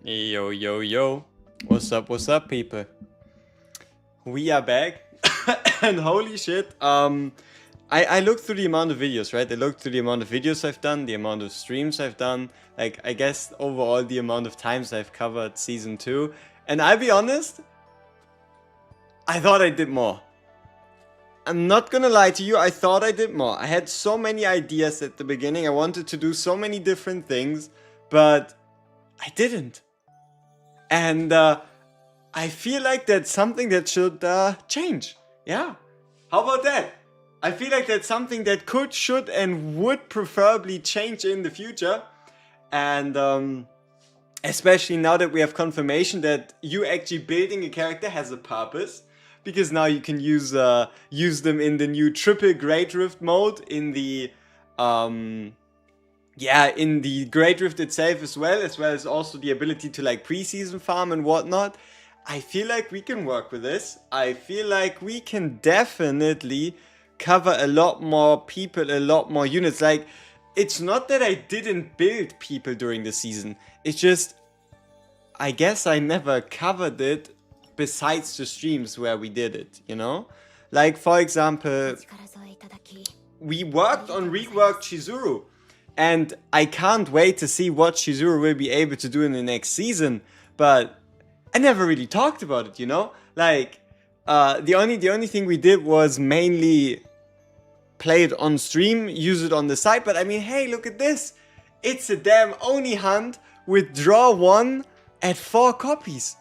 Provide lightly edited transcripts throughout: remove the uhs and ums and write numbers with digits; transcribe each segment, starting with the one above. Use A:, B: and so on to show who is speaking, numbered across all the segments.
A: Yo, yo, yo. What's up, people? We are back. And holy shit, I looked through the amount of videos, right? I looked through the amount of videos I've done, the amount of streams I've done, like, I guess overall the amount of times I've covered Season 2. And I'll be honest, I thought I did more. I'm not gonna lie to you, I thought I did more. I had so many ideas at the beginning, I wanted to do so many different things, but I didn't. And I feel like that's something that should change. Yeah. How about that? I feel like that's something that could, should, and would preferably change in the future. And especially now that we have confirmation that you actually building a character has a purpose. Because now you can use them in the new triple Great Rift mode in the in the Great Rift itself as well as also the ability to like preseason farm and whatnot. I feel like we can work with this. I feel like we can definitely cover a lot more people, a lot more units. Like, it's not that I didn't build people during the season. It's just, I guess I never covered it besides the streams where we did it, you know? Like, for example, we worked on Reworked Chizuru. And I can't wait to see what Chizuru will be able to do in the next season. But I never really talked about it, you know? Like, the only thing we did was mainly play it on stream, use it on the side. But I mean, hey, look at this. It's a damn Oni hunt with draw 1 at 4 copies.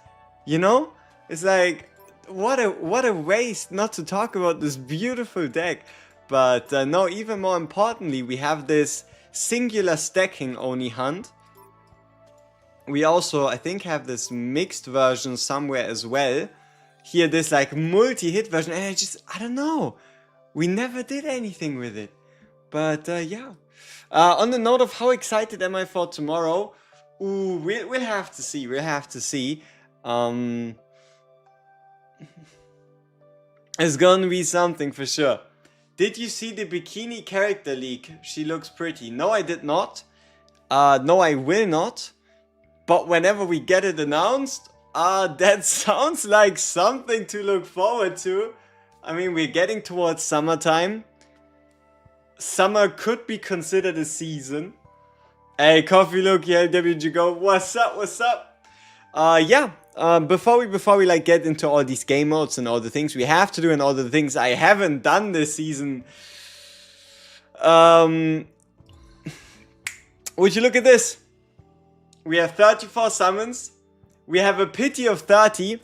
A: You know? It's like, what a waste not to talk about this beautiful deck. But no, even more importantly, we have this singular stacking Oni hunt. We also, I think, have this mixed version somewhere as well. Here, this like multi-hit version, and I don't know. We never did anything with it. But yeah. On the note of how excited am I for tomorrow, ooh, we'll have to see. We'll have to see. It's gonna be something for sure. Did you see the bikini character leak? She looks pretty. No, I did not. No, I will not. But whenever we get it announced, that sounds like something to look forward to. I mean, we're getting towards summertime. Summer could be considered a season. Hey, Coffee Loki, LWG Go. What's up? What's up? Yeah. Before we like get into all these game modes and all the things we have to do and all the things I haven't done this season, would you look at this? We have 34 summons, we have a pity of 30,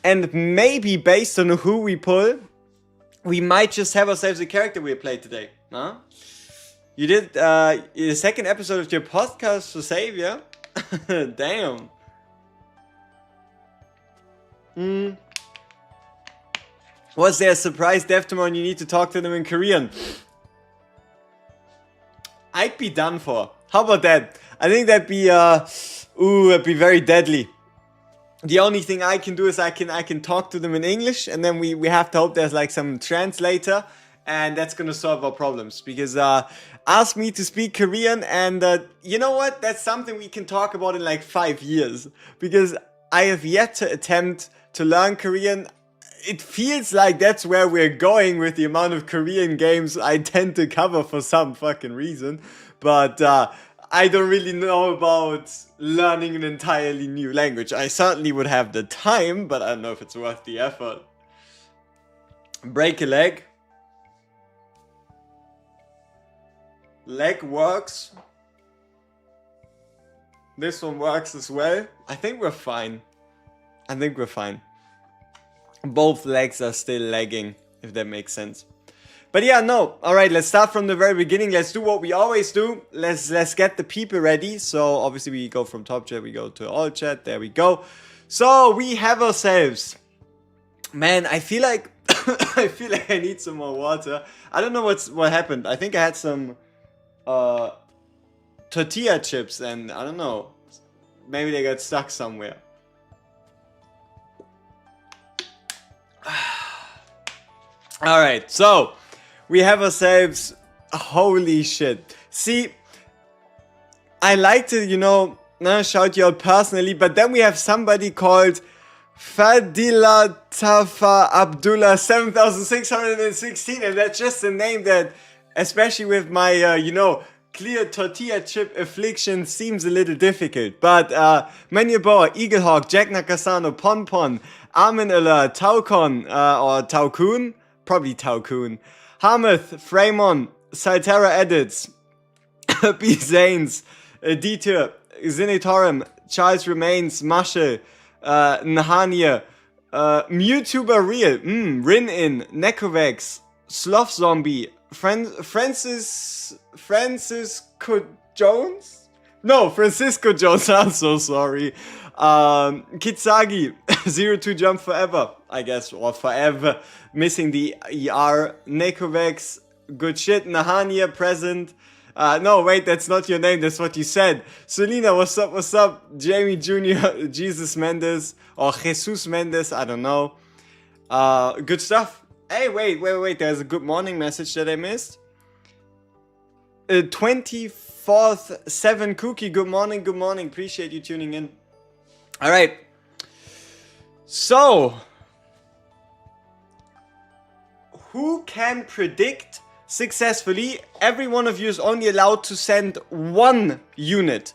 A: and maybe based on who we pull, we might just have ourselves a character we play today, huh? You did the second episode of your podcast for Savior? Damn. Was there a surprise dev tomorrow and you need to talk to them in Korean? I'd be done for. How about that? I think that'd be it'd be very deadly. The only thing I can do is I can talk to them in English, and then we have to hope there's like some translator, and that's gonna solve our problems. Because ask me to speak Korean, and you know what? That's something we can talk about in like 5 years. Because I have yet to attempt to learn Korean. It feels like that's where we're going with the amount of Korean games I tend to cover for some fucking reason. But I don't really know about learning an entirely new language. I certainly would have the time, but I don't know if it's worth the effort. Break a leg. Leg works. This one works as well. I think we're fine. Both legs are still lagging, if that makes sense. But yeah, no. Alright, let's start from the very beginning. Let's do what we always do. Let's get the people ready. So obviously we go from top chat, we go to all chat. There we go. So we have ourselves. Man, I feel like I need some more water. I don't know what happened. I think I had some tortilla chips and I don't know. Maybe they got stuck somewhere. Alright, so we have ourselves, holy shit. See, I like to, you know, shout you out personally. But then we have somebody called Fadila Tafa Abdullah 7616, and that's just a name that, especially with my, you know, clear tortilla chip affliction, seems a little difficult. But Menyaboa, Eaglehawk, Jack Nakasano, Ponpon, Armin Uller, Taukon, or Taukun, probably Taukun, Harmouth, Fremon, Saltera Edits, B. Zanes, Dieter, Zinitorum, Charles Remains, Marshall, Nahania, Mewtuber Real, Rin-In, Nekovex, Sloth Zombie, Francisco Jones? No, Francisco Jones, I'm so sorry. Kitsagi, 02 Jump Forever, I guess, or Forever, missing the ER, Nekovex, good shit, Nahania, present. No, wait, that's not your name, that's what you said. Selena, what's up? Jamie Jr., Jesus Mendes, or Jesus Mendes, I don't know. Good stuff. Hey, wait, there's a good morning message that I missed. 24th 7 Cookie, good morning, appreciate you tuning in. Alright. So, who can predict successfully? Every one of you is only allowed to send one unit.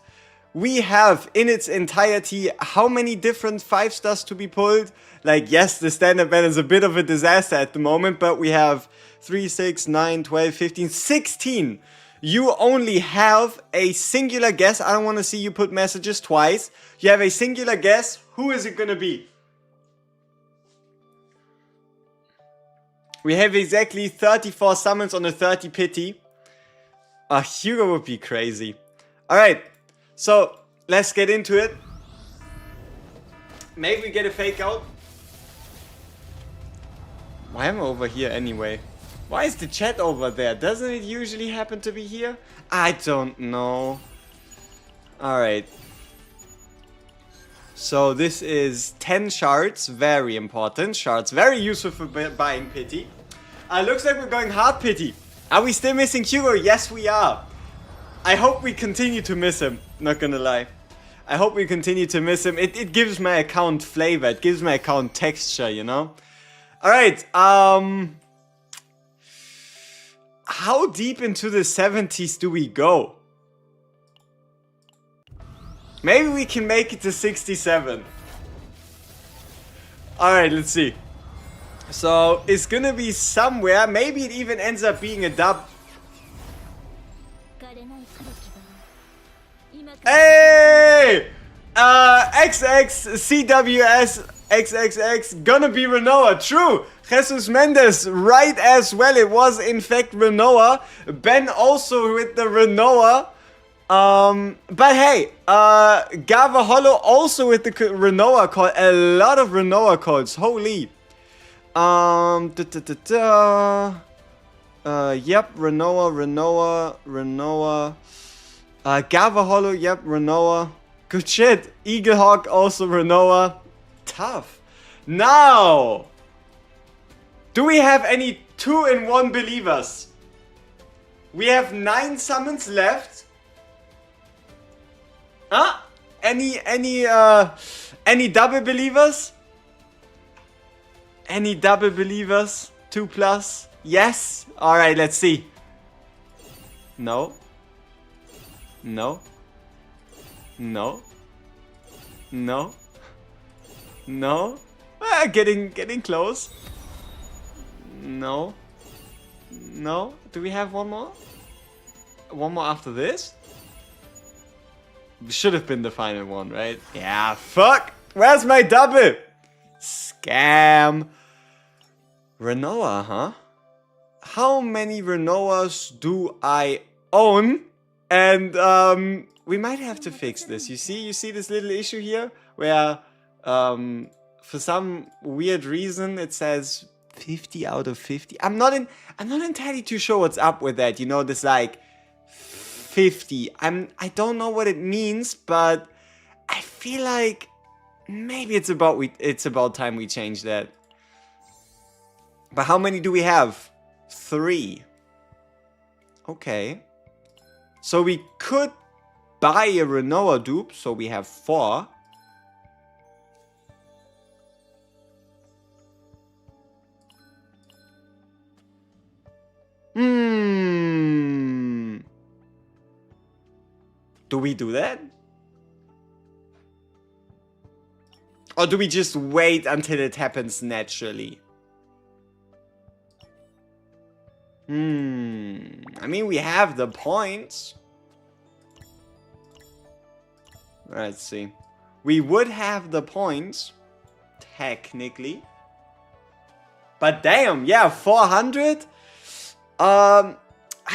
A: We have in its entirety how many different 5 stars to be pulled? Like, yes, the standard ban is a bit of a disaster at the moment, but we have 3, 6, 9, 12, 15, 16. You only have a singular guess. I don't want to see you put messages twice. You have a singular guess. Who is it going to be? We have exactly 34 summons on a 30 pity. Hugo would be crazy. Alright, so let's get into it. Maybe we get a fake out. Why am I over here anyway? Why is the chat over there? Doesn't it usually happen to be here? I don't know. Alright. So this is 10 shards, very important. Shards, very useful for buying pity. Looks like we're going hard pity. Are we still missing Hugo? Yes, we are. I hope we continue to miss him, not gonna lie. I hope we continue to miss him. It gives my account flavor, it gives my account texture, you know? Alright, how deep into the 70s do we go? Maybe we can make it to 67. Alright, let's see. So, it's gonna be somewhere. Maybe it even ends up being a dub. Hey! XX, CWS, XXX, gonna be Renoa. True! Jesus Mendes, right as well. It was, in fact, Renoa. Ben also with the Renoa. But hey, Gava Hollow also with the Renoa call. A lot of Renoa calls. Holy. Yep, Renoa. Gava Hollow, yep, Renoa. Good shit. Eaglehawk, also Renoa. Tough. Now, do we have any 2-in-1 believers? We have 9 summons left. Huh? Any double believers? Any double believers? 2+? Yes? Alright, let's see. No. No. No. No. No. Getting close. No. No. Do we have one more? One more after this? Should have been the final one, right? Yeah, fuck! Where's my double? Scam. Renoa, huh? How many Renoas do I own? And we might have to fix this. You see this little issue here where for some weird reason it says 50 out of 50. I'm not entirely too sure what's up with that. You know, this like 50. I don't know what it means, but I feel like maybe it's about time we change that. But how many do we have? 3. Okay. So we could buy a Renoa dupe, so we have 4. Do we do that? Or do we just wait until it happens naturally? I mean, we have the points. Let's see. We would have the points, technically. But damn, yeah, 400? I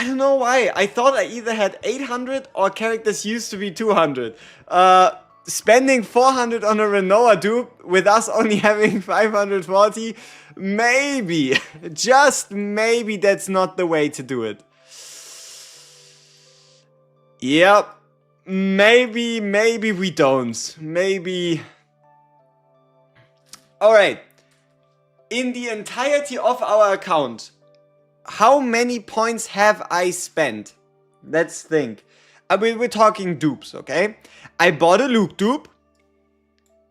A: don't know why. I thought I either had 800 or characters used to be 200. Spending 400 on a Renoa dupe with us only having 540, maybe, just maybe that's not the way to do it. Yep, maybe we don't. Maybe. Alright, in the entirety of our account, how many points have I spent? Let's think. I mean, we're talking dupes, okay? I bought a Luke dupe.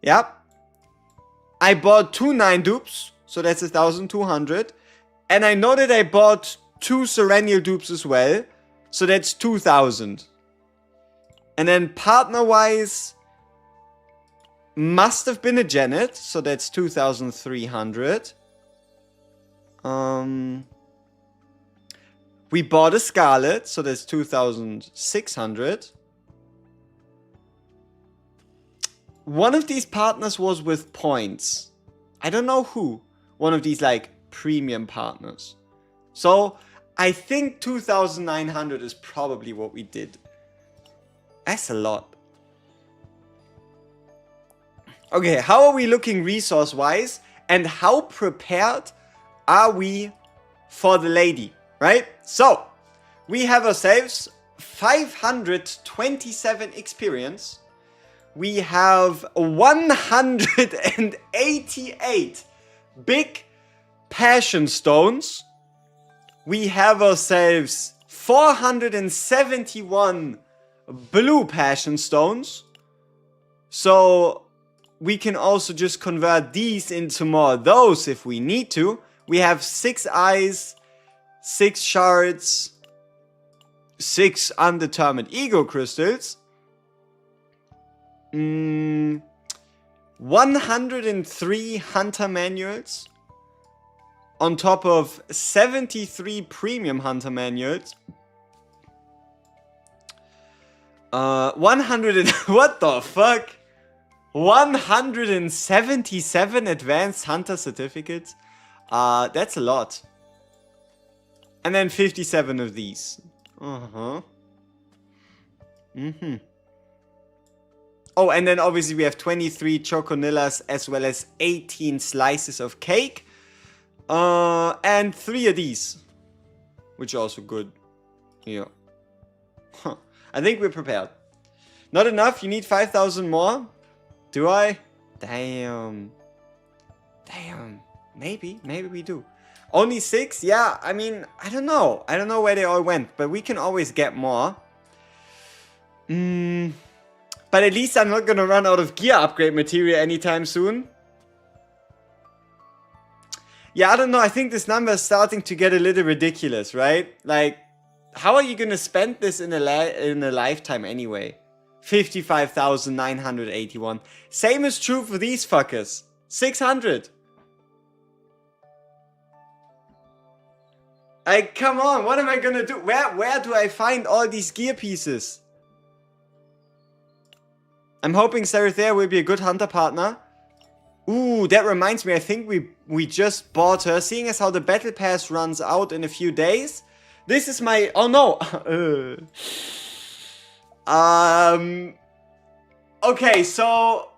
A: Yep. I bought 2 9 dupes, so that's 1,200. And I know that I bought 2 Serenial dupes as well, so that's 2,000. And then partner-wise, must have been a Janet, so that's 2,300. We bought a Scarlet, so that's 2,600. One of these partners was with points. I don't know who. One of these, like, premium partners. So, I think 2,900 is probably what we did. That's a lot. Okay, how are we looking resource-wise? And how prepared are we for the lady? Right? So, we have ourselves 527 experience. We have 188 big passion stones. We have ourselves 471 blue passion stones. So, we can also just convert these into more of those if we need to. We have 6 eyes, 6 shards, 6 undetermined ego crystals, 103 hunter manuals, on top of 73 premium hunter manuals, 100 what the fuck? 177 advanced hunter certificates. That's a lot. And then 57 of these. Oh, and then obviously we have 23 choconillas as well as 18 slices of cake. And 3 of these. Which are also good. Yeah. Huh. I think we're prepared. Not enough? You need 5,000 more? Do I? Damn. Maybe we do. Only 6? Yeah, I mean, I don't know. I don't know where they all went, but we can always get more. But at least I'm not gonna run out of gear upgrade material anytime soon. Yeah, I don't know. I think this number is starting to get a little ridiculous, right? Like, how are you gonna spend this in a lifetime anyway? 55,981. Same is true for these fuckers. 600. Like, come on, what am I gonna do? Where do I find all these gear pieces? I'm hoping Serathea will be a good hunter partner. Ooh, that reminds me, I think we just bought her. Seeing as how the battle pass runs out in a few days. This is my... Oh no! Okay, so...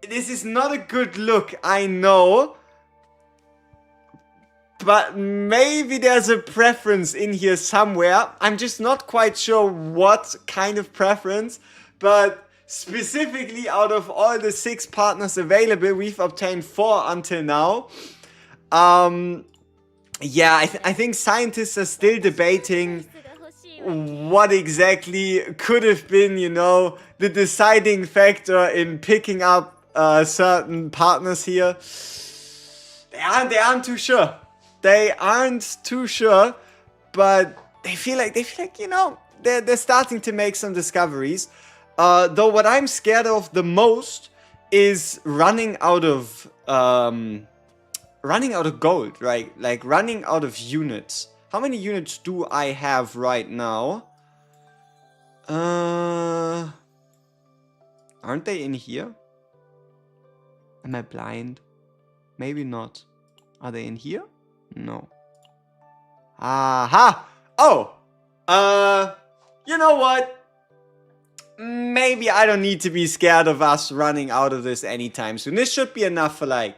A: This is not a good look, I know. But maybe there's a preference in here somewhere. I'm just not quite sure what kind of preference. But specifically out of all the 6 partners available, we've obtained 4 until now. Yeah, I think scientists are still debating what exactly could have been, you know, the deciding factor in picking up certain partners here. They aren't too sure. They aren't too sure, but they feel like, you know, they're starting to make some discoveries. Though what I'm scared of the most is running out of gold, right? Like running out of units. How many units do I have right now? Aren't they in here? Am I blind? Maybe not. Are they in here? No. Aha! Oh! You know what? Maybe I don't need to be scared of us running out of this anytime soon. This should be enough for, like,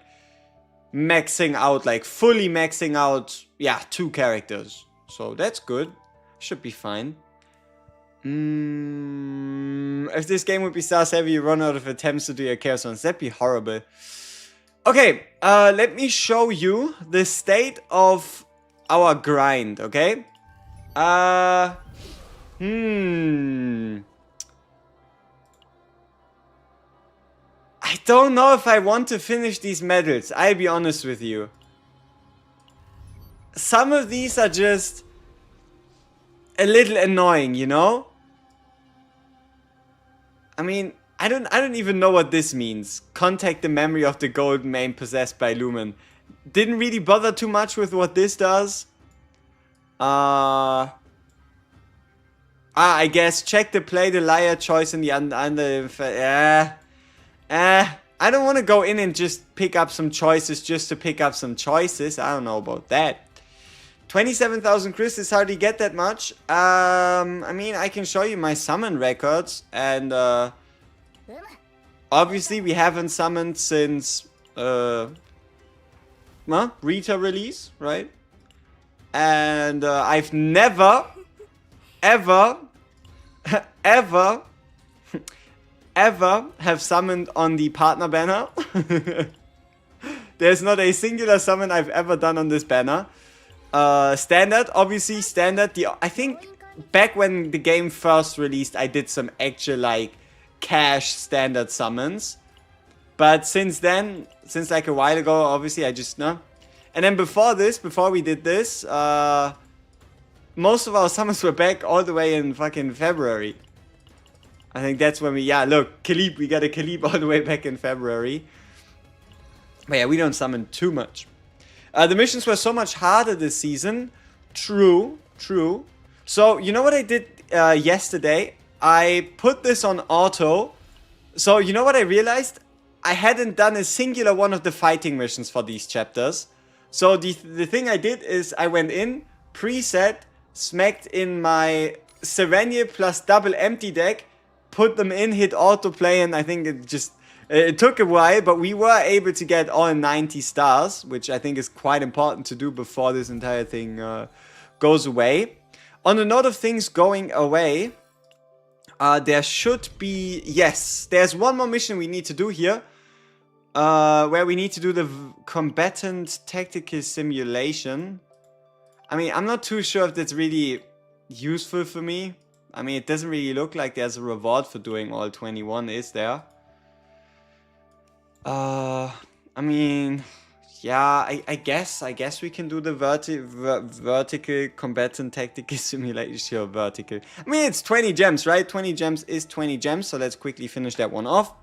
A: maxing out, like, fully maxing out, yeah, 2 characters. So that's good. Should be fine. If this game would be stars heavy, you run out of attempts to do your chaos ones. That'd be horrible. Okay, let me show you the state of our grind, okay? I don't know if I want to finish these medals, I'll be honest with you. Some of these are just a little annoying, you know? I mean, I don't even know what this means. Contact the memory of the golden main possessed by Lumen. Didn't really bother too much with what this does. I guess check the play, the liar choice in the under. I don't want to go in and just pick up some choices just to pick up some choices. I don't know about that. 27,000 crystals, hardly get that much. I mean, I can show you my summon records, and obviously we haven't summoned since Rita release, right? And I've never, ever, ever, ever have summoned on the partner banner. There's not a singular summon I've ever done on this banner. Standard, obviously standard. I think back when the game first released, I did some actual like cash standard summons. But since then, since like a while ago, obviously I just no. And then before we did this, most of our summons were back all the way in fucking February. I think that's when we, look, Khalib, we got a Khalib all the way back in February. But yeah, we don't summon too much. The missions were so much harder this season. True. So, you know what I did yesterday? I put this on auto. So, you know what I realized? I hadn't done a singular one of the fighting missions for these chapters. So, the thing I did is I went in, preset, smacked in my Serenia plus double empty deck, put them in, hit autoplay, and I think it took a while, but we were able to get all 90 stars, which I think is quite important to do before this entire thing goes away. On the note of things going away, there should be, yes, there's one more mission we need to do here, where we need to do the combatant tactical simulation. I mean, I'm not too sure if that's really useful for me. I mean, it doesn't really look like there's a reward for doing all 21, is there? I mean, yeah, I guess we can do the vertical combatant tactical simulation. Vertical. I mean, it's 20 gems, right? 20 gems is 20 gems, so let's quickly finish that one off.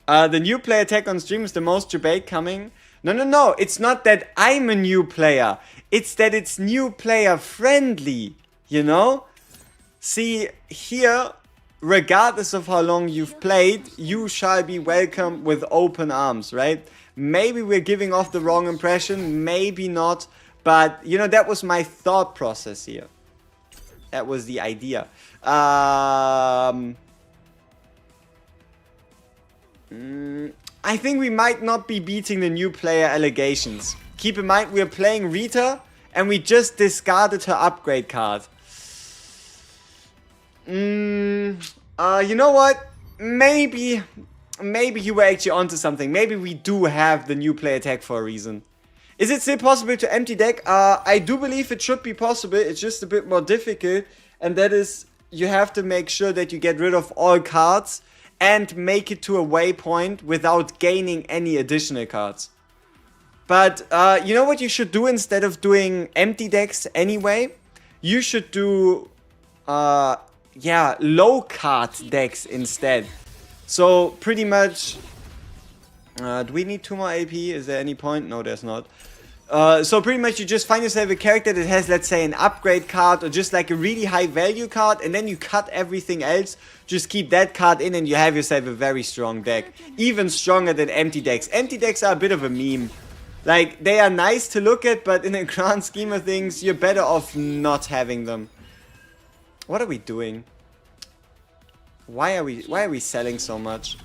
A: The new player tag on stream is the most debate coming. No, it's not that I'm a new player. It's that it's new player friendly, you know? See, here, regardless of how long you've played, you shall be welcomed with open arms, right? Maybe we're giving off the wrong impression, maybe not, but, you know, that was my thought process here. That was the idea. I think we might not be beating the new player allegations. Keep in mind, we're playing Rita, and we just discarded her upgrade card. You know what? Maybe you were actually onto something. Maybe we do have the new player tag for a reason. Is it still possible to empty deck? I do believe it should be possible. It's just a bit more difficult. And that is, you have to make sure that you get rid of all cards and make it to a waypoint without gaining any additional cards. But you know what you should do instead of doing empty decks anyway? You should do, yeah, low card decks instead. So pretty much, do we need 2 more AP? Is there any point? No, there's not. So pretty much you just find yourself a character that has, let's say, an upgrade card or just like a really high value card, and then you cut everything else, just keep that card in, and you have yourself a very strong deck. Even stronger than empty decks. Empty decks are a bit of a meme. Like, they are nice to look at, but in the grand scheme of things, you're better off not having them. What are we doing? Why are we selling so much?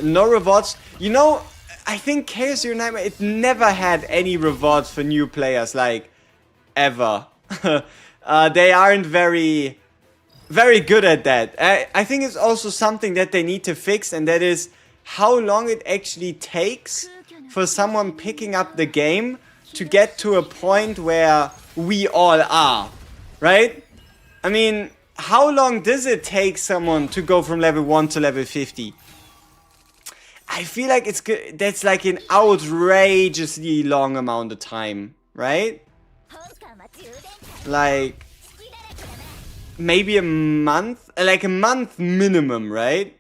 A: No rewards. You know, I think Chaos Zero Nightmare, it never had any rewards for new players, like, ever. They aren't very good at that. I think it's also something that they need to fix, and that is how long it actually takes for someone picking up the game to get to a point where we all are, right? I mean, how long does it take someone to go from level 1 to level 50? I feel like that's like an outrageously long amount of time, right? Like, maybe a month? Like a month minimum, right?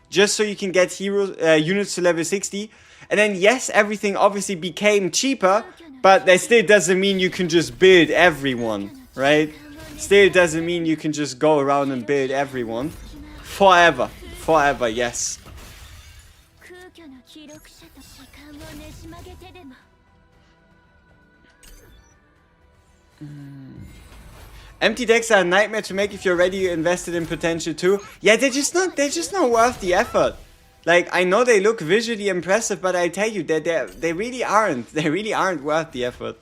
A: Just so you can get units to level 60. And then, yes, everything obviously became cheaper, but that still doesn't mean you can just build everyone, right? Still doesn't mean you can just go around and build everyone. Forever. Forever, yes. Empty decks are a nightmare to make if you're already invested in potential too. Yeah, they're just not worth the effort. Like, I know they look visually impressive, but I tell you that they really aren't. They really aren't worth the effort.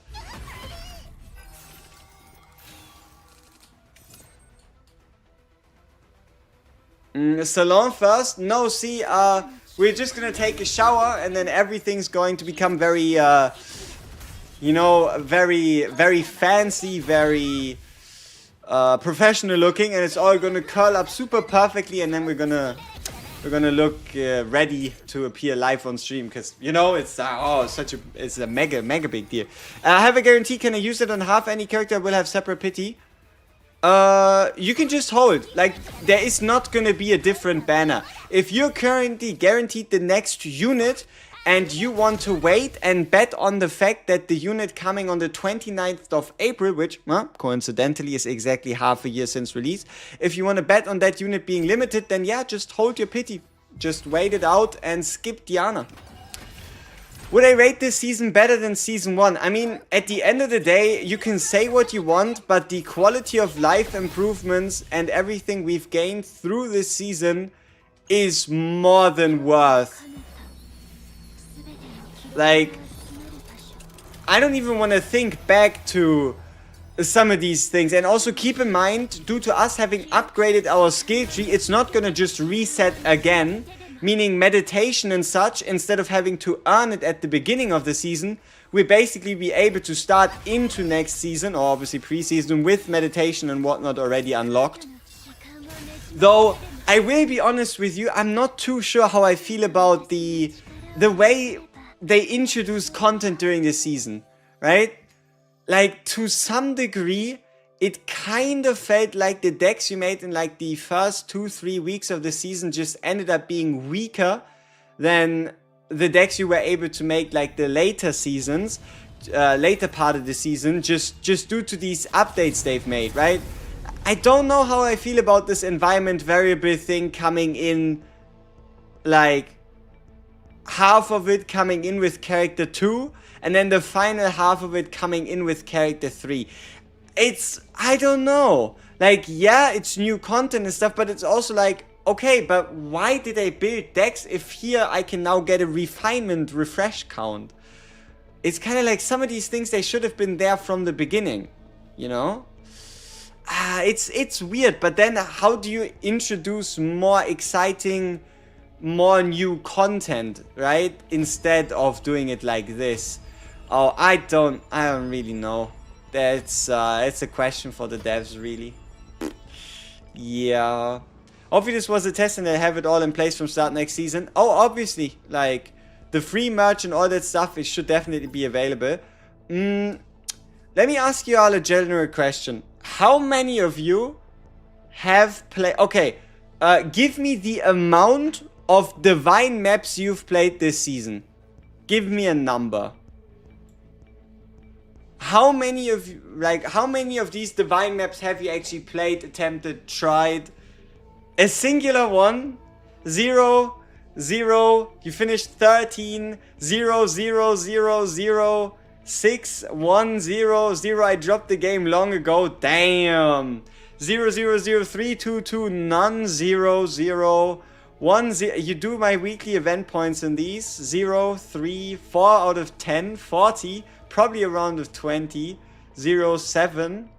A: Salon first? No, see, we're just gonna take a shower and then everything's going to become very, you know, very fancy, very professional looking, and it's all gonna curl up super perfectly, and then we're gonna look ready to appear live on stream, because you know it's it's a mega big deal. I have a guarantee. Can I use it on half? Any character will have separate pity. You can just hold. Like, there is not gonna be a different banner. If you're currently guaranteed the next unit and you want to wait and bet on the fact that the unit coming on the 29th of April, which, well, coincidentally is exactly half a year since release, if you want to bet on that unit being limited, then yeah, just hold your pity. Just wait it out and skip Diana. Would I rate this season better than season 1? I mean, at the end of the day, you can say what you want, but the quality of life improvements and everything we've gained through this season is more than worth. Like, I don't even want to think back to some of these things. And also keep in mind, due to us having upgraded our skill tree, it's not gonna just reset again. Meaning meditation and such, instead of having to earn it at the beginning of the season, we'll basically be able to start into next season, or obviously pre-season, with meditation and whatnot already unlocked. Though, I will be honest with you, I'm not too sure how I feel about the way they introduce content during the season, right? Like, to some degree, it kind of felt like the decks you made in like the first 2-3 weeks of the season just ended up being weaker than the decks you were able to make like the later seasons, later part of the season, just due to these updates they've made, right? I don't know how I feel about this environment variable thing coming in, like, half of it coming in with character 2, and then the final half of it coming in with character 3. I don't know. Like, yeah, it's new content and stuff, but it's also like, okay, but why did I build decks if here I can now get a refinement refresh count? It's kind of like some of these things, they should have been there from the beginning, you know? It's weird, but then how do you introduce more exciting more new content, right? Instead of doing it like this. Oh, I don't really know. That's it's a question for the devs, really. Yeah. Hopefully this was a test and they have it all in place from start next season. Oh, obviously, like the free merch and all that stuff, it should definitely be available. Let me ask you all a general question. How many of you have played... Okay, give me the amount of Divine maps you've played this season. Give me a number. How many of you, like, how many of these Divine maps have you actually played, attempted, tried? A singular one? 0, 0, you finished 13, 0, 0, 0, 0, 6, 1, 0, 0, I dropped the game long ago, damn. 0, 0, 0, 3, 2, 2, none, 0, 0, 1, 0, you do my weekly event points in these, 0, 3, 4 out of 10, 40, probably around of 20, 0, 7.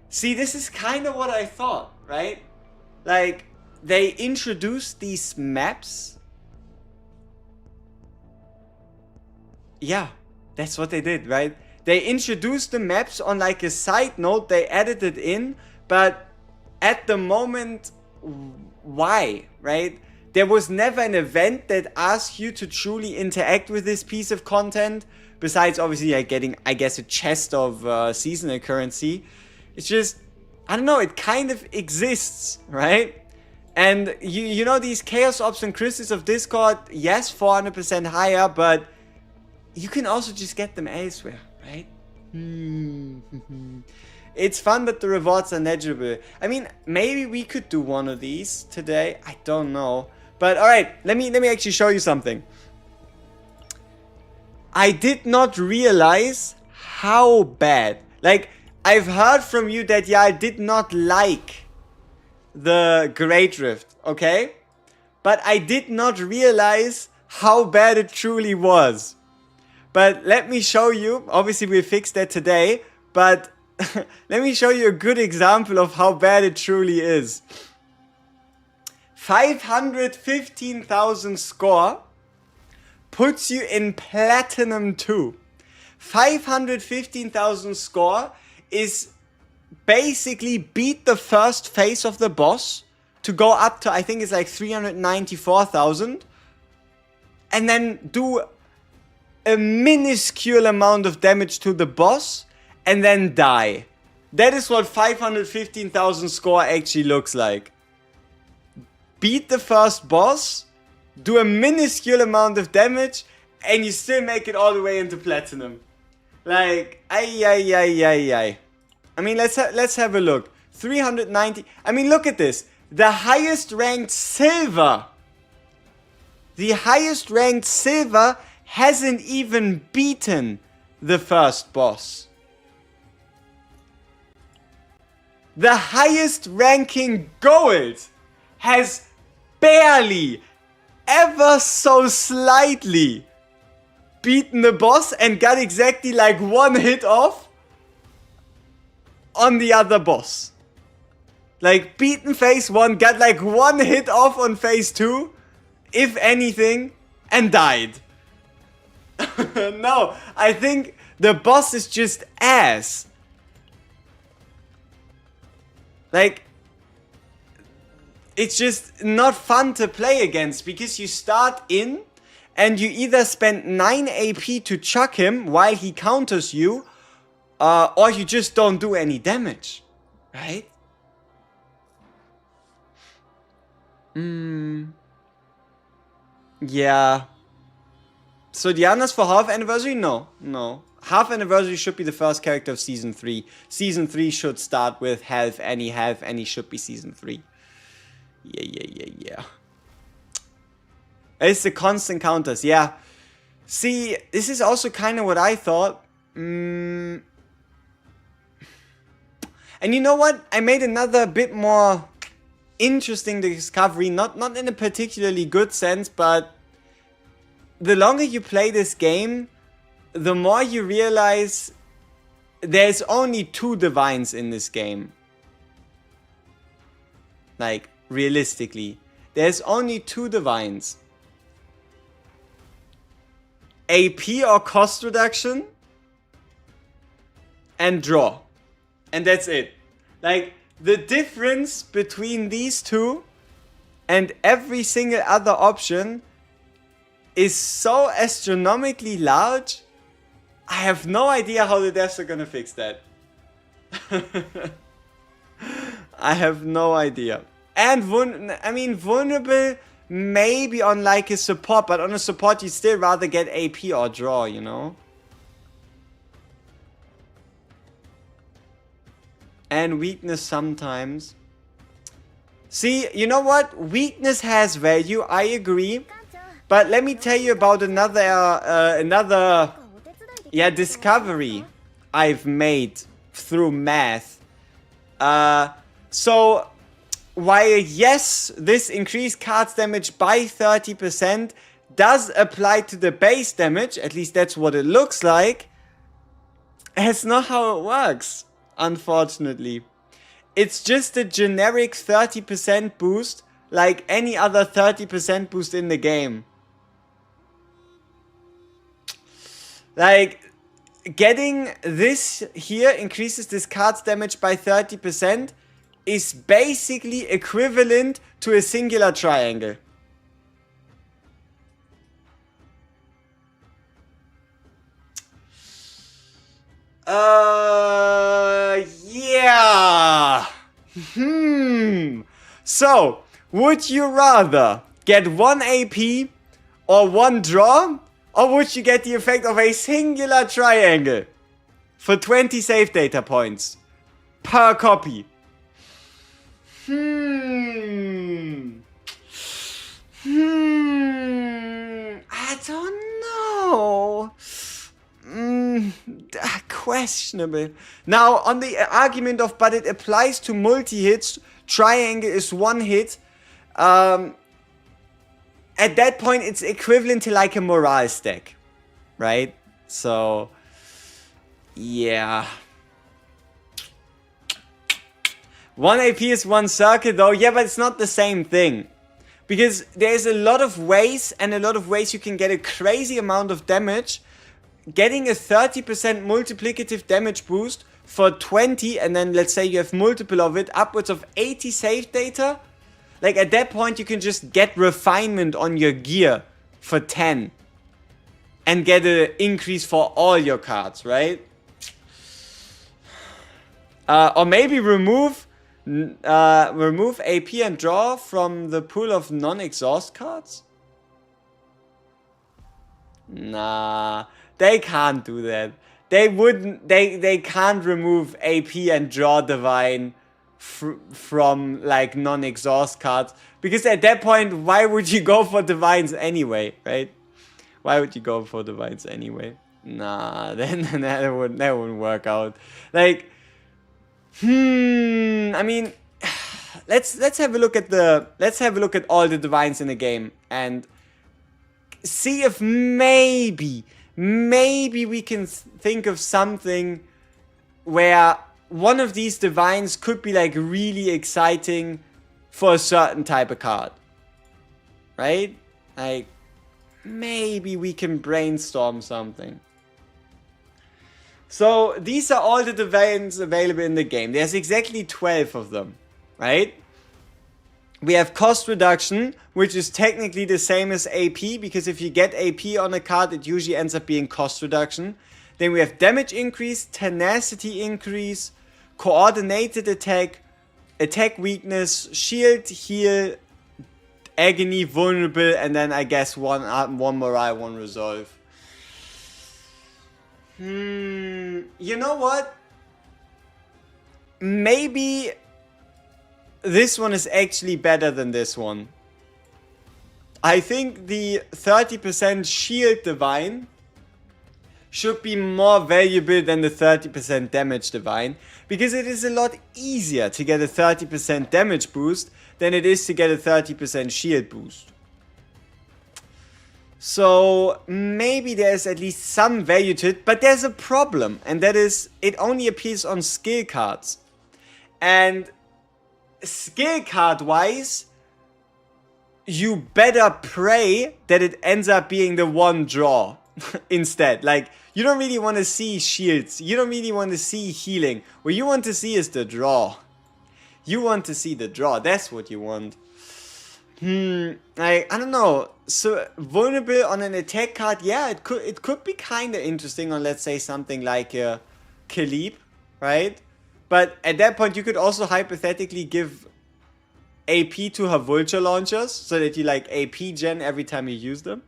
A: See, this is kind of what I thought, right? Like, they introduced these maps. Yeah, that's what they did, right? They introduced the maps on like a side note, they added it in, but at the moment, why, right? There was never an event that asked you to truly interact with this piece of content, besides obviously like getting, I guess, a chest of seasonal currency. It's just, I don't know, it kind of exists, right? And you know these Chaos Ops and Crystals of Discord, yes, 400% higher, but you can also just get them elsewhere, right? It's fun, but the rewards are negligible. I mean, maybe we could do one of these today. I don't know. But alright, let me actually show you something. I did not realize how bad. Like, I've heard from you that y'all did not like the Great Rift, okay? But I did not realize how bad it truly was. But let me show you. Obviously, we'll fix that today. But let me show you a good example of how bad it truly is. 515,000 score puts you in Platinum 2. 515,000 score is basically beat the first phase of the boss to go up to, I think it's like 394,000. And then do a minuscule amount of damage to the boss and then die. That is what 515,000 score actually looks like. Beat the first boss, do a minuscule amount of damage, and you still make it all the way into Platinum. Like, ay. I mean, let's have a look. 390. I mean, look at this. The highest ranked Silver. The highest ranked Silver hasn't even beaten the first boss. The highest ranking Gold has barely, ever so slightly beaten the boss and got exactly like one hit off on the other boss. Like, beaten phase 1, got like one hit off on phase 2, if anything, and died. No, I think the boss is just ass. Like, it's just not fun to play against because you start in and you either spend 9 AP to chuck him while he counters you, or you just don't do any damage, right? Yeah. So Diana's for half anniversary? No. Half anniversary should be the first character of season 3. Season 3 should start with half any should be season 3. Yeah. It's the constant counters, yeah. See, this is also kind of what I thought. And you know what? I made another bit more interesting discovery. Not in a particularly good sense, but the longer you play this game, the more you realize there's only 2 divines in this game. Like, realistically. There's only two divines. AP or cost reduction and draw. And that's it. Like, the difference between these two and every single other option is so astronomically large. I have no idea how the devs are gonna fix that. I have no idea. And vulnerable maybe on like a support, but on a support you still rather get AP or draw, you know? And weakness sometimes. See, you know what? Weakness has value, I agree. But let me tell you about another discovery I've made through math. So, while yes, this increased cards damage by 30% does apply to the base damage, at least that's what it looks like, it's not how it works, unfortunately. It's just a generic 30% boost, like any other 30% boost in the game. Like, getting this here increases this card's damage by 30% is basically equivalent to a singular triangle. Yeah. So, would you rather get 1 AP or 1 draw? Or would you get the effect of a singular triangle for 20 save data points per copy? I don't know. Questionable. Now, on the argument of, but it applies to multi-hits, triangle is 1 hit. At that point, it's equivalent to like a morale stack, right? So, yeah. 1 AP is 1 circle though, yeah, but it's not the same thing. Because there's a lot of ways, and a lot of ways you can get a crazy amount of damage. Getting a 30% multiplicative damage boost for 20, and then let's say you have multiple of it, upwards of 80 save data. Like, at that point, you can just get refinement on your gear for 10. And get an increase for all your cards, right? Or maybe remove AP and draw from the pool of non-exhaust cards? Nah, they can't do that. They can't remove AP and draw divine from like non-exhaust cards, because at that point, why would you go for divines anyway, right? Why would you go for divines anyway? Nah, then that wouldn't work out. Like, I mean, let's have a look at all the divines in the game and see if maybe we can think of something where one of these divines could be like really exciting for a certain type of card, right? Like, maybe we can brainstorm something. So these are all the divines available in the game. There's exactly 12 of them, right? We have cost reduction, which is technically the same as AP, because if you get AP on a card, it usually ends up being cost reduction. Then we have damage increase, tenacity increase, coordinated attack, attack weakness, shield, heal, agony, vulnerable, and then I guess one morale, 1 resolve. You know what? Maybe this one is actually better than this one. I think the 30% shield divine should be more valuable than the 30% damage divine, because it is a lot easier to get a 30% damage boost than it is to get a 30% shield boost. So maybe there's at least some value to it, but there's a problem, and that is it only appears on skill cards. And skill card wise, you better pray that it ends up being the one draw instead. Like, you don't really want to see shields. You don't really want to see healing. What you want to see is the draw. You want to see the draw. That's what you want. I don't know. So vulnerable on an attack card, yeah, it could be kind of interesting on, let's say, something like a Khalib, right? But at that point, you could also hypothetically give AP to her vulture launchers so that you like AP gen every time you use them.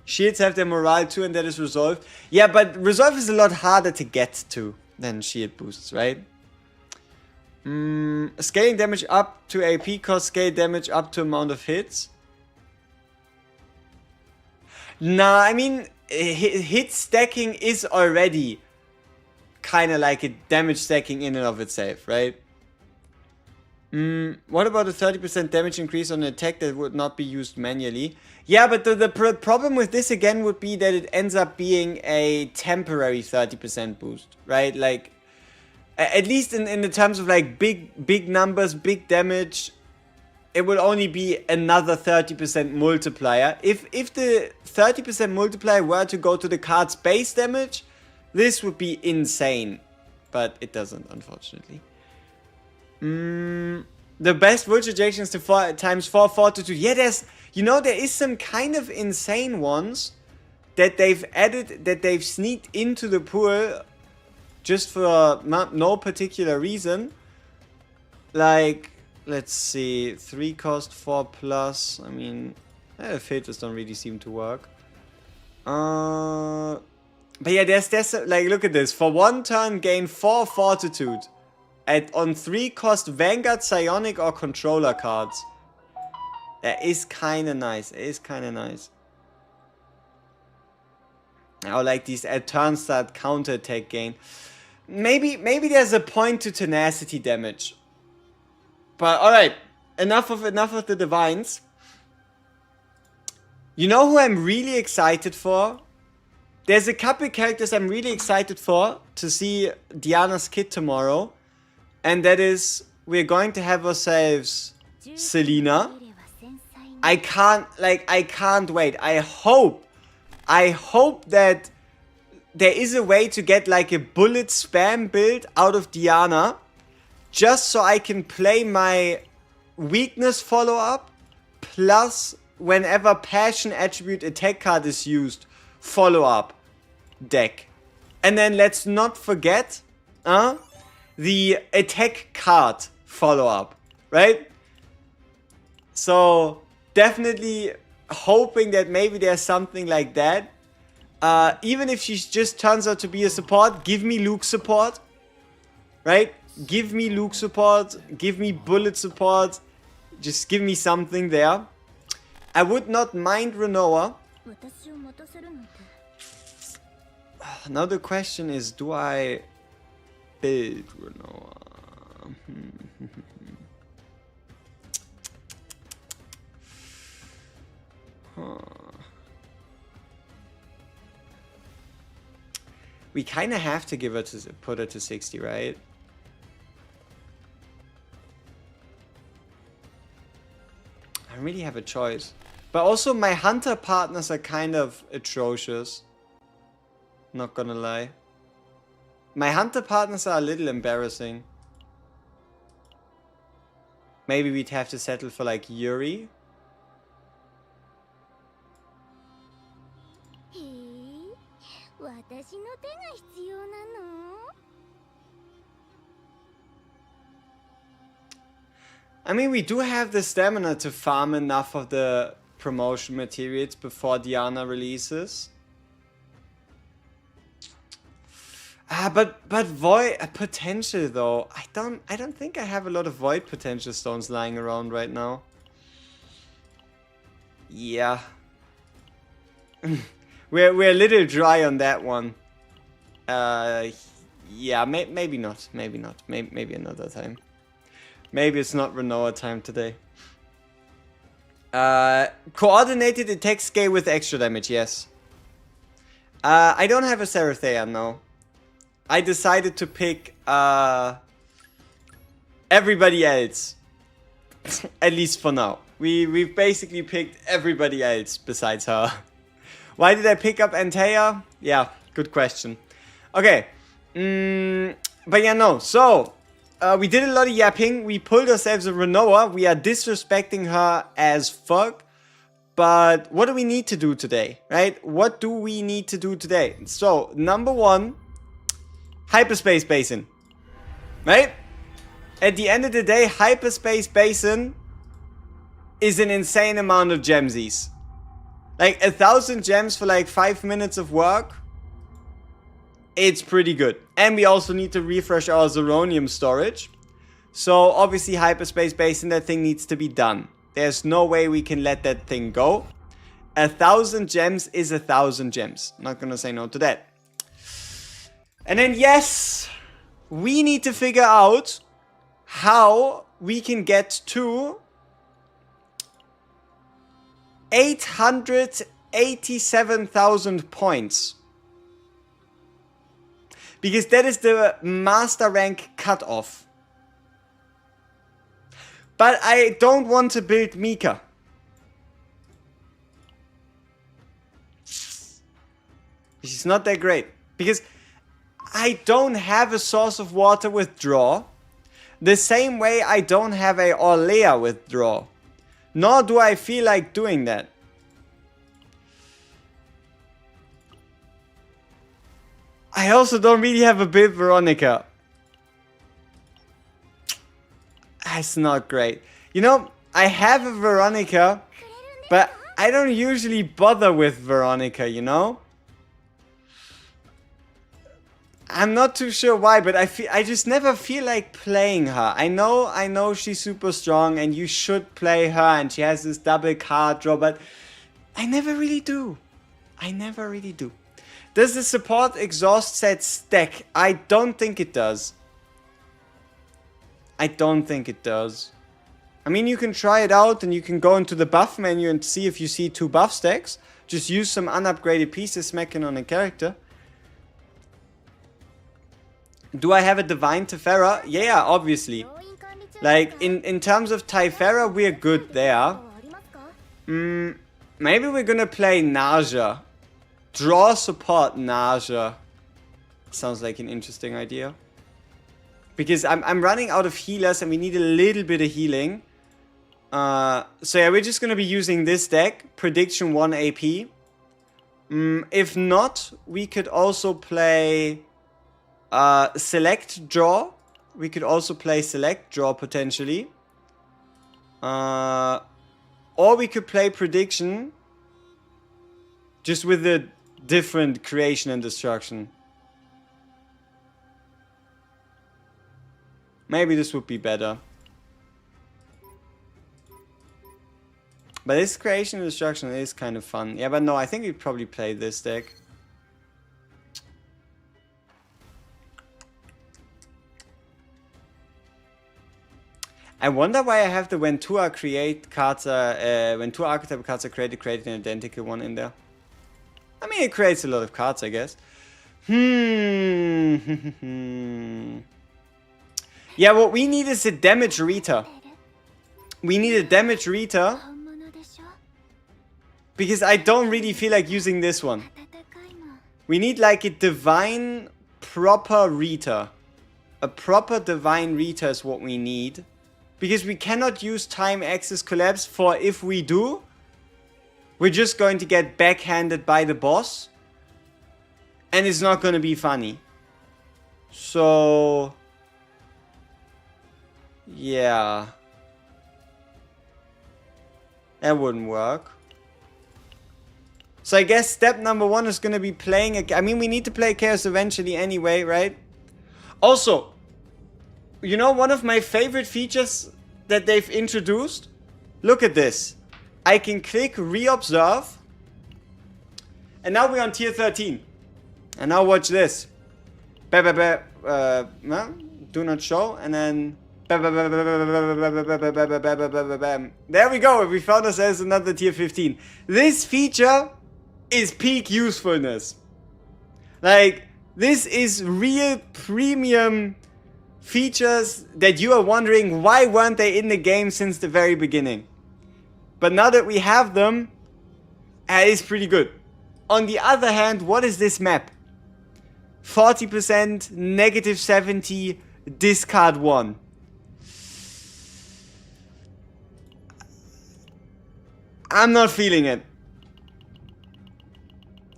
A: Shields have their morale too, and that is resolve. Yeah, but resolve is a lot harder to get to than shield boosts, right? Scaling damage up to AP cost scale damage up to amount of hits. Nah, I mean, hit stacking is already kind of like a damage stacking in and of itself, right? What about a 30% damage increase on an attack that would not be used manually? Yeah, but the problem with this again would be that it ends up being a temporary 30% boost, right? Like, at least in the terms of like big numbers, big damage, it will only be another 30% multiplier. If the 30% multiplier were to go to the card's base damage, this would be insane. But it doesn't, unfortunately. The best vulture ejections to 4 times 4 fortitude. Yeah, there is some kind of insane ones that they've added, that they've sneaked into the pool just for no particular reason. Like, let's see, 3 cost, 4 plus. I mean, filters don't really seem to work. But yeah, there's like, look at this. For 1 turn, gain 4 fortitude. On 3 cost Vanguard, Psionic, or Controller cards. That is kind of nice. It is kind of nice. I like these at turn start counter attack gain. Maybe there's a point to tenacity damage. But alright, enough of the divines. You know who I'm really excited for? There's a couple characters I'm really excited for to see Diana's kit tomorrow. And that is, we're going to have ourselves Selena. I can't wait. I hope that there is a way to get like a bullet spam build out of Diana, just so I can play my weakness follow-up, plus whenever passion attribute attack card is used, follow-up deck. And then let's not forget, the attack card follow-up, right? So definitely hoping that maybe there's something like that. Even if she just turns out to be a support, give me Luke support, right? Give me Luke support, give me bullet support, just give me something there. I would not mind Renoa. Now the question is, do I build Renoa? We kind of have to put her to 60, right? I don't really have a choice. But also my hunter partners are kind of atrocious. Not gonna lie. My hunter partners are a little embarrassing. Maybe we'd have to settle for like Yuri. I mean, we do have the stamina to farm enough of the promotion materials before Diana releases. But void potential though. I don't think I have a lot of void potential stones lying around right now. Yeah. we're a little dry on that one. Yeah, maybe not. Maybe another time. Maybe it's not Renoa time today. Coordinated attack scale with extra damage, yes. I don't have a Serathea, no. I decided to pick everybody else. At least for now. We've basically picked everybody else besides her. Why did I pick up Antea? Yeah, good question. Okay. But yeah, no. So, we did a lot of yapping. We pulled ourselves a Renoa. We are disrespecting her as fuck. But what do we need to do today, right? What do we need to do today? So, number one, Hyperspace Basin. Right? At the end of the day, Hyperspace Basin is an insane amount of gemsies. Like 1,000 gems for like 5 minutes of work. It's pretty good. And we also need to refresh our Zeronium storage. So obviously Hyperspace Basin, that thing needs to be done. There's no way we can let that thing go. 1,000 gems is 1,000 gems. Not gonna say no to that. And then yes, we need to figure out how we can get to 887,000 points. Because that is the master rank cutoff. But I don't want to build Mika. She's not that great. Because I don't have a source of water withdraw. The same way I don't have a Orlea withdraw. Nor do I feel like doing that. I also don't really have a build Veronica. That's not great. You know, I have a Veronica, but I don't usually bother with Veronica, you know? I'm not too sure why, but I just never feel like playing her. I know she's super strong and you should play her and she has this double card draw, but I never really do. I never really do. Does the support exhaust set stack? I don't think it does. I don't think it does. I mean, you can try it out and you can go into the buff menu and see if you see 2 buff stacks. Just use some unupgraded pieces smacking on a character. Do I have a Divine Tefera? Yeah, obviously. Like, in terms of Tefera, we're good there. Maybe we're gonna play Naja. Draw support Naja. Sounds like an interesting idea. Because I'm running out of healers and we need a little bit of healing. So yeah, we're just gonna be using this deck. Prediction 1 AP. If not, we could also play Select Draw. We could also play Select Draw potentially. Or we could play Prediction. Just with the different creation and destruction. Maybe this would be better. But this creation and destruction is kind of fun. Yeah, but no, I think we'd probably play this deck. I wonder why I have the when 2 archetype cards are created an identical one in there. I mean, it creates a lot of cards, I guess. Yeah, what we need is a damage Rita. We need a damage Rita. Because I don't really feel like using this one. We need like a divine proper Rita. A proper divine Rita is what we need. Because we cannot use time axis collapse, for if we do, we're just going to get backhanded by the boss. And it's not going to be funny. So yeah. That wouldn't work. So I guess step number 1 is going to be playing I mean, we need to play Chaos eventually anyway, right? Also, you know, one of my favorite features that they've introduced? Look at this. I can click Reobserve. And now we're on tier 13. And now watch this. Do not show. And then there we go. We found ourselves another tier 15. This feature is peak usefulness. Like, this is real premium features that you are wondering why weren't they in the game since the very beginning. But now that we have them, it's pretty good. On the other hand, what is this map? 40%, negative 70, discard 1. I'm not feeling it.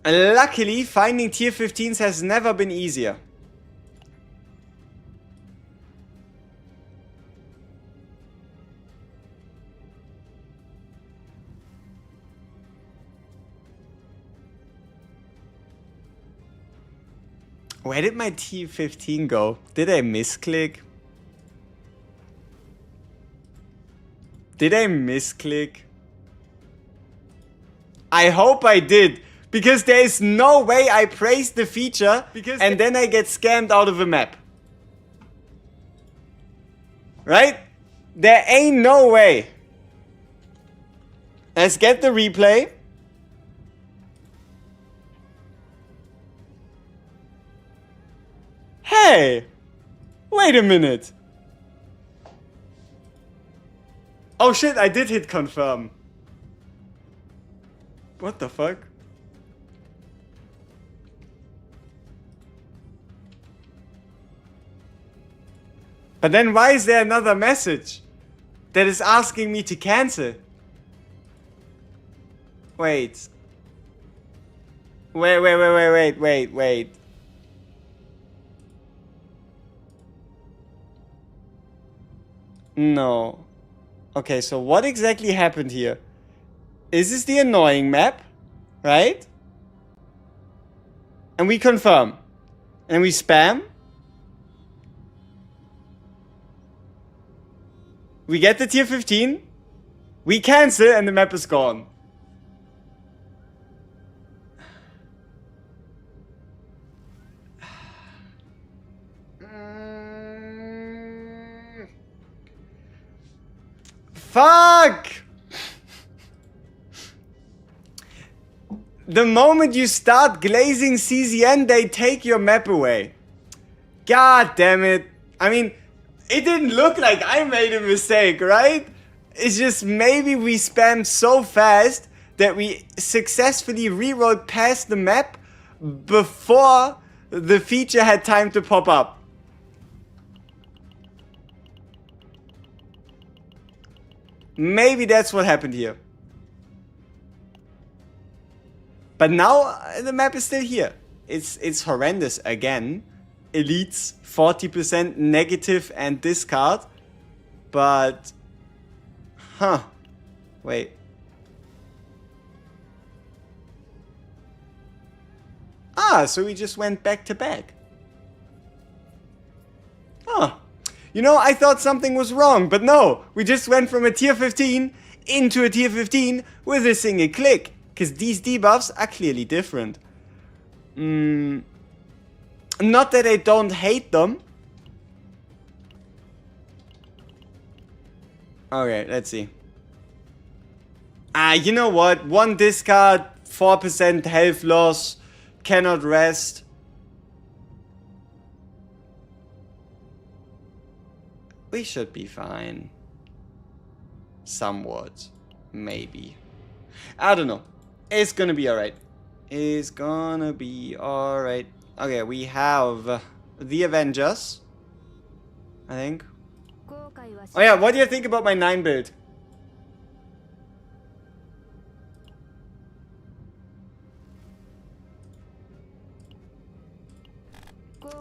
A: Luckily, finding tier 15s has never been easier. Where did my tier 15 go? Did I misclick? Did I misclick? I hope I did. Because there is no way I praised the feature and then I get scammed out of a map. Right? There ain't no way. Let's get the replay. Hey! Wait a minute. Oh shit, I did hit confirm. What the fuck? But then why is there another message that is asking me to cancel? Wait. Wait. No. Okay, so what exactly happened here? Is this the annoying map? Right? And we confirm. And we spam. We get the tier 15. We cancel and the map is gone. Fuck! The moment you start glazing CZN, they take your map away. God damn it. I mean, it didn't look like I made a mistake, right? It's just maybe we spammed so fast that we successfully rewrote past the map before the feature had time to pop up. Maybe that's what happened here. But now the map is still here. It's horrendous again. Elites, 40% negative and discard. But... Huh. Wait. Ah, so we just went back to back. Huh. You know, I thought something was wrong, but no. We just went from a tier 15 into a tier 15 with a single click. Because these debuffs are clearly different. Not that I don't hate them. Okay, let's see. You know what? 1 discard, 4% health loss, cannot rest. We should be fine. Somewhat. Maybe. I don't know. It's gonna be alright. It's gonna be alright. Okay, we have the Avengers. I think. Oh yeah, what do you think about my 9 build?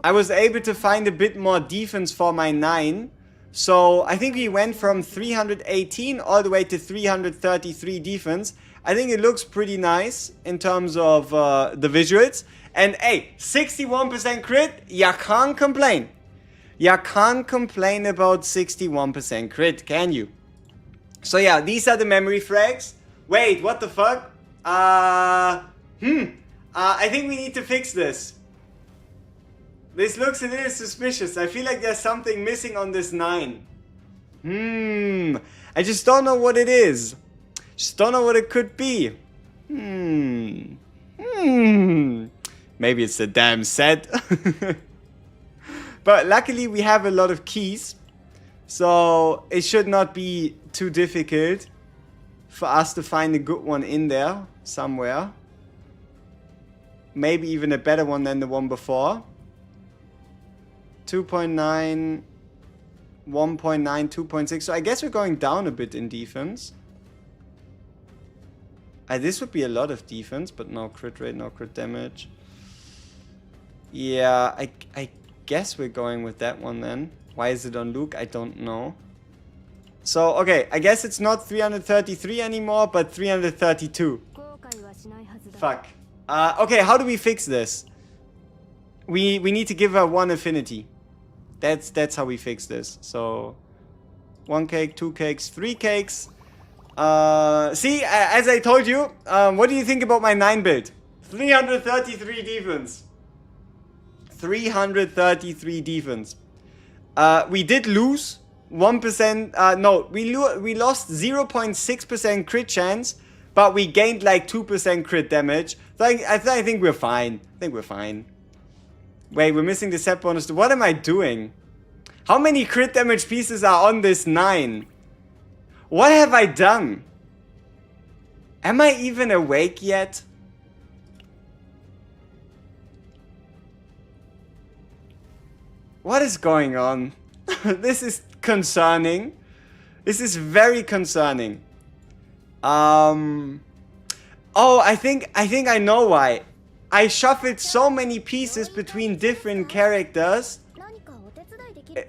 A: I was able to find a bit more defense for my 9. So I think we went from 318 all the way to 333 defense. I think it looks pretty nice in terms of the visuals. And hey, 61% crit, ya can't complain. Ya can't complain about 61% crit, can you? So yeah, these are the memory frags. Wait, what the fuck? I think we need to fix this. This looks a little suspicious. I feel like there's something missing on this 9. I just don't know what it is. Just don't know what it could be. Maybe it's the damn set. But luckily we have a lot of keys. So it should not be too difficult for us to find a good one in there somewhere. Maybe even a better one than the one before. 2.9, 1.9, 2.6. So I guess we're going down a bit in defense. This would be a lot of defense, but no crit rate, no crit damage. Yeah, I guess we're going with that one then. Why is it on Luke? I don't know. So, okay, I guess it's not 333 anymore, but 332. Fuck. Okay, how do we fix this? We need to give her 1 affinity. That's how we fix this. So, 1 cake, 2 cakes, 3 cakes. See, as I told you, what do you think about my 9 build? 333 defense. 333 defense. We did lose 1%. No, we lost 0.6% crit chance, but we gained like 2% crit damage. So I think we're fine. I think we're fine. Wait, we're missing the set bonus. What am I doing? How many crit damage pieces are on this 9? What have I done? Am I even awake yet? What is going on? This is concerning. This is very concerning. Oh, I think I know why. I shuffled so many pieces between different characters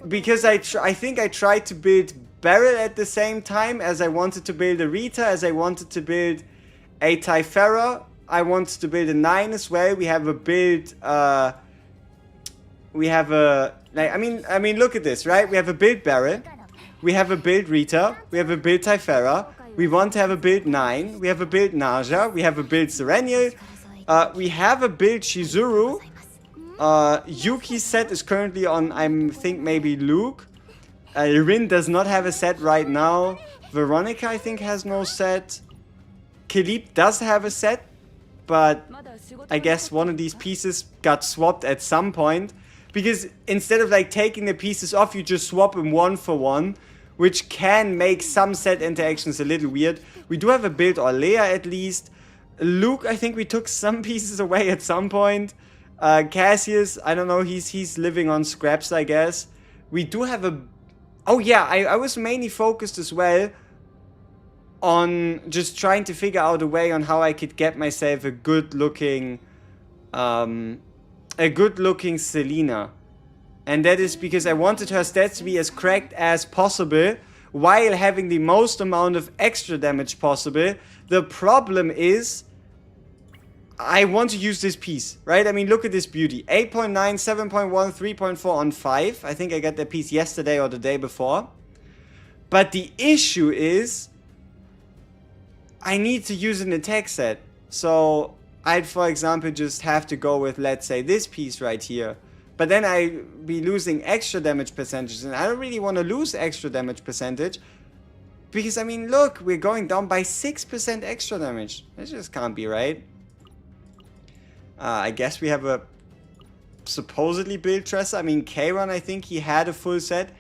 A: because I think I tried to build Beryl at the same time as I wanted to build a Rita, as I wanted to build a Typhara. I wanted to build a 9 as well. We have a build. We have a like. I mean, look at this, right? We have a build Beryl. We have a build Rita. We have a build Typhara. We want to have a build 9. We have a build Naja. We have a build Serenial. We have a build Shizuru. Yuki's set is currently on, I think, maybe Luke. Rin does not have a set right now. Veronica, I think, has no set. Kilip does have a set, but I guess one of these pieces got swapped at some point. Because instead of like taking the pieces off, you just swap them 1 for 1, which can make some set interactions a little weird. We do have a build Orlea at least. Luke, I think we took some pieces away at some point. Cassius, I don't know, he's living on scraps, I guess. We do have a... Oh yeah, I was mainly focused as well on just trying to figure out a way on how I could get myself a good looking Selena. And that is because I wanted her stats to be as cracked as possible while having the most amount of extra damage possible. The problem is I want to use this piece, right? I mean, look at this beauty. 8.9, 7.1, 3.4 on 5. I think I got that piece yesterday or the day before. But the issue is I need to use an attack set. So I'd, for example, just have to go with, let's say, this piece right here. But then I'd be losing extra damage percentages. And I don't really want to lose extra damage percentage. Because, I mean, look, we're going down by 6% extra damage. That just can't be right. I guess we have a supposedly built Tressa. I mean, Kayron, I think he had a full set.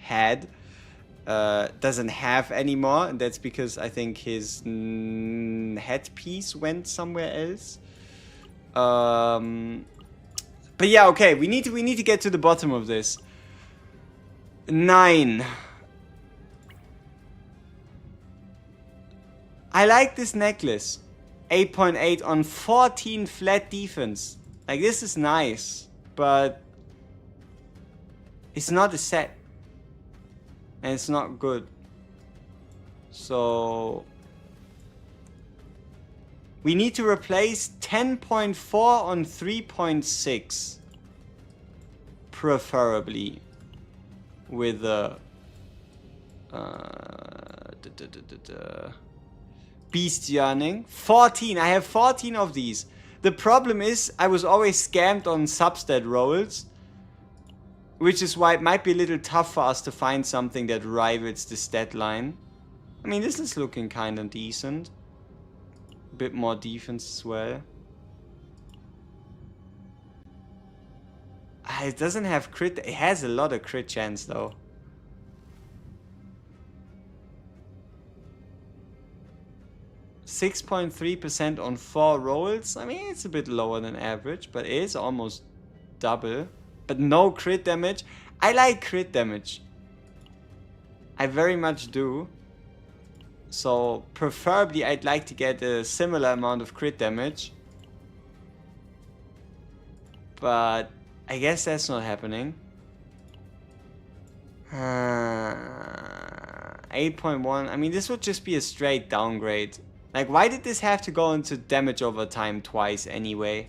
A: Doesn't have anymore. And that's because I think his headpiece went somewhere else. But yeah, okay. We need to get to the bottom of this. 9. I like this necklace. 8.8 on 14 flat defense. Like, this is nice, but it's not a set. And it's not good. So we need to replace 10.4 on 3.6. Preferably with a Beast Yearning. 14. I have 14 of these. The problem is I was always scammed on substat rolls, which is why it might be a little tough for us to find something that rivals the stat line. I mean, this is looking kind of decent. A bit more defense as well. It doesn't have crit. It has a lot of crit chance though. %6.3% on 4 rolls. I mean, it's a bit lower than average, but it is almost double. But no crit damage. I like crit damage. I very much do. So preferably I'd like to get a similar amount of crit damage. But I guess that's not happening. 8.1. I mean, this would just be a straight downgrade. Like, why did this have to go into damage over time twice anyway?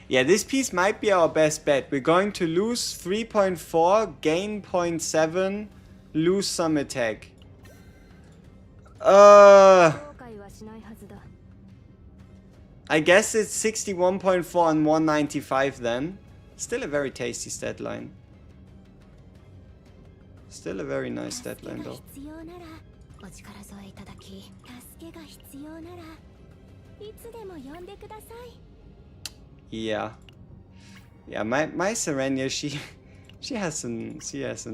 A: Yeah, this piece might be our best bet. We're going to lose 3.4, gain 0.7, lose some attack. I guess it's 61.4 and 195 then. Still a very tasty stat line. Still a very nice stat line though. Yeah. Yeah, my Serenia, she has some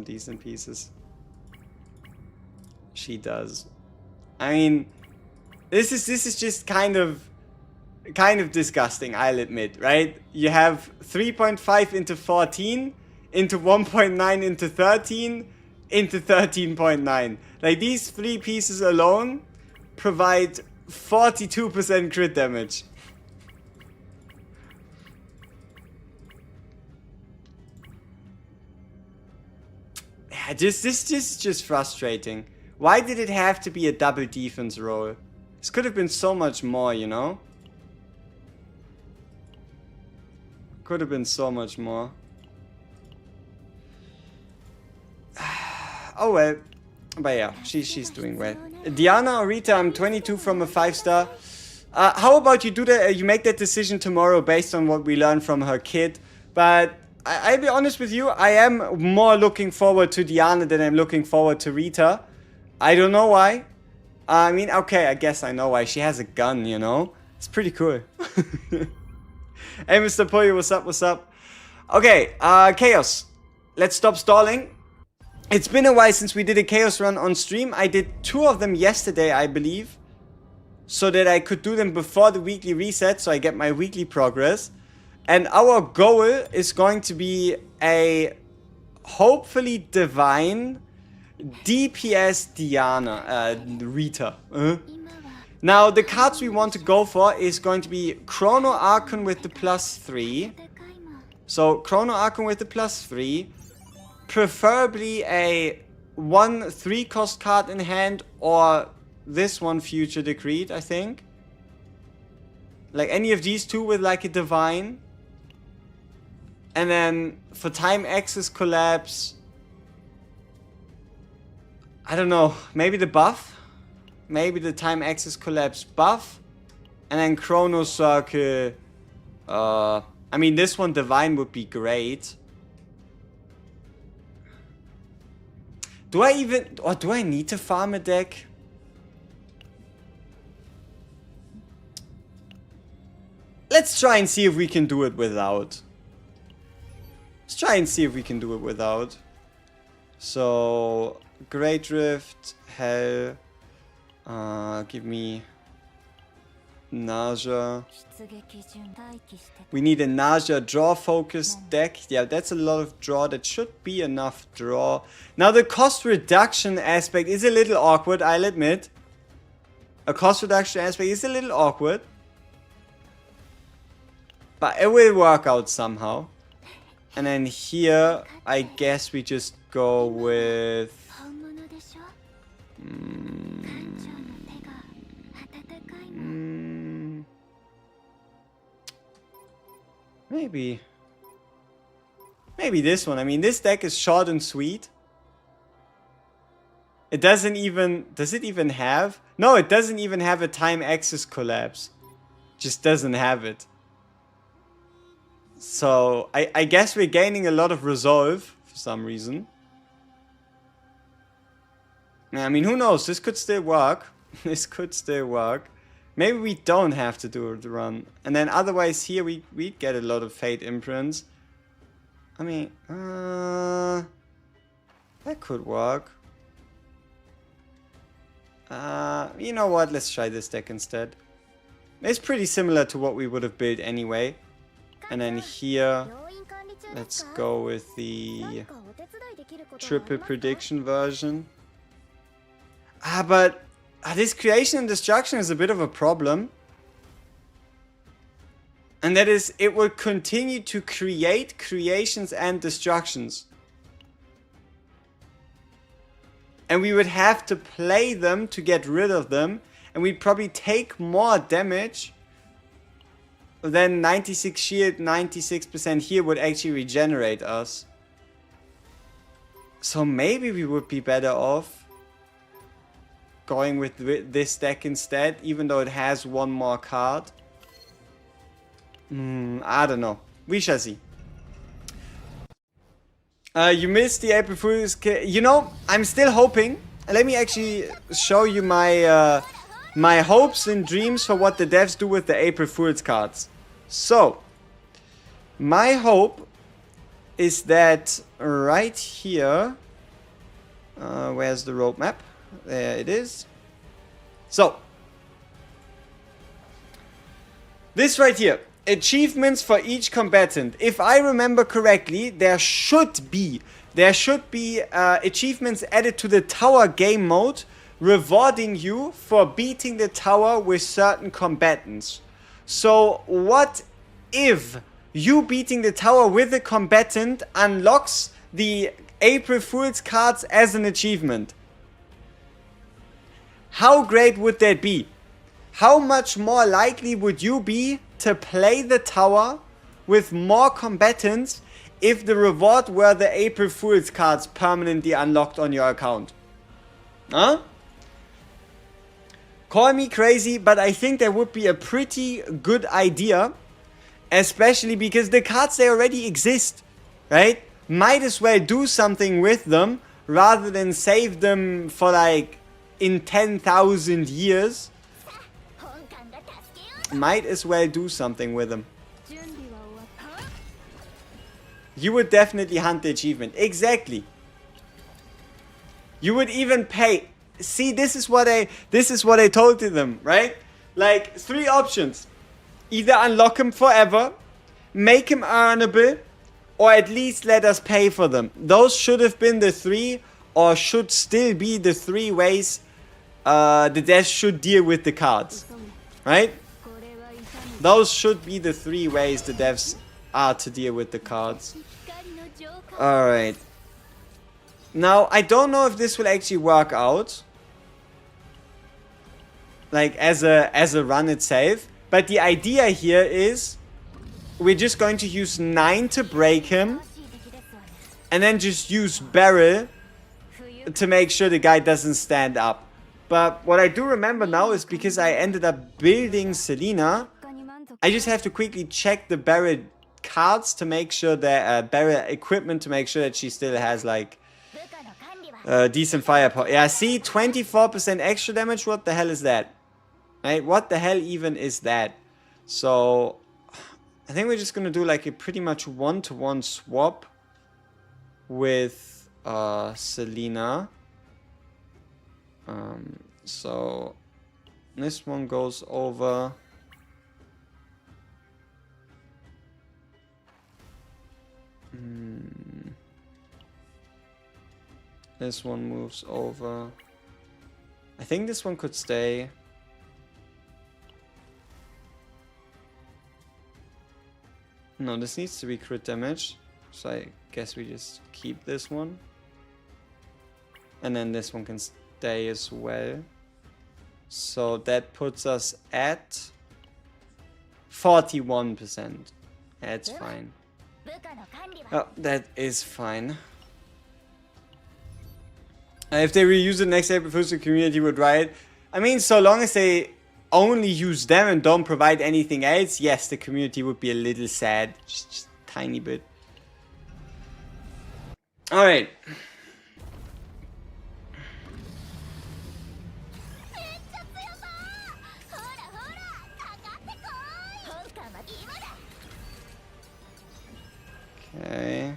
A: decent pieces. She does. I mean, this is just kind of disgusting, I'll admit, right? You have 3.5 into 14 into 1.9 into 13 into 13.9. Like, these 3 pieces alone provide 42% crit damage. Yeah, this is just frustrating. Why did it have to be a double defense roll? This could have been so much more, you know? Could have been so much more. Oh well. But yeah, she's doing well. Diana or Rita, I'm 22 from a 5-star. How about you do that? You make that decision tomorrow based on what we learned from her kid. But I'll be honest with you, I am more looking forward to Diana than I'm looking forward to Rita. I don't know why. I mean, okay, I guess I know why. She has a gun, you know? It's pretty cool. Hey, Mr. Puyo, what's up, what's up? Okay, Chaos. Let's stop stalling. It's been a while since we did a Chaos run on stream. I did 2 of them yesterday, I believe. So that I could do them before the weekly reset, so I get my weekly progress. And our goal is going to be a hopefully divine DPS Diana, Rita. Now, the cards we want to go for is going to be Chrono Archon with the +3. So, Chrono Archon with the +3. Preferably a 1/3 cost card in hand, or this one, Future Decreed, I think. Like any of these two with like a divine. And then for Time Axis Collapse, I don't know, maybe the buff? Maybe the Time Axis Collapse buff. And then Chrono Circle. I mean, this one, Divine, would be great. Do I even... or do I need to farm a deck? Let's try and see if we can do it without. Let's try and see if we can do it without. So... Great Rift, Hell... give me Nausea. We need a Nausea draw focused deck. Yeah, that's a lot of draw. That should be enough draw. Now the cost reduction aspect is a little awkward, I'll admit. A cost reduction aspect is a little awkward. But it will work out somehow. And then here, I guess we just go with... Maybe this one. I mean, this deck is short and sweet. It doesn't even... Does it even have... No, it doesn't even have a time axis collapse. Just doesn't have it. So, I guess we're gaining a lot of resolve for some reason. I mean, who knows? This could still work. This could still work. Maybe we don't have to do the run. And then otherwise here we'd get a lot of fate imprints. I mean, that could work. You know what? Let's try this deck instead. It's pretty similar to what we would have built anyway. And then here, let's go with the triple prediction version. But this creation and destruction is a bit of a problem. And that is, it will continue to create creations and destructions. And we would have to play them to get rid of them. And we'd probably take more damage than 96 shield, 96% here would actually regenerate us. So maybe we would be better off going with this deck instead, even though it has one more card. I don't know. We shall see. You missed the April Fool's. You know, I'm still hoping. Let me actually show you my my hopes and dreams for what the devs do with the April Fool's cards. So, my hope is that right here, where's the roadmap? There it is. So, this right here, achievements for each combatant. If I remember correctly, there should be achievements added to the tower game mode, rewarding you for beating the tower with certain combatants. So what if you beating the tower with a combatant unlocks the April Fool's cards as an achievement? How great would that be? How much more likely would you be to play the tower with more combatants if the reward were the April Fool's cards permanently unlocked on your account? Huh? Call me crazy, but I think that would be a pretty good idea. Especially because the cards, they already exist, right? Might as well do something with them rather than save them for like in 10,000 years. Might as well do something with them. You would definitely hunt the achievement. Exactly. You would even pay. See, this is what I told to them, right? Like, 3 options. Either unlock him forever, make him earnable, or at least let us pay for them. Those should have been the 3, or should still be the 3 ways the devs should deal with the cards. Right? Those should be the 3 ways the devs are to deal with the cards. Alright. Now, I don't know if this will actually work out. Like, as a run itself. But the idea here is we're just going to use 9 to break him. And then just use barrel to make sure the guy doesn't stand up. But what I do remember now is because I ended up building Selena, I just have to quickly check the barrel cards to make sure that barrel equipment to make sure that she still has like decent firepower. Yeah, see, 24% extra damage. What the hell is that? Right? What the hell even is that? So I think we're just gonna do like a pretty much 1-to-1 swap with Selena. So this one goes over. This one moves over. I think this one could stay. No, this needs to be crit damage. So I guess we just keep this one. And then this one can stay as well. So that puts us at 41%. That's fine. Oh, that is fine. If they reuse it next episode, the community would riot. I mean, so long as they only use them and don't provide anything else, yes, the community would be a little sad. Just a tiny bit. Alright. Okay.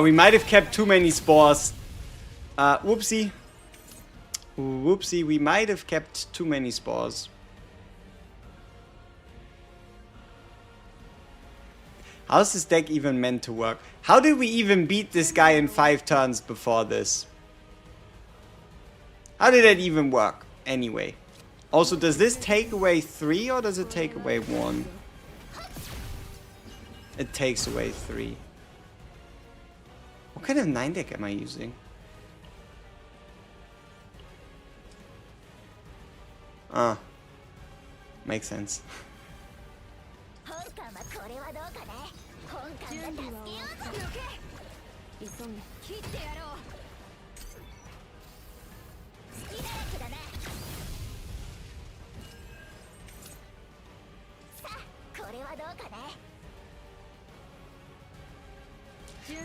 A: We might have kept too many spores. Whoopsie. Whoopsie, we might have kept too many spores. How's this deck even meant to work? How did we even beat this guy in 5 turns before this? How did that even work? Anyway. Also, does this take away 3 or does it take away 1? It takes away 3. What kind of 9 deck am I using? Ah. Makes sense.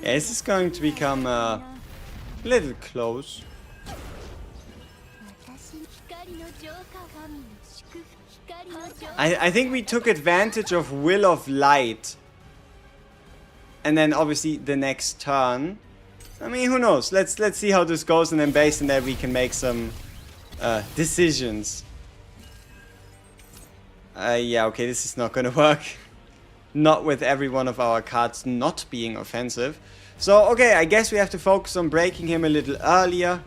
A: Yeah, this is going to become a little close. I think we took advantage of Will of Light. And then obviously the next turn. I mean, who knows? Let's see how this goes, and then based on that we can make some decisions. Yeah, okay, this is not gonna work. Not with every one of our cards not being offensive. So, okay, I guess we have to focus on breaking him a little earlier.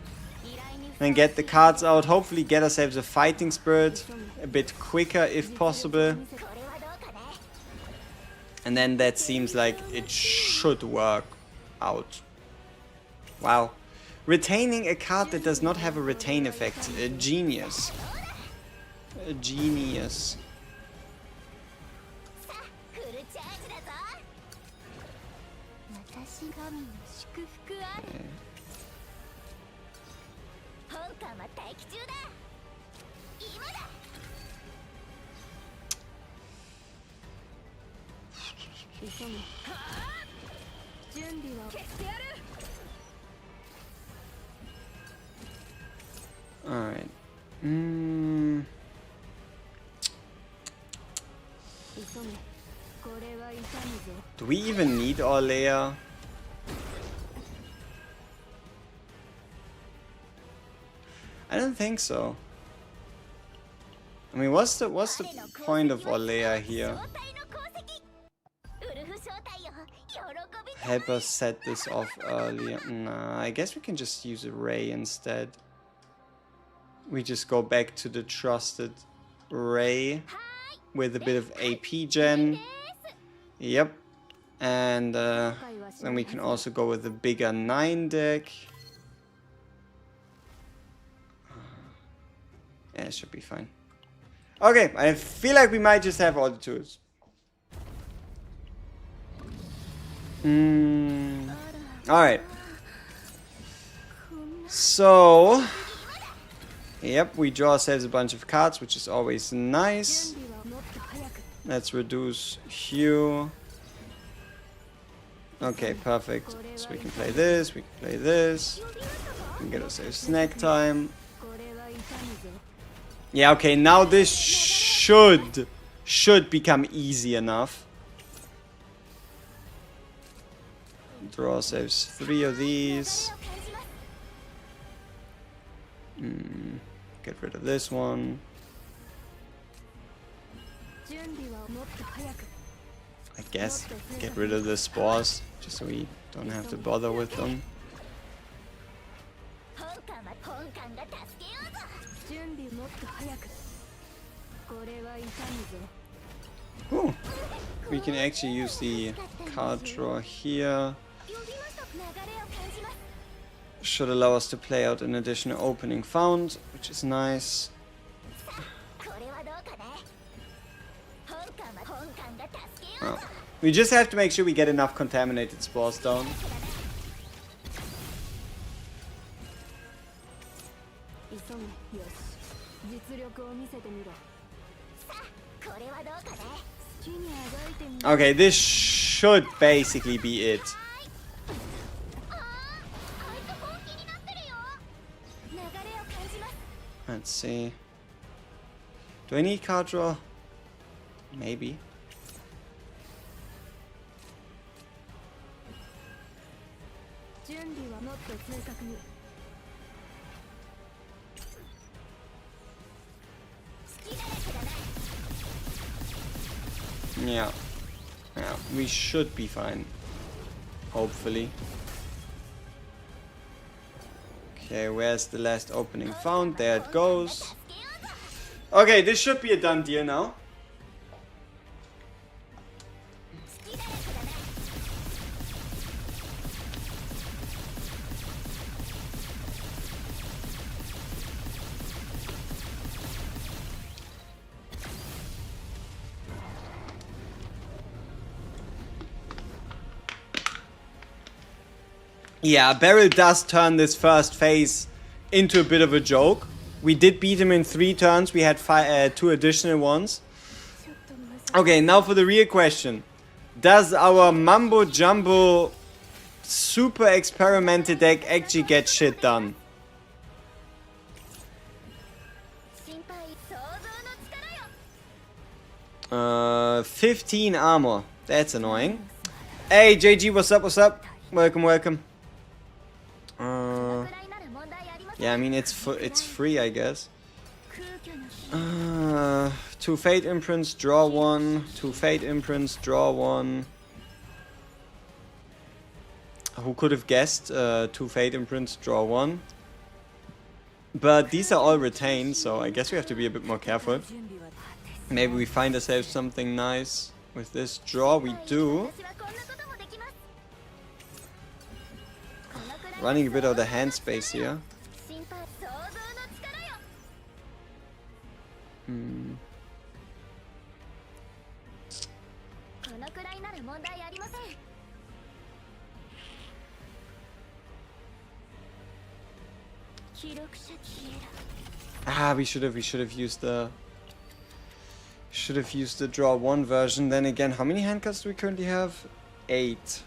A: And get the cards out. Hopefully get ourselves a fighting spirit a bit quicker if possible. And then that seems like it should work out. Wow. Retaining a card that does not have a retain effect. A genius. A genius. Alright. Do we even need Orlea? I don't think so. I mean, what's the point of Orlea here? Help us set this off earlier. Nah, I guess we can just use a Ray instead. We just go back to the trusted Ray with a bit of AP gen. Yep. And then we can also go with a bigger 9 deck. Yeah, it should be fine. Okay, I feel like we might just have all the tools. Alright. So, yep, we draw ourselves a bunch of cards, which is always nice. Let's reduce hue. Okay, perfect. So we can play this, we can play this. We can get ourselves snack time. Yeah, okay, now this should become easy enough. Draw ourselves 3 of these. Get rid of this one. I guess get rid of the spores, just so we don't have to bother with them. Ooh. We can actually use the card draw here. Should allow us to play out an additional opening found, which is nice. Oh. We just have to make sure we get enough contaminated spores down. Okay, this should basically be it. Let's see. Do I need card draw? Maybe. Yeah. Yeah, we should be fine. Hopefully. Okay, where's the last opening found? There it goes. Okay, this should be a done deal now. Yeah, Beryl does turn this first phase into a bit of a joke. We did beat him in 3 turns. We had 2 additional ones. Okay, now for the real question. Does our Mumbo Jumbo super experimented deck actually get shit done? 15 armor. That's annoying. Hey, JG, what's up, what's up? Welcome, welcome. Yeah, I mean, it's free, I guess. 2 Fate Imprints, draw 1. 2 Fate Imprints, draw 1. Who could have guessed 2 Fate Imprints, draw 1? But these are all retained, so I guess we have to be a bit more careful. Maybe we find ourselves something nice with this draw. We do. Running a bit of the hand space here. Ah, we should have used the draw 1 version. Then again, how many hand cards do we currently have? 8.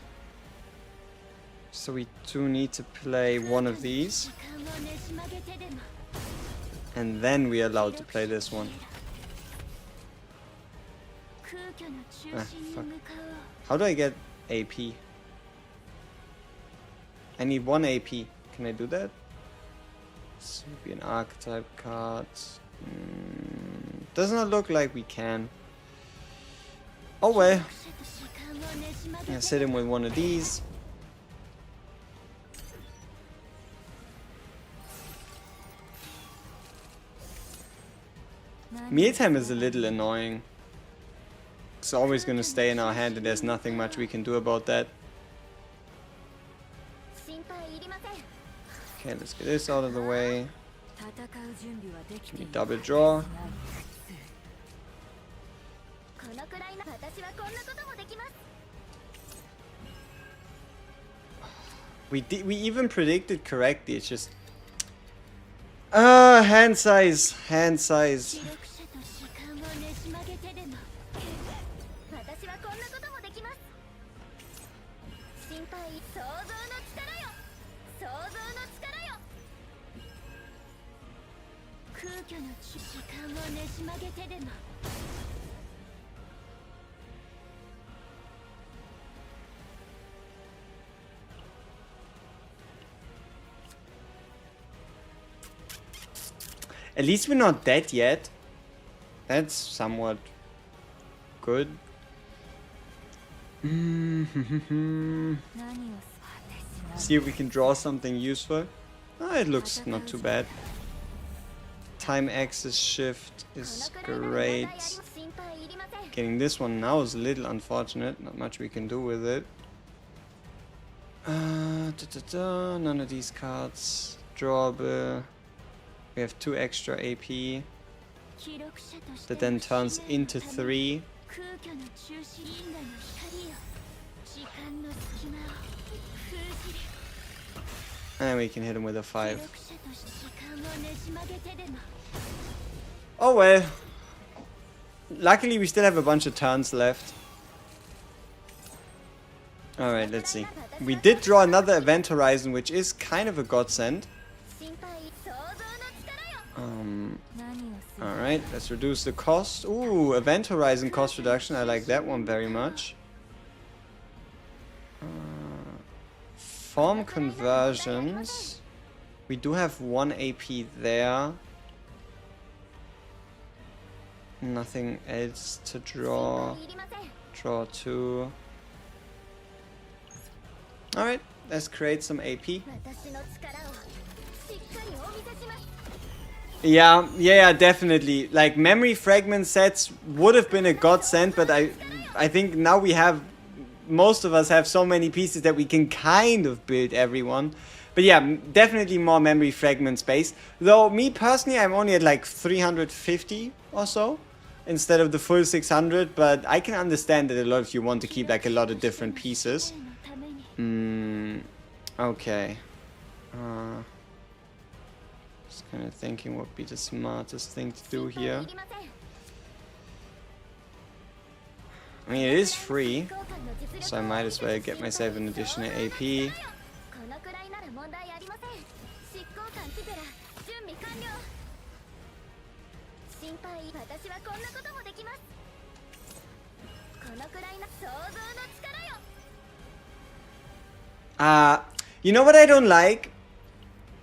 A: So we do need to play one of these. And then we are allowed to play this one. Ah, fuck. How do I get AP? I need 1 AP. Can I do that? This would be an archetype card. Does not look like we can. Oh well. I sit him with one of these. Mealtime is a little annoying. It's always going to stay in our hand and there's nothing much we can do about that. Okay, let's get this out of the way. Give me double draw. We even predicted correctly, it's just... hand size, hand size. At least we're not dead yet. That's somewhat good. See if we can draw something useful. Oh, it looks not too bad. Time axis shift is great. Getting this one now is a little unfortunate. Not much we can do with it. None of these cards drawable. We have 2 extra AP. That then turns into 3. And we can hit him with a 5. Oh well. Luckily we still have a bunch of turns left. Alright, let's see. We did draw another event horizon, which is kind of a godsend. Alright, let's reduce the cost. Ooh, event horizon cost reduction. I like that one very much. Form conversions. We do have 1 AP there. Nothing else to draw. Draw 2. Alright, let's create some AP. Yeah, definitely. Like, memory fragment sets would have been a godsend, but I think now we have, most of us have so many pieces that we can kind of build everyone. But yeah, definitely more memory fragment space. Though, me personally, I'm only at like 350 or so, instead of the full 600, but I can understand that a lot of you want to keep like a lot of different pieces. Okay. Just kind of thinking what would be the smartest thing to do here. I mean, it is free, so I might as well get myself an additional AP. You know what I don't like?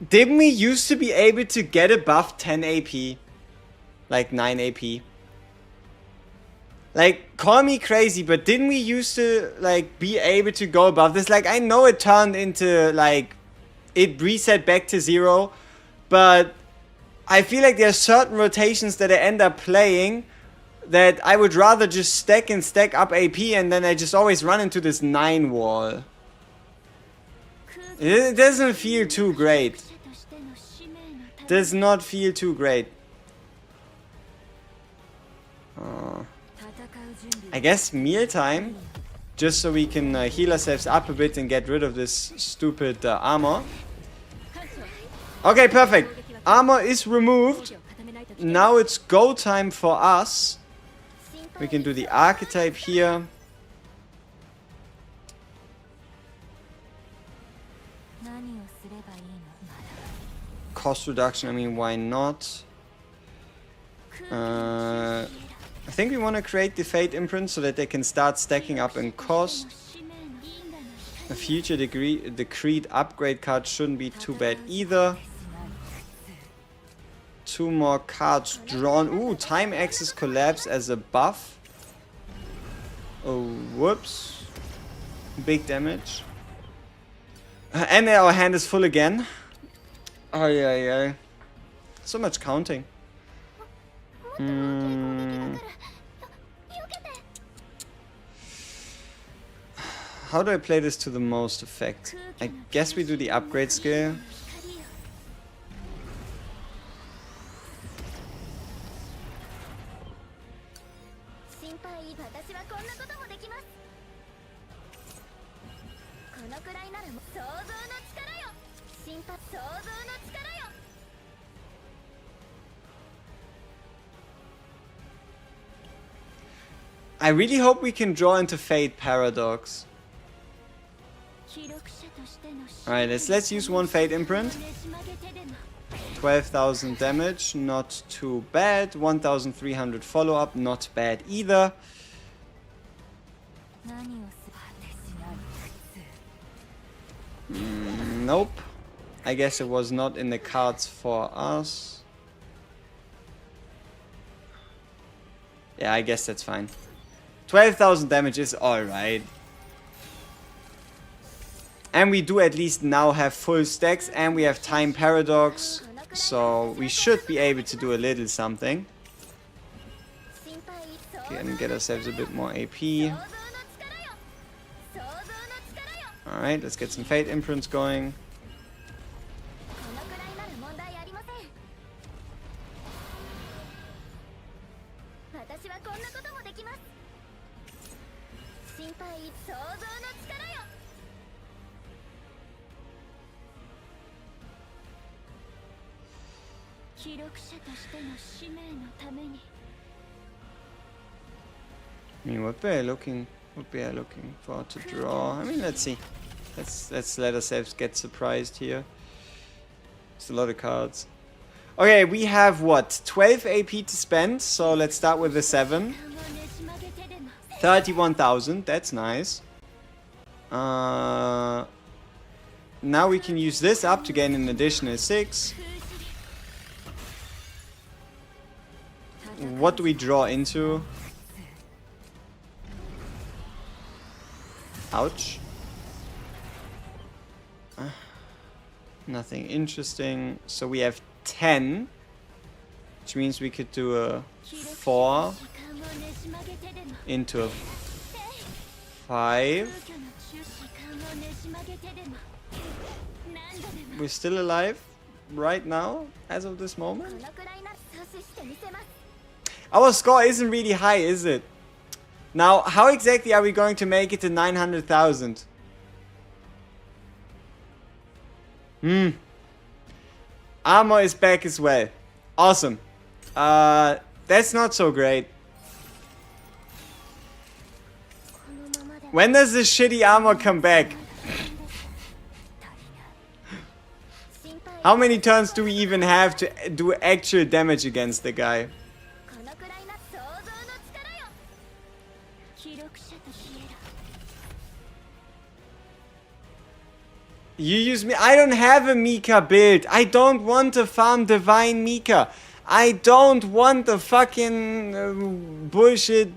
A: Didn't we used to be able to get above 10 AP? Like 9 AP? Like, call me crazy, but didn't we used to, like, be able to go above this? Like, I know it turned into, like, it reset back to 0, but I feel like there are certain rotations that I end up playing that I would rather just stack and stack up AP, and then I just always run into this 9 wall. It doesn't feel too great. Does not feel too great. I guess mealtime, just so we can heal ourselves up a bit and get rid of this stupid armor. Okay, perfect. Armor is removed. Now it's go time for us. We can do the archetype here. Cost reduction, I mean, why not? I think we want to create the Fate Imprint so that they can start stacking up in cost. A future decreed upgrade card shouldn't be too bad either. 2 more cards drawn. Ooh, time axis collapse as a buff. Oh, whoops. Big damage. And our hand is full again. Oh, yeah. So much counting. How do I play this to the most effect? I guess we do the upgrade skill. I really hope we can draw into Fate Paradox. Alright, let's use 1 Fate Imprint. 12,000 damage, not too bad. 1,300 follow-up, not bad either. Nope. I guess it was not in the cards for us. Yeah, I guess that's fine. 12,000 damage is alright. And we do at least now have full stacks, and we have time paradox, so we should be able to do a little something. Okay, and get ourselves a bit more AP. Alright, let's get some Fate Imprints going. I mean, what were I looking for to draw? I mean, let's see. Let's let ourselves get surprised here. It's a lot of cards. Okay, we have what? 12 AP to spend, so let's start with the 7. 31,000, that's nice. Now we can use this up to gain an additional 6. What do we draw into? Ouch. Nothing interesting. So we have 10, which means we could do a 4 into a 5. We're still alive right now, as of this moment. Our score isn't really high, is it? Now, how exactly are we going to make it to 900,000? Armor is back as well. Awesome. That's not so great. When does this shitty armor come back? How many turns do we even have to do actual damage against the guy? You use me. I don't have a Mika build. I don't want to farm Divine Mika. I don't want the fucking bullshit,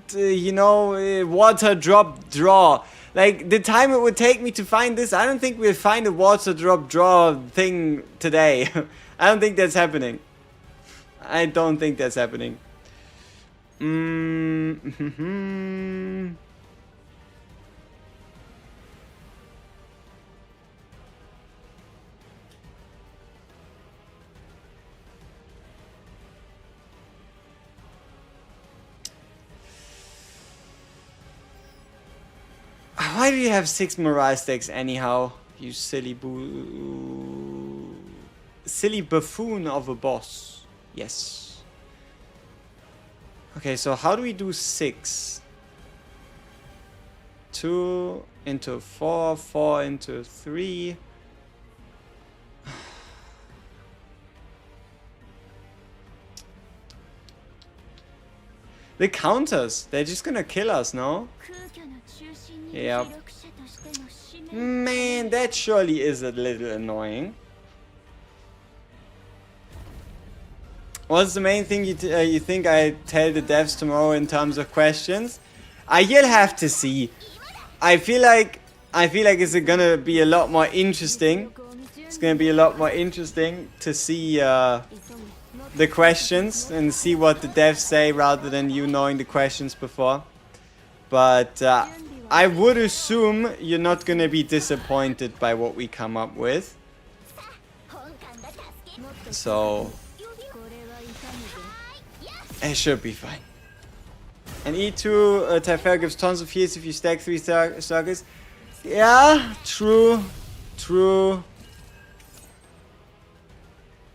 A: water drop draw. Like, the time it would take me to find this, I don't think we'll find a water drop draw thing today. I don't think that's happening. I don't think that's happening. Why do you have 6 morale stacks anyhow? You silly buffoon of a boss. Yes. Okay, so how do we do 6? 2 into 4, 4 into 3. The counters, they're just gonna kill us, no? Yep. Man, that surely is a little annoying. What's the main thing you think I tell the devs tomorrow in terms of questions? You'll have to see. I feel like it's gonna be a lot more interesting. It's gonna be a lot more interesting to see the questions and see what the devs say rather than you knowing the questions before. But I would assume you're not gonna be disappointed by what we come up with. So it should be fine. And E2 Typhera gives tons of heals if you stack 3 circles. Yeah, true.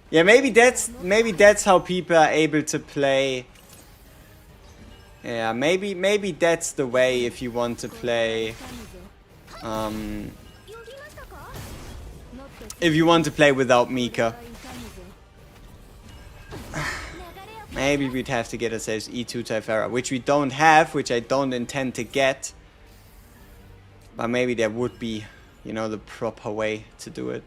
A: Yeah, maybe that's how people are able to play. Yeah, maybe that's the way if you want to play. If you want to play without Mika. Maybe we'd have to get ourselves E2 Typhera, which we don't have, which I don't intend to get. But maybe there would be, the proper way to do it.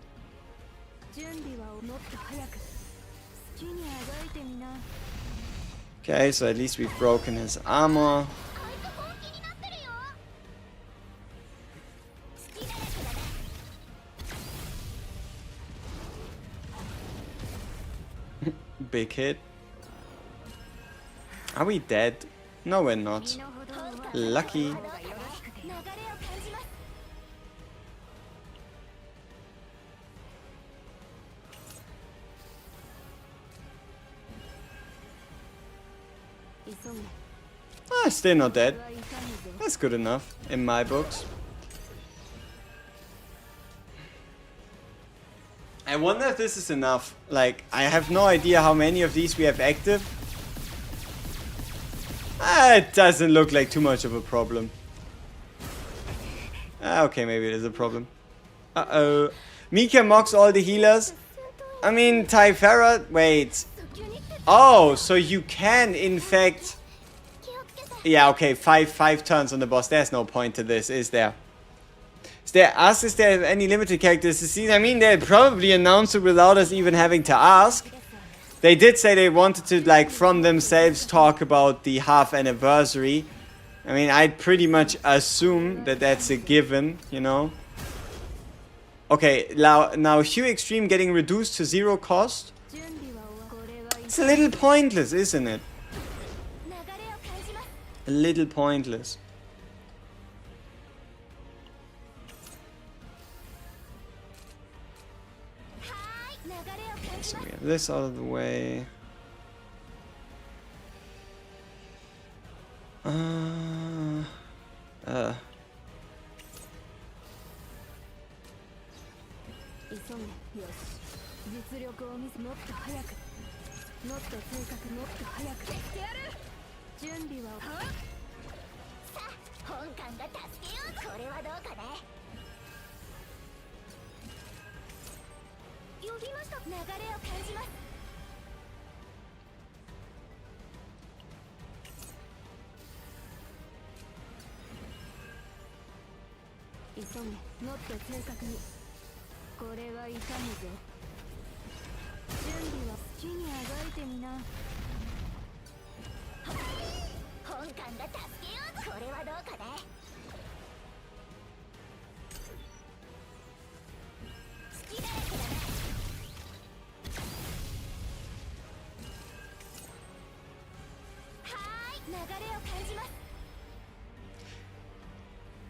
A: Okay, so at least we've broken his armor. Big hit. Are we dead? No, we're not. Lucky. Ah, still not dead. That's good enough in my books. I wonder if this is enough. Like, I have no idea how many of these we have active. It doesn't look like too much of a problem. Okay, maybe it is a problem. Uh-oh. Mika mocks all the healers. I mean, Typhara... Wait. Oh, so you can, in fact... Yeah, okay, five turns on the boss. There's no point to this, is there? Is there any limited characters to see? I mean, they probably announced it without us even having to ask. They did say they wanted to, like, from themselves talk about the half anniversary. I mean, I'd pretty much assume that that's a given, you know? Okay, now Hue Extreme getting reduced to 0 cost. It's a little pointless, isn't it? A little pointless. So we have this out of the way.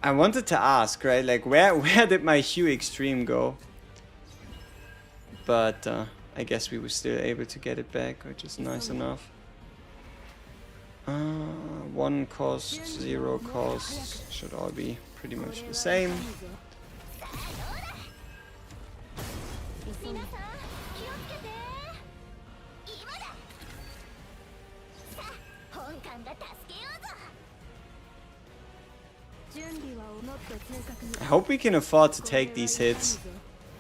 A: I wanted to ask, right, like where did my Hue Extreme go? But I guess we were still able to get it back, which is nice enough. 1 cost, 0 cost, should all be pretty much the same. I hope we can afford to take these hits,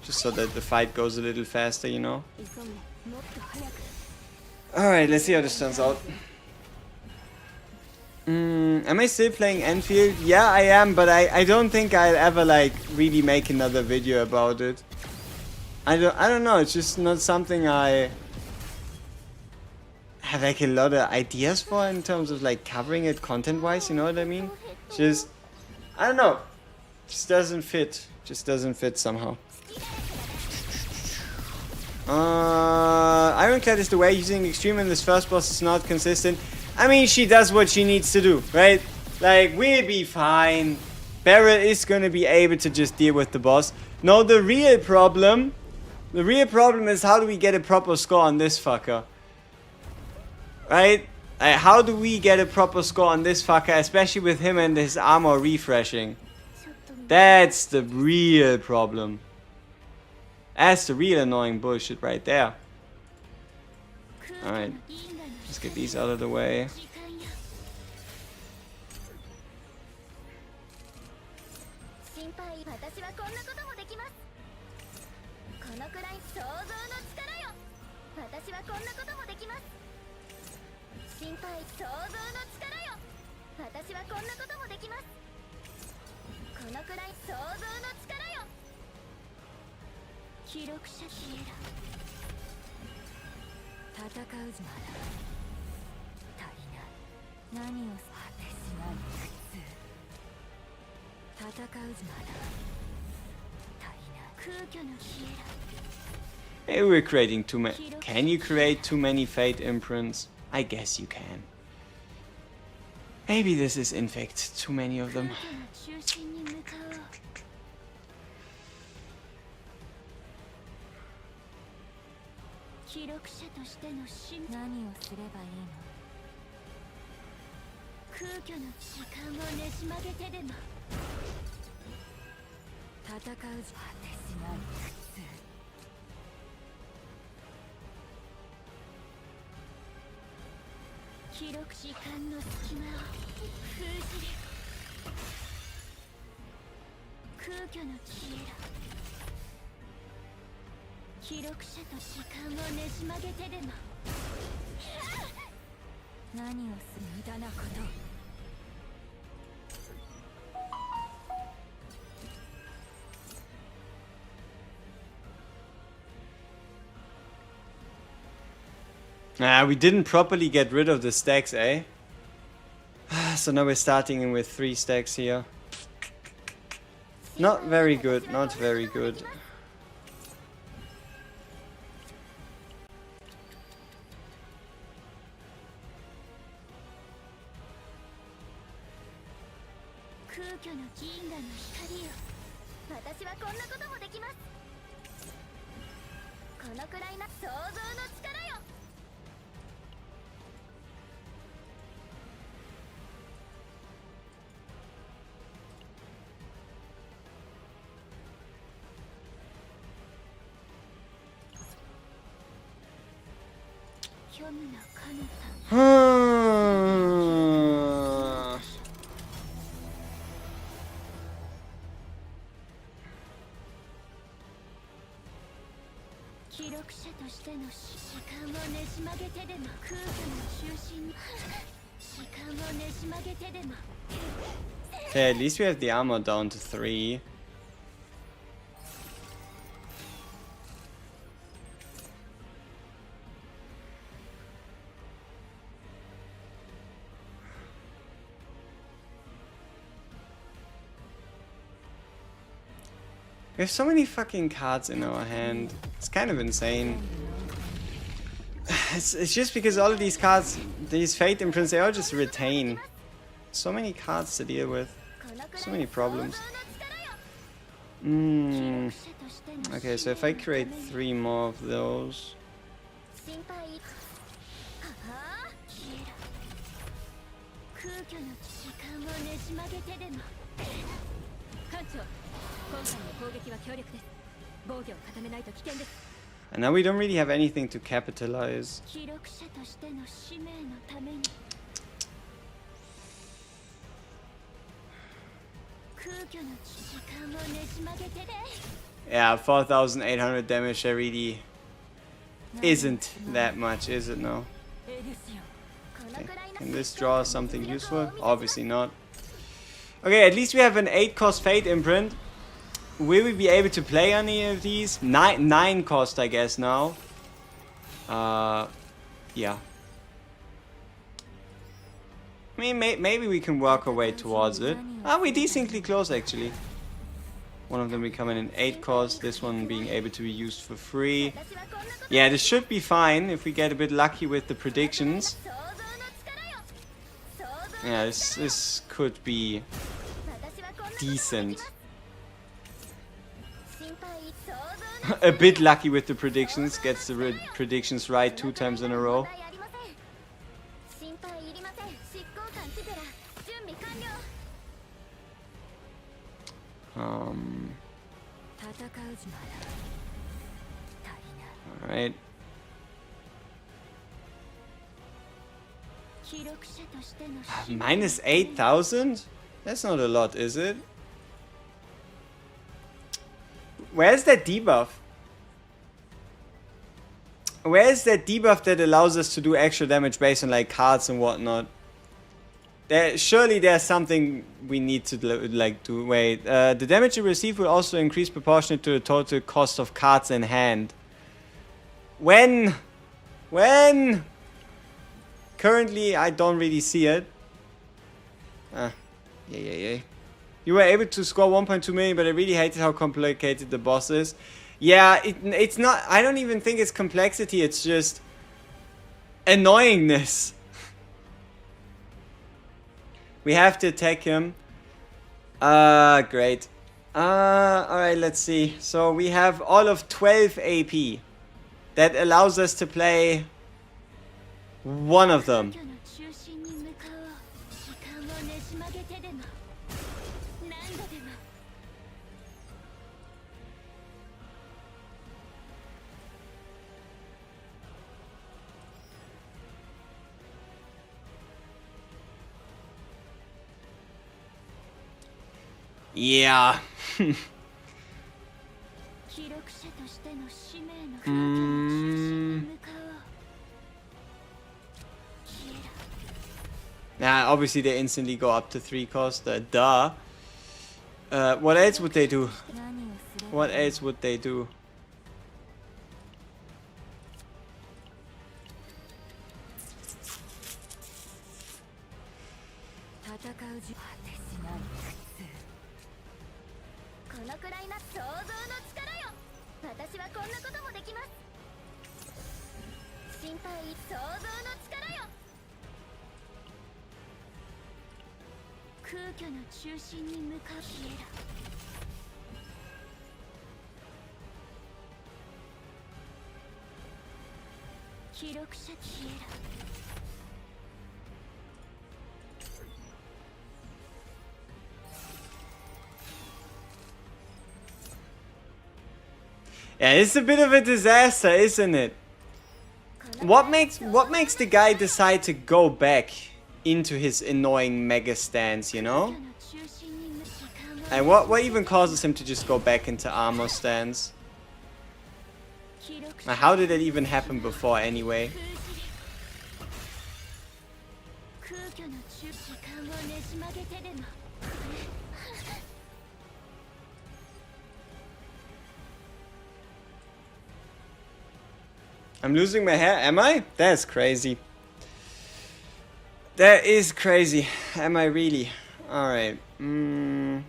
A: just so that the fight goes a little faster, you know? Alright, let's see how this turns out. Am I still playing Enfield? Yeah, I am, but I don't think I'll ever, like, really make another video about it. I don't know, it's just not something I have, like, a lot of ideas for in terms of, like, covering it content-wise, you know what I mean? Just, I don't know. Just doesn't fit. Just doesn't fit somehow. Ironclad is the way. Using Extreme in this first boss is not consistent. I mean, she does what she needs to do, right? Like, we'll be fine. Barrett is gonna be able to just deal with the boss. No, the real problem is how do we get a proper score on this fucker? Right? How do we get a proper score on this fucker, especially with him and his armor refreshing? That's the real problem. That's the real annoying bullshit right there. Alright. Let's get these out of the way. Maybe we're creating too many. Can you create too many fate imprints? I guess you can. Maybe this is in fact too many of them. We didn't properly get rid of the stacks, eh? So now we're starting with 3 stacks here. Not very good, not very good. Okay, at least we have the armor down to 3. We have so many fucking cards in our hand. It's kind of insane. It's just because all of these cards, these fate imprints, they all just retain. So many cards to deal with. So many problems. Okay, so if I create 3 more of those. And now we don't really have anything to capitalize. Yeah, 4,800 damage, that really isn't that much, is it now? Okay. Can this draw something useful? Obviously not. Okay, at least we have an 8-cost Fate Imprint. Will we be able to play any of these? 9 cost, I guess, now. Yeah. I mean, maybe we can work our way towards it. We're decently close, actually. One of them becoming an 8 cost, this one being able to be used for free. Yeah, this should be fine if we get a bit lucky with the predictions. Yeah, this could be decent. A bit lucky with the predictions, gets the predictions right 2 times in a row. Alright. Minus 8,000? That's not a lot, is it? Where's that debuff? Where's that debuff that allows us to do extra damage based on like cards and whatnot? Surely there's something we need to do. Wait, the damage you receive will also increase proportionate to the total cost of cards in hand. When? Currently, I don't really see it. Yeah. You were able to score 1.2 million, but I really hated how complicated the boss is. Yeah, it's not, I don't even think it's complexity, it's just annoyingness. We have to attack him. Great. Alright, let's see. So we have all of 12 AP. That allows us to play one of them. Yeah. Nah, obviously they instantly go up to 3 cost. Duh. What else would they do? What else would they do? Yeah, it's a bit of a disaster, isn't it? What makes the guy decide to go back into his annoying mega stance, you know? And what even causes him to just go back into armor stance? Now, how did it even happen before anyway? I'm losing my hair, am I? That's crazy. That is crazy. Am I really? Alright. Do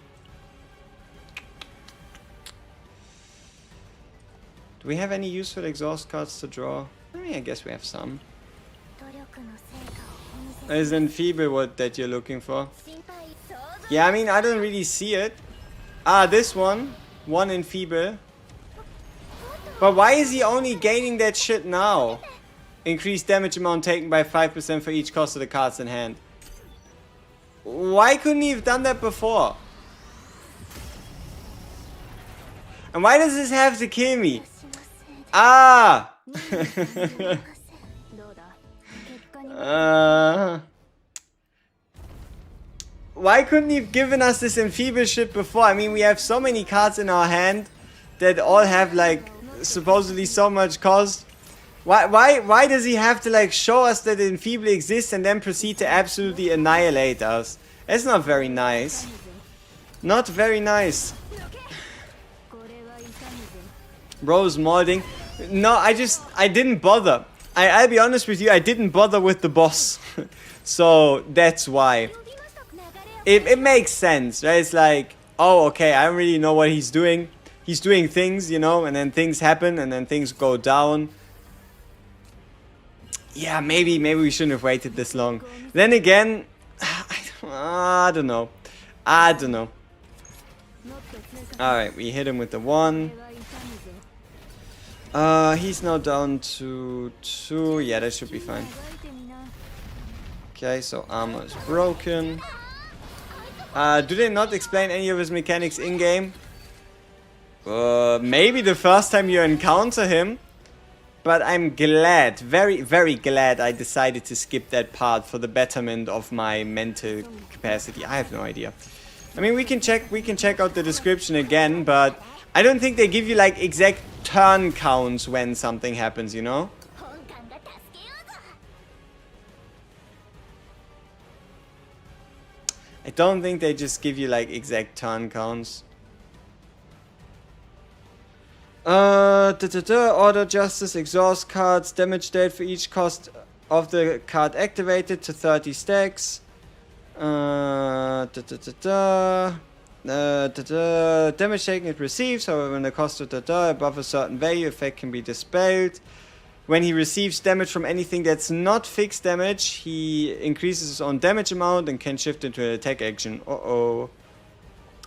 A: we have any useful exhaust cards to draw? I mean, I guess we have some. Is Enfeeble what that you're looking for? Yeah, I mean, I don't really see it. Ah, this one. One Enfeeble. But why is he only gaining that shit now? Increased damage amount taken by 5% for each cost of the cards in hand. Why couldn't he have done that before? And why does this have to kill me? Ah! Why couldn't he have given us this Enfeeble shit before? I mean, we have so many cards in our hand that all have like supposedly so much cost. Why does he have to like show us that Enfeeble exists and then proceed to absolutely annihilate us? That's not very nice. Not very nice. Rose molding. No, I didn't bother. I'll be honest with you, I didn't bother with the boss. So that's why. It makes sense, right? It's like, oh, okay, I don't really know what he's doing. He's doing things, you know, and then things happen and then things go down. Yeah, maybe we shouldn't have waited this long. Then again, I don't know. Alright, we hit him with the 1. He's now down to 2. Yeah, that should be fine. Okay, so armor is broken. Do they not explain any of his mechanics in-game? Maybe the first time you encounter him. But I'm glad, very, very glad I decided to skip that part for the betterment of my mental capacity. I have no idea. I mean, we can check out the description again, but I don't think they give you like exact turn counts when something happens, you know? I don't think they just give you like exact turn counts. Order Justice, exhaust cards, damage dealt for each cost of the card activated to 30 stacks. Damage taken it receives, however, when the cost of above a certain value, effect can be dispelled. When he receives damage from anything that's not fixed damage, he increases his own damage amount and can shift into an attack action.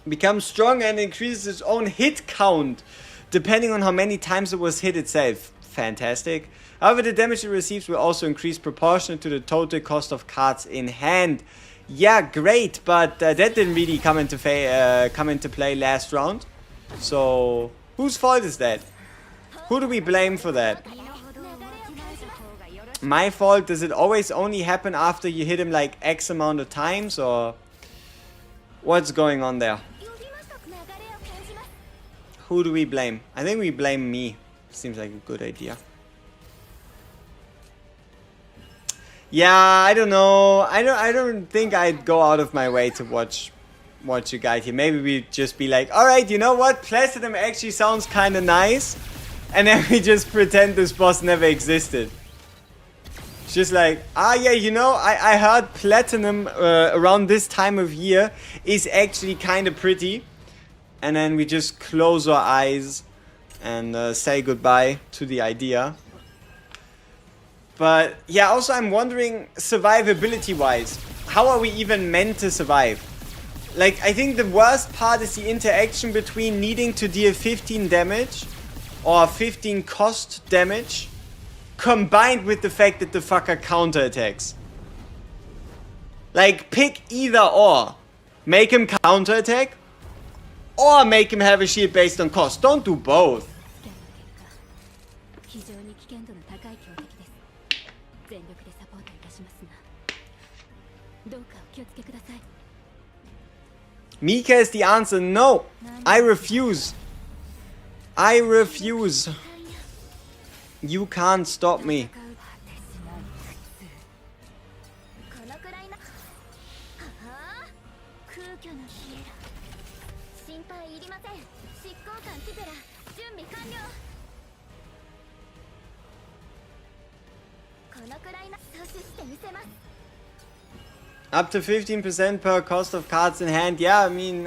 A: Becomes strong and increases his own hit count, depending on how many times it was hit itself. Fantastic. However, the damage it receives will also increase proportionate to the total cost of cards in hand. Yeah, great, but that didn't really come into play last round. So, whose fault is that? Who do we blame for that? My fault? Does it always only happen after you hit him like X amount of times, or what's going on there? Who do we blame? I think we blame me. Seems like a good idea. Yeah, I don't know. I don't think I'd go out of my way to watch you guys here. Maybe we'd just be like, alright, you know what? Platinum actually sounds kinda nice. And then we just pretend this boss never existed. It's just like, yeah, you know, I heard Platinum around this time of year is actually kinda pretty. And then we just close our eyes and say goodbye to the idea. But yeah, also I'm wondering, survivability wise, how are we even meant to survive? Like, I think the worst part is the interaction between needing to deal 15 damage or 15 cost damage combined with the fact that the fucker counterattacks. Like, pick either or. Make him counterattack or make him have a shield based on cost. Don't do both. Mika is the answer. No, I refuse. I refuse. You can't stop me. Up to 15% per cost of cards in hand. Yeah, I mean,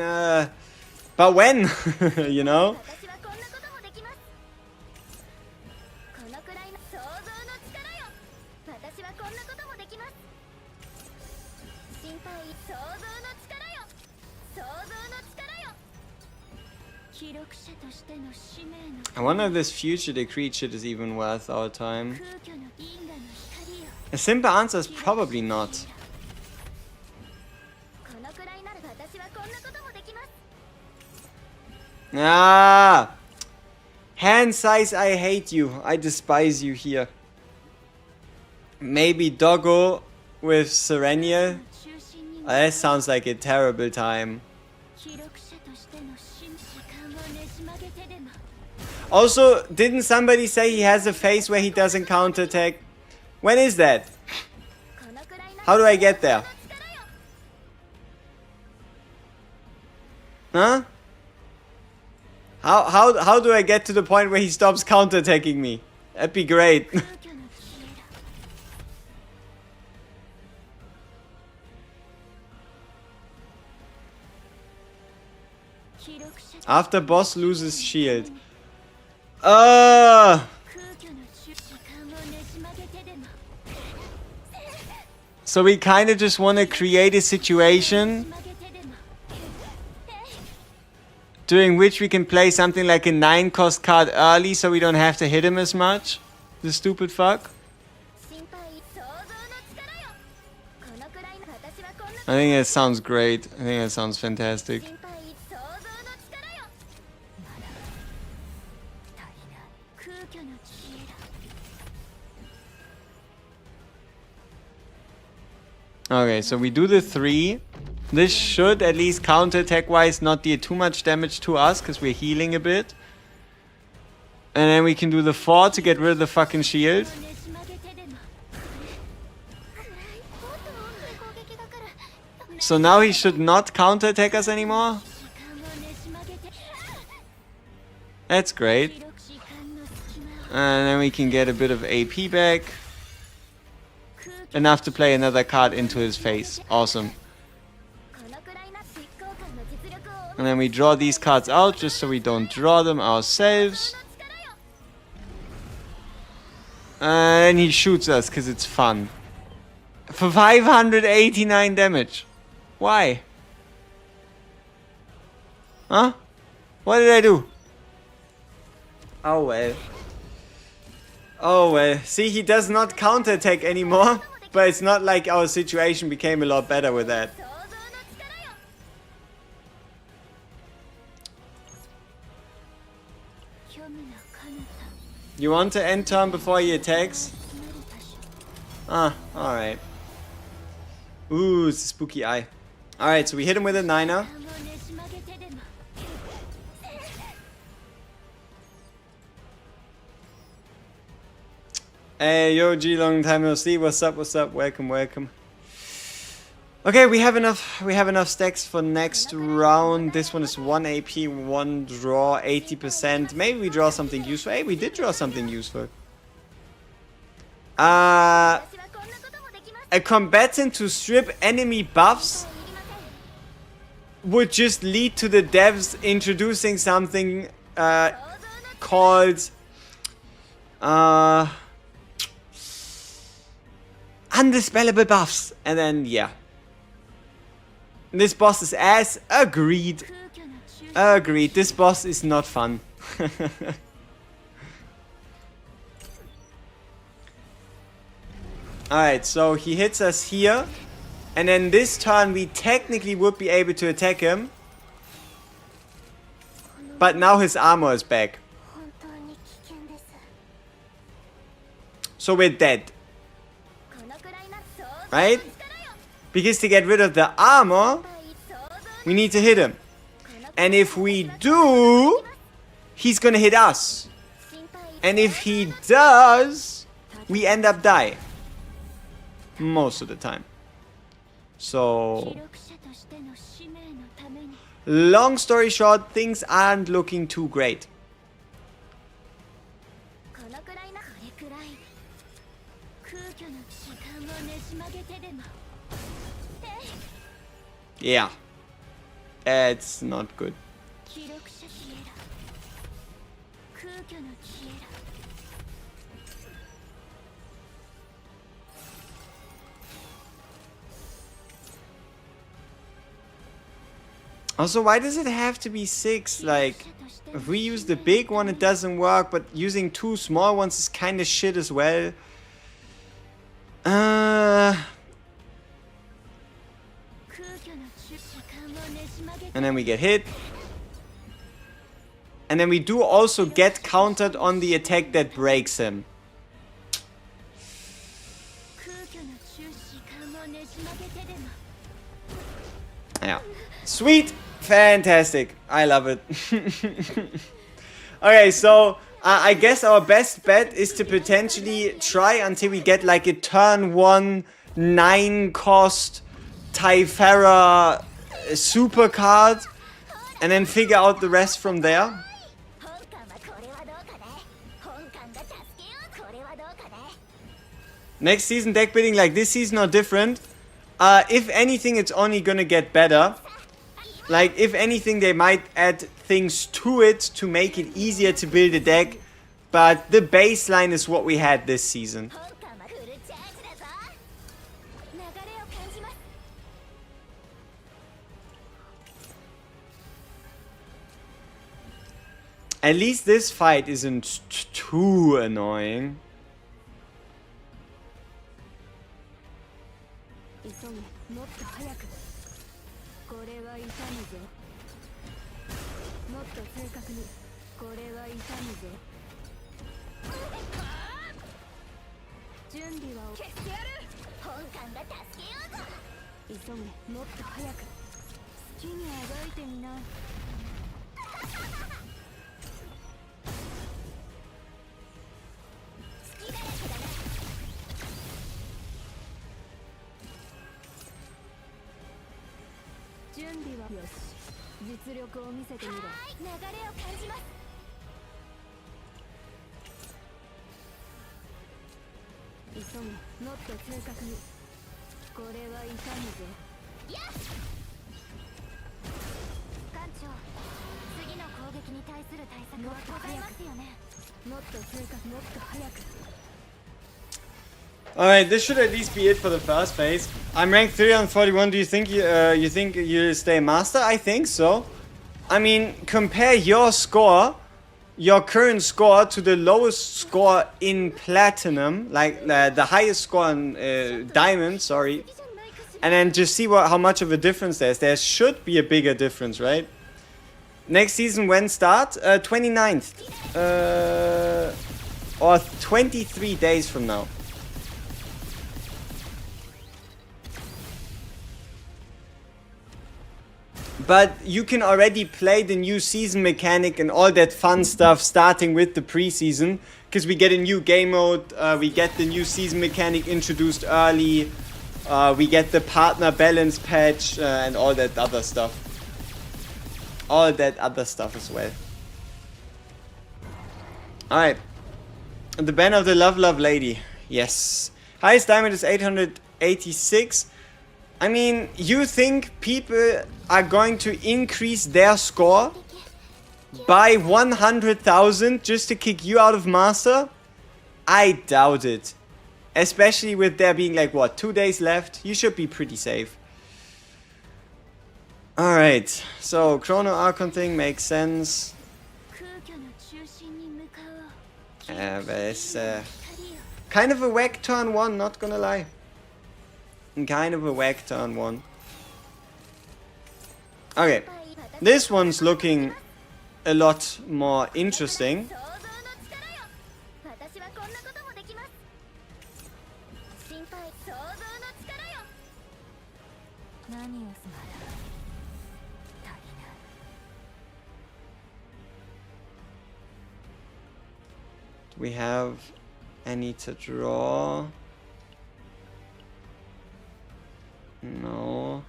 A: but when? You know? I wonder if this future decree shit is even worth our time. A simple answer is probably not. Ah! Hand size, I hate you. I despise you here. Maybe Doggo with Serenia. Oh, that sounds like a terrible time. Also, didn't somebody say he has a phase where he doesn't counterattack? When is that? How do I get there? Huh? How do I get to the point where he stops counterattacking me? That'd be great. After boss loses shield. So we kind of just want to create a situation during which we can play something like a 9-cost card early so we don't have to hit him as much. The stupid fuck. I think that sounds great. I think that sounds fantastic. Okay, so we do the 3. This should, at least counter-attack wise, not deal too much damage to us, because we're healing a bit. And then we can do the 4 to get rid of the fucking shield. So now he should not counter-attack us anymore. That's great. And then we can get a bit of AP back. Enough to play another card into his face. Awesome. And then we draw these cards out just so we don't draw them ourselves. And he shoots us because it's fun. For 589 damage. Why? Huh? What did I do? Oh well. Oh well. See, he does not counterattack anymore. But it's not like our situation became a lot better with that. You want to end turn before he attacks? Ah, alright. Ooh, it's a spooky eye. Alright, so we hit him with a 9er. Hey, yo, G, long time no see. What's up, what's up? Welcome, welcome. Okay, we have enough stacks for next round. This one is 1 AP, 1 draw, 80%. Maybe we draw something useful. Hey, we did draw something useful. A combatant to strip enemy buffs would just lead to the devs introducing something called undispellable buffs. And then, yeah. This boss is ass. Agreed. Agreed. This boss is not fun. Alright, so he hits us here. And then this turn we technically would be able to attack him. But now his armor is back. So we're dead. Right? Because to get rid of the armor, we need to hit him. And if we do, he's gonna hit us. And if he does, we end up dying. Most of the time. So, long story short, things aren't looking too great. Yeah. It's not good. Also, why does it have to be 6? Like, if we use the big one, it doesn't work, but using 2 small ones is kind of shit as well. And then we get hit. And then we do also get countered on the attack that breaks him. Yeah. Sweet! Fantastic. I love it. Okay, so I guess our best bet is to potentially try until we get like a turn 1 9 cost Typhara super card and then figure out the rest from there. Next season deck building like this season or different. If anything, it's only gonna get better. Like, if anything, they might add things to it to make it easier to build a deck. But the baseline is what we had this season. At least this fight isn't too annoying. Alright, this should at least be it for the first phase. I'm ranked 341. Do you think you stay master? I think so. I mean, compare your score, your current score, to the lowest score in platinum, like the highest score in diamond, sorry. And then just see how much of a difference there is. There should be a bigger difference, right? Next season, when start? 29th. Or 23 days from now. But you can already play the new season mechanic and all that fun stuff starting with the preseason. Because we get a new game mode, we get the new season mechanic introduced early. We get the partner balance patch and all that other stuff. All that other stuff as well. Alright. The Banner of the Love Lady. Yes. Highest diamond is 886. I mean, you think people are going to increase their score by 100,000 just to kick you out of Master? I doubt it. Especially with there being like, what, 2 days left? You should be pretty safe. Alright, so Chrono Archon thing makes sense. But it's kind of a whack turn 1, not gonna lie. Kind of a whack turn 1. Okay, this one's looking a lot more interesting. Do we have any to draw? No.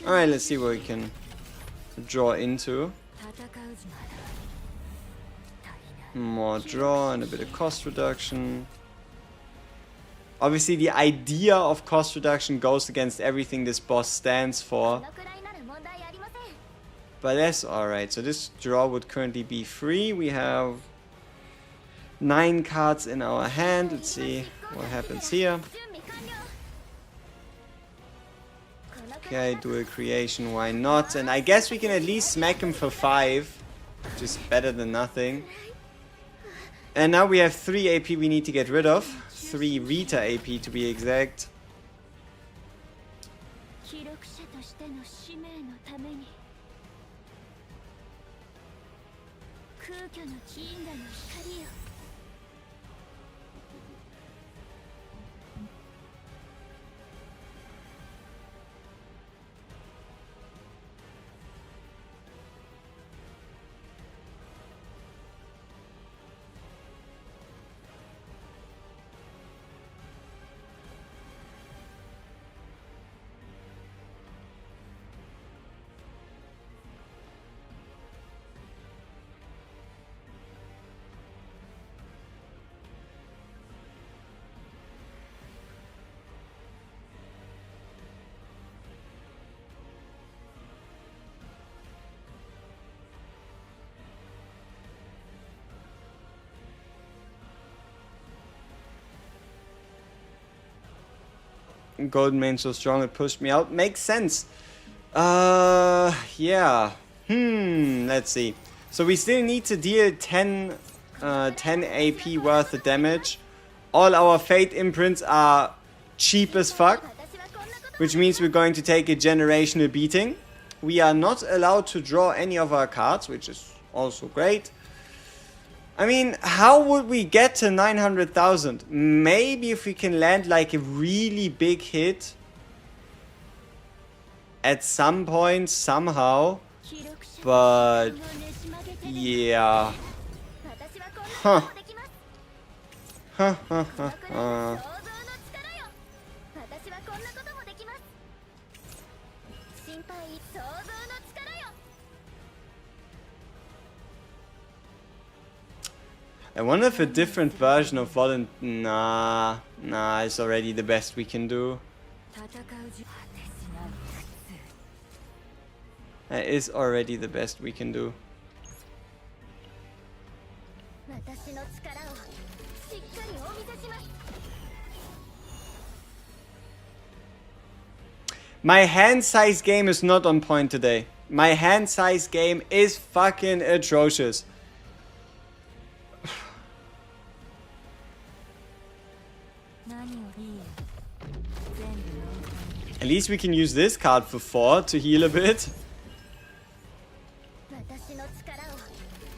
A: Alright, let's see what we can draw into. More draw and a bit of cost reduction. Obviously the idea of cost reduction goes against everything this boss stands for. But that's alright. So this draw would currently be free. We have 9 cards in our hand. Let's see what happens here. Okay, dual creation, why not? And I guess we can at least smack him for 5. Which is better than nothing. And now we have 3 AP we need to get rid of. 3 Rita AP to be exact. Golden Mane so strong it pushed me out. Makes sense. Yeah. Let's see. So we still need to deal 10 AP worth of damage. All our Fate imprints are cheap as fuck. Which means we're going to take a generational beating. We are not allowed to draw any of our cards, which is also great. I mean, how would we get to 900,000? Maybe if we can land like a really big hit at some point, somehow. But yeah. Huh. I wonder if a different version of Nah, it's already the best we can do. That is already the best we can do. My hand size game is not on point today. My hand size game is fucking atrocious. At least we can use this card for 4 to heal a bit.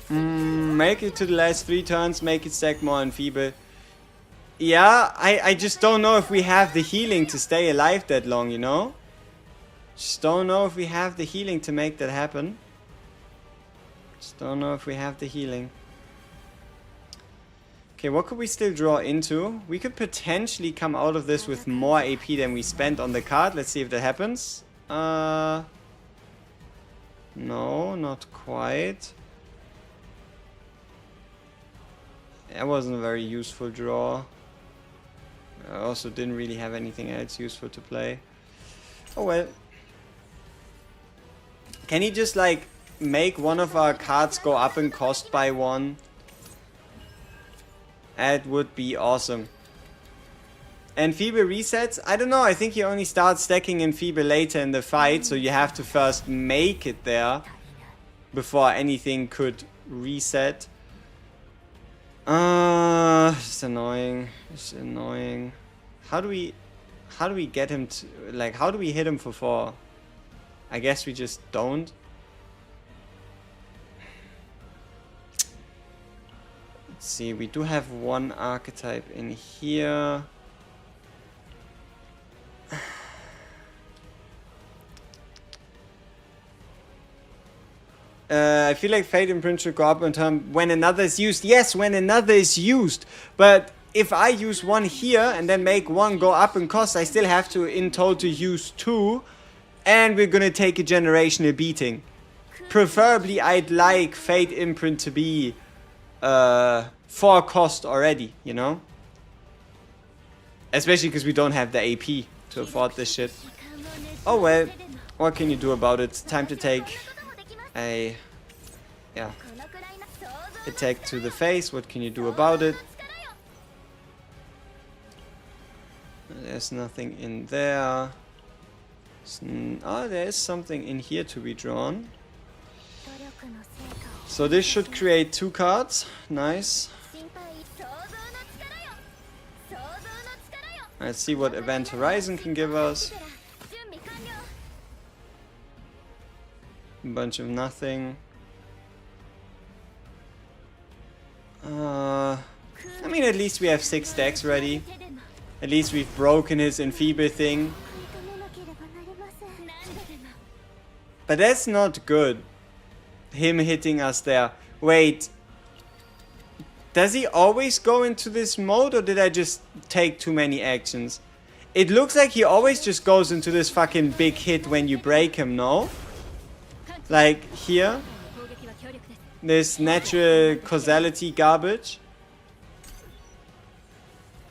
A: Make it to the last 3 turns, make it stack more enfeeble. Yeah, I just don't know if we have the healing to stay alive that long, you know? Just don't know if we have the healing to make that happen. Just don't know if we have the healing. Okay, what could we still draw into? We could potentially come out of this with more AP than we spent on the card. Let's see if that happens. No, not quite. That wasn't a very useful draw. I also didn't really have anything else useful to play. Oh well. Can he just like make one of our cards go up in cost by 1? That would be awesome. Enfeeble resets? I don't know, I think he only starts stacking Enfeeble later in the fight, so you have to first make it there before anything could reset. It's annoying. It's annoying. How do we get him to, like, how do we hit him for 4? I guess we just don't. Let's see, we do have one archetype in here. I feel like Fate Imprint should go up in turn when another is used. Yes, when another is used. But if I use one here and then make one go up in cost, I still have to in total use 2. And we're gonna take a generational beating. Preferably, I'd like Fate Imprint to be 4 cost already, you know? Especially because we don't have the AP to afford this shit. Oh well, what can you do about it? Time to take a attack to the face. What can you do about it? There's nothing in there. Oh, there is something in here to be drawn. So this should create 2 cards. Nice. Let's see what Event Horizon can give us. A bunch of nothing. I mean, at least we have 6 decks ready. At least we've broken his Enfeeble thing. But that's not good. Him hitting us there. Wait. Does he always go into this mode, or did I just take too many actions? It looks like he always just goes into this fucking big hit when you break him, no? Like here. This natural causality garbage.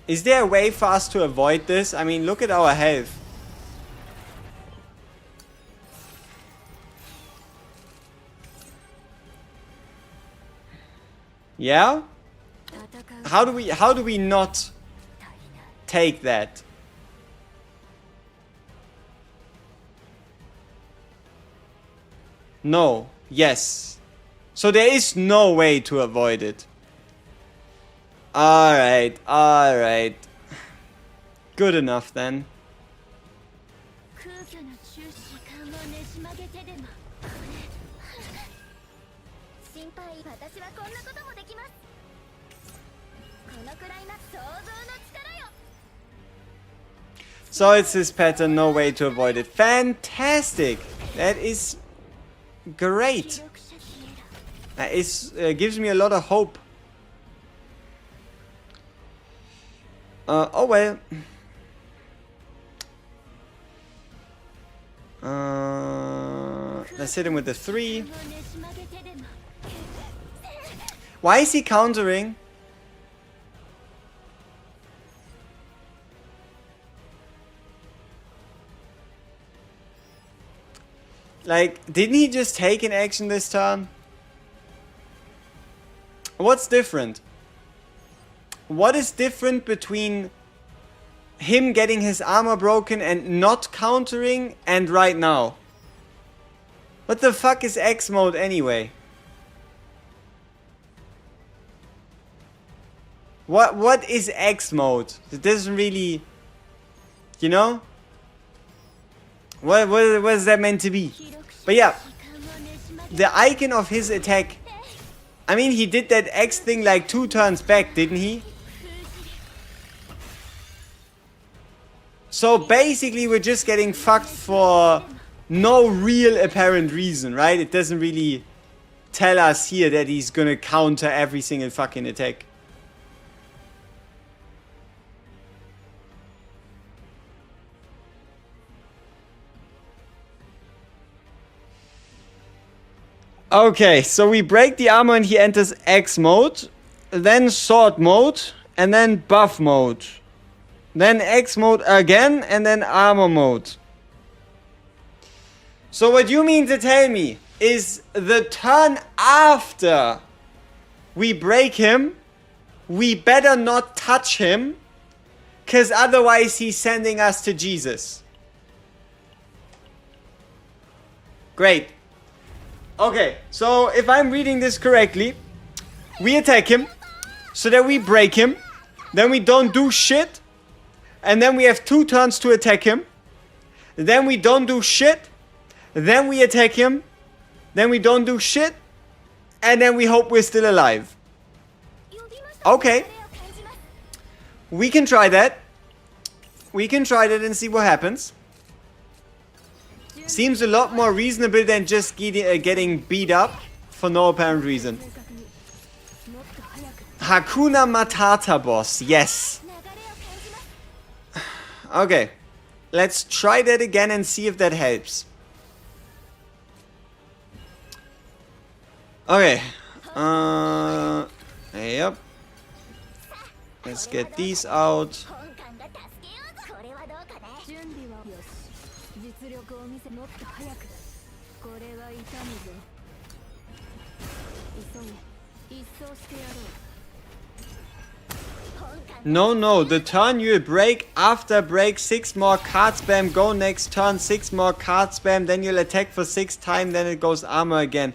A: Is there a way for us to avoid this? I mean, look at our health. Yeah? How do we not take that? No. Yes. So there is no way to avoid it. Alright, alright. Good enough then. So it's this pattern, no way to avoid it. Fantastic! That is great. That is gives me a lot of hope. Oh well. Let's hit him with the 3. Why is he countering? Like, didn't he just take an action this turn? What's different? What is different between him getting his armor broken and not countering and right now? What the fuck is X mode anyway? What is X mode? It doesn't really, you know? What is that meant to be? But yeah, the icon of his attack. I mean, he did that X thing like 2 turns back, didn't he? So basically we're just getting fucked for no real apparent reason, right? It doesn't really tell us here that he's gonna counter every single fucking attack. Okay, so we break the armor and he enters X mode, then sword mode, and then buff mode. Then X mode again, and then armor mode. So what you mean to tell me is the turn after we break him, we better not touch him, because otherwise he's sending us to Jesus. Great. Okay, so if I'm reading this correctly, we attack him, so that we break him, then we don't do shit, and then we have 2 turns to attack him, then we don't do shit, then we attack him, then we don't do shit, and then we hope we're still alive. Okay. We can try that. We can try that and see what happens. Seems a lot more reasonable than just getting beat up for no apparent reason. Hakuna Matata boss, yes. Okay, let's try that again and see if that helps. Okay, yep. Let's get these out. No, the turn you break, after break 6 more card spam, go next turn 6 more card spam, then you'll attack for 6 times, then it goes armor again.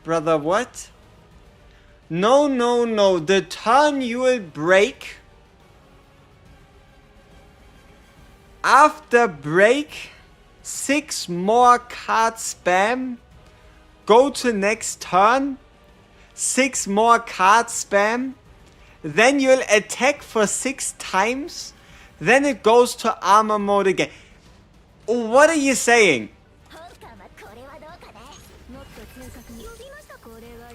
A: Brother, what? No, the turn you will break, after break 6 more card spam, go to next turn, 6 more card spam, then you'll attack for 6 times, then it goes to armor mode again. What are you saying?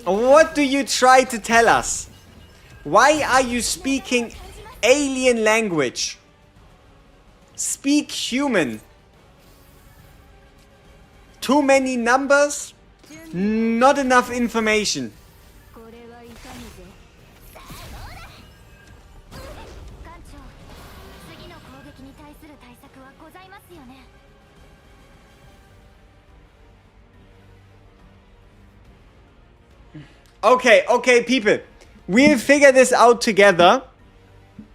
A: What do you try to tell us? Why are you speaking alien language? Speak human. Too many numbers? Not enough information. Okay, people. We'll figure this out together.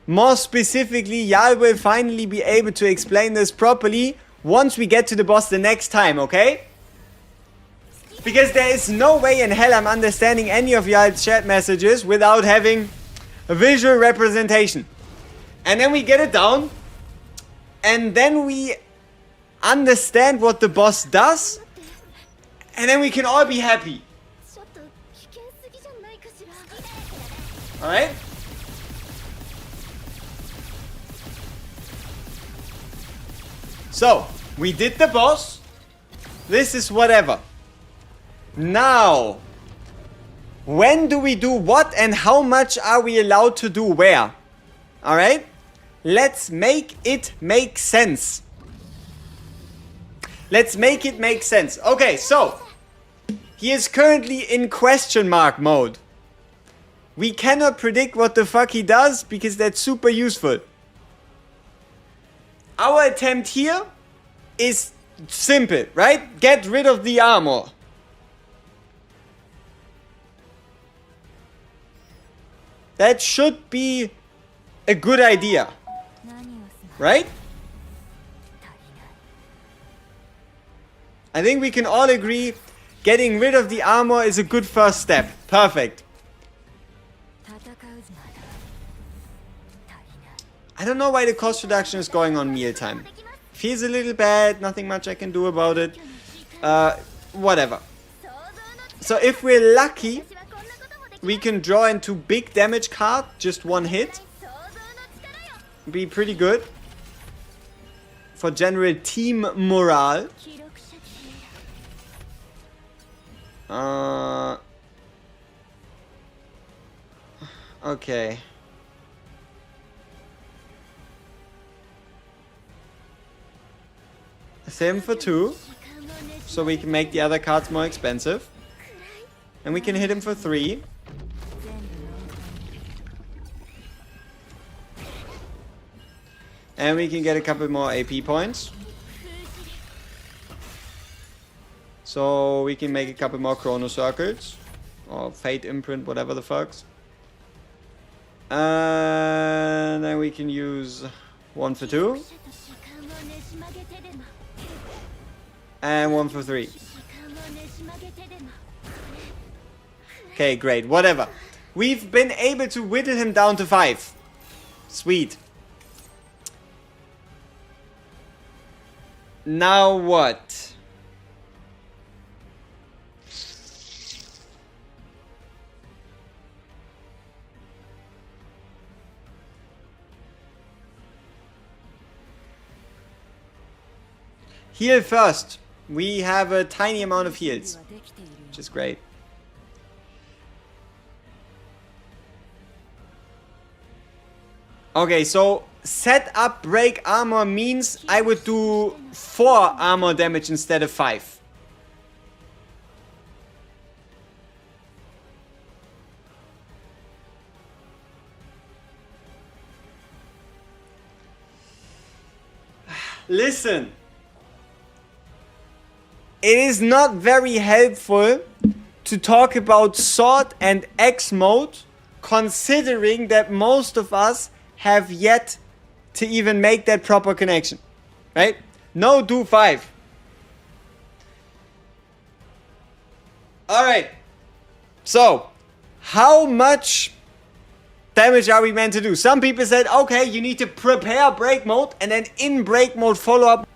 A: More specifically, Yal will finally be able to explain this properly once we get to the boss the next time, okay? Because there is no way in hell I'm understanding any of y'all's chat messages without having a visual representation. And then we get it down. And then we understand what the boss does. And then we can all be happy. Alright? So, we did the boss. This is whatever. Now, when do we do what and how much are we allowed to do where? Alright? Let's make it make sense. Let's make it make sense. Okay, so he is currently in question mark mode. We cannot predict what the fuck he does because that's super useful. Our attempt here is simple, right? Get rid of the armor. That should be a good idea, right? I think we can all agree getting rid of the armor is a good first step. Perfect. I don't know why the cost reduction is going on mealtime. Feels a little bad, nothing much I can do about it. Whatever. So if we're lucky, we can draw into big damage card, just one hit. Be pretty good. For general team morale. Okay. Same for 2. So we can make the other cards more expensive. And we can hit him for 3. And we can get a couple more AP points. So we can make a couple more Chrono Circles. Or Fate Imprint, whatever the fucks. And then we can use 1 for 2. And 1 for 3. Okay, great. Whatever. We've been able to whittle him down to 5. Sweet. Now what? Heal first. We have a tiny amount of heals, which is great. Okay, so set up break armor means I would do 4 armor damage instead of 5. Listen. It is not very helpful to talk about sword and X mode, considering that most of us have yet to even make that proper connection. Right? No, do 5. Alright. So, how much damage are we meant to do? Some people said, okay, you need to prepare break mode and then in break mode follow up.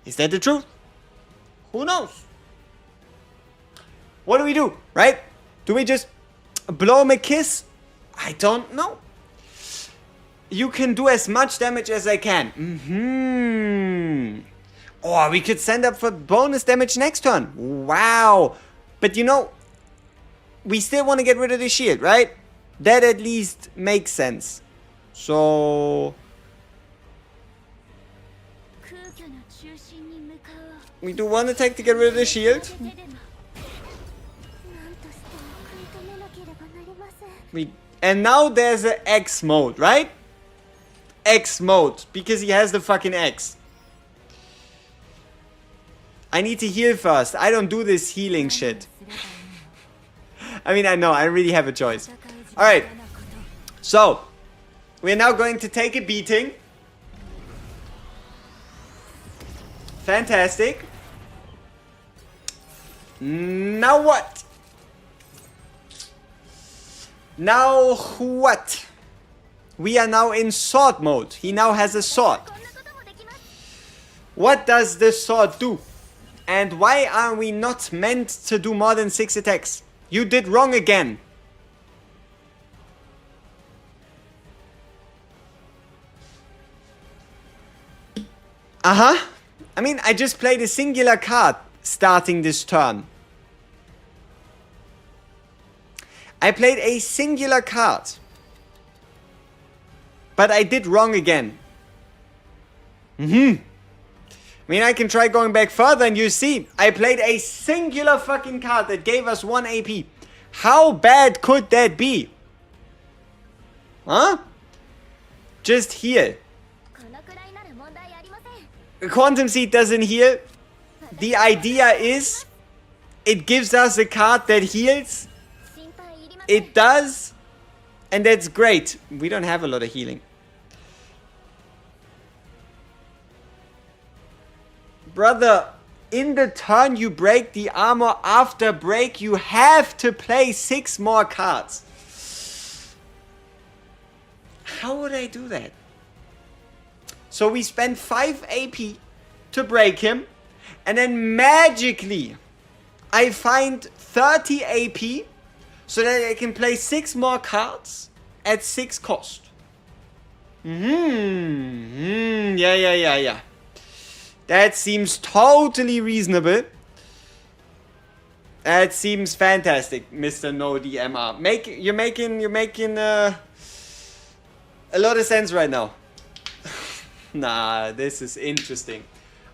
A: Is that the truth? Who knows? What do we do, right? Do we just blow him a kiss? I don't know. You can do as much damage as I can. Or we could send up for bonus damage next turn. Wow. But you know, we still want to get rid of the shield, right? That at least makes sense. So we do one attack to get rid of the shield. And now there's an X mode, right? X mode, because he has the fucking X. I need to heal first. I don't do this healing shit. I mean, I know, I really have a choice. Alright. So, we're now going to take a beating. Fantastic. Now what? Now what? We are now in sword mode. He now has a sword. What does the sword do? And why are we not meant to do more than 6 attacks? You did wrong again. I mean, I just played a singular card starting this turn. I played a singular card. But I did wrong again. I mean, I can try going back further and you see, I played a singular fucking card that gave us 1 AP. How bad could that be? Huh? Just heal. Quantum Seed doesn't heal. The idea is it gives us a card that heals. It does. And that's great. We don't have a lot of healing. Brother, in the turn you break the armor, after break you have to play 6 more cards. How would I do that? So we spend 5 AP to break him, and then magically I find 30 AP so that I can play 6 more cards at 6 cost. Yeah. That seems totally reasonable. That seems fantastic, Mr. No DMR. You're making a lot of sense right now. Nah, this is interesting.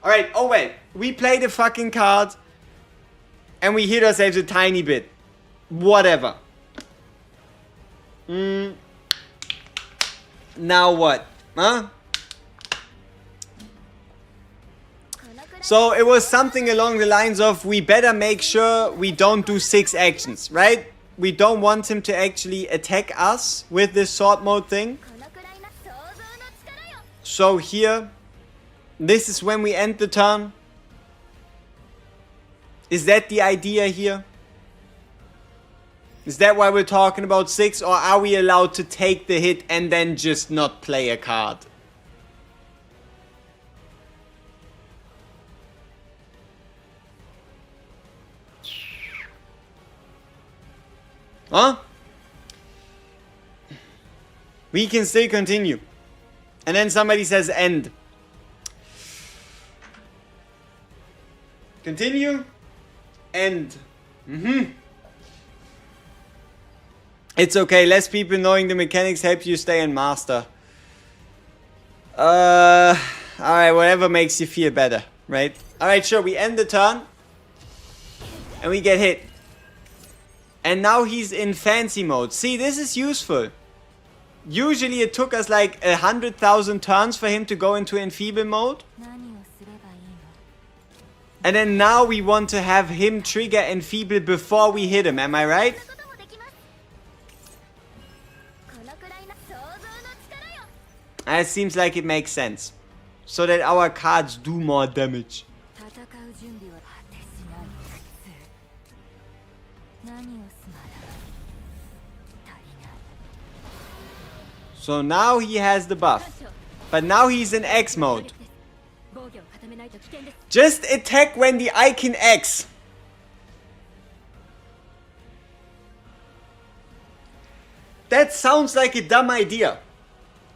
A: Alright, oh wait. We play the fucking card and we hit ourselves a tiny bit. Whatever. Now what? Huh? So it was something along the lines of we better make sure we don't do 6 actions, right? We don't want him to actually attack us with this sword mode thing. So here, this is when we end the turn. Is that the idea here? Is that why we're talking about 6, or are we allowed to take the hit and then just not play a card? Huh? We can still continue. And then somebody says end. Continue. End. It's okay. Less people knowing the mechanics help you stay and master. Alright, whatever makes you feel better, right? Alright, sure. We end the turn. And we get hit. And now he's in fancy mode. See, this is useful. Usually it took us like 100,000 turns for him to go into enfeeble mode. And then now we want to have him trigger enfeeble before we hit him, am I right? It seems like it makes sense. So that our cards do more damage. So now he has the buff. But now he's in X mode. Just attack when the icon X. That sounds like a dumb idea.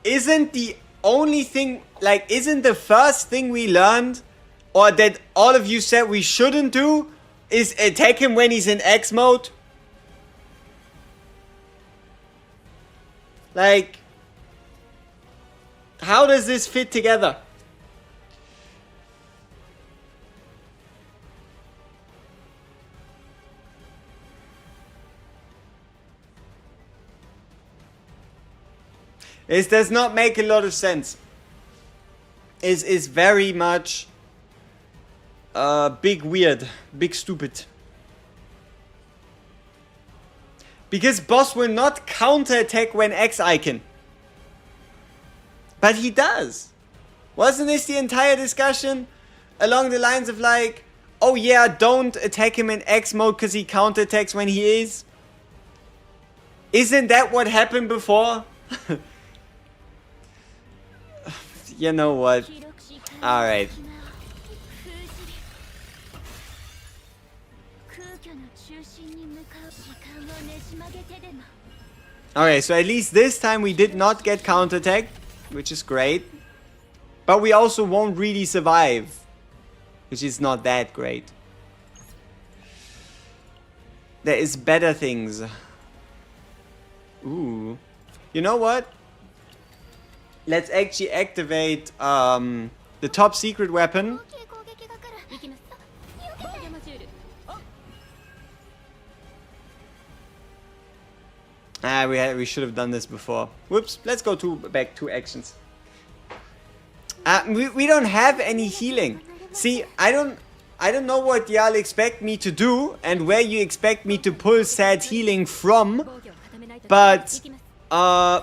A: Isn't the only thing, like, isn't the first thing we learned, or that all of you said we shouldn't do, is attack him when he's in X mode? Like, how does this fit together? It does not make a lot of sense. It's very much big weird, big stupid. Because boss will not counterattack when X icon. But he does. Wasn't this the entire discussion? Along the lines of like, oh yeah, don't attack him in X mode because he counterattacks when he is. Isn't that what happened before? You know what? Alright. Okay, so at least this time we did not get counterattacked, which is great. But we also won't really survive, which is not that great. There is better things. Ooh. You know what? Let's actually activate the top secret weapon. We should have done this before. Whoops. Let's go back to actions. We don't have any healing. See, I don't know what y'all expect me to do and where you expect me to pull sad healing from, but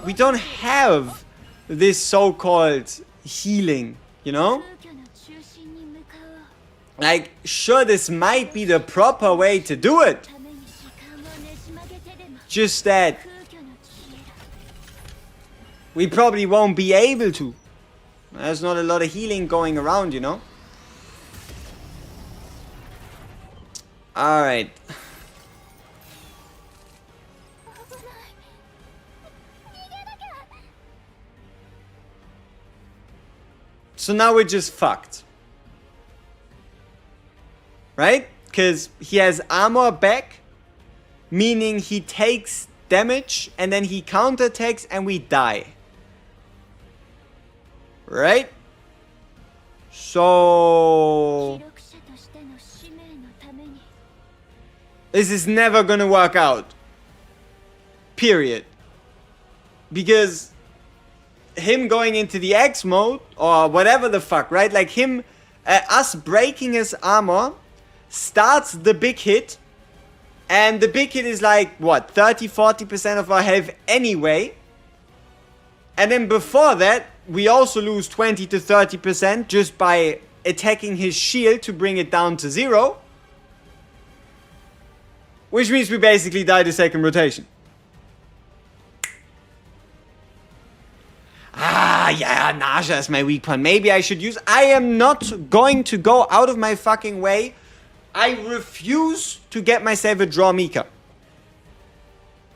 A: we don't have this so-called healing, you know? Like, sure, this might be the proper way to do it. Just that we probably won't be able to. There's not a lot of healing going around, you know? Alright. So now we're just fucked. Right? Because he has armor back, meaning he takes damage and then he counterattacks and we die. Right? So this is never gonna work out. Period. Because him going into the X mode or whatever the fuck, right? Like him, us breaking his armor starts the big hit. And the big hit is like, what, 30-40% of our health anyway. And then before that, we also lose 20 to 30% just by attacking his shield to bring it down to 0. Which means we basically die the second rotation. Yeah, Naja is my weak point. Maybe I should use... I am not going to go out of my fucking way. I refuse to get myself a draw Mika.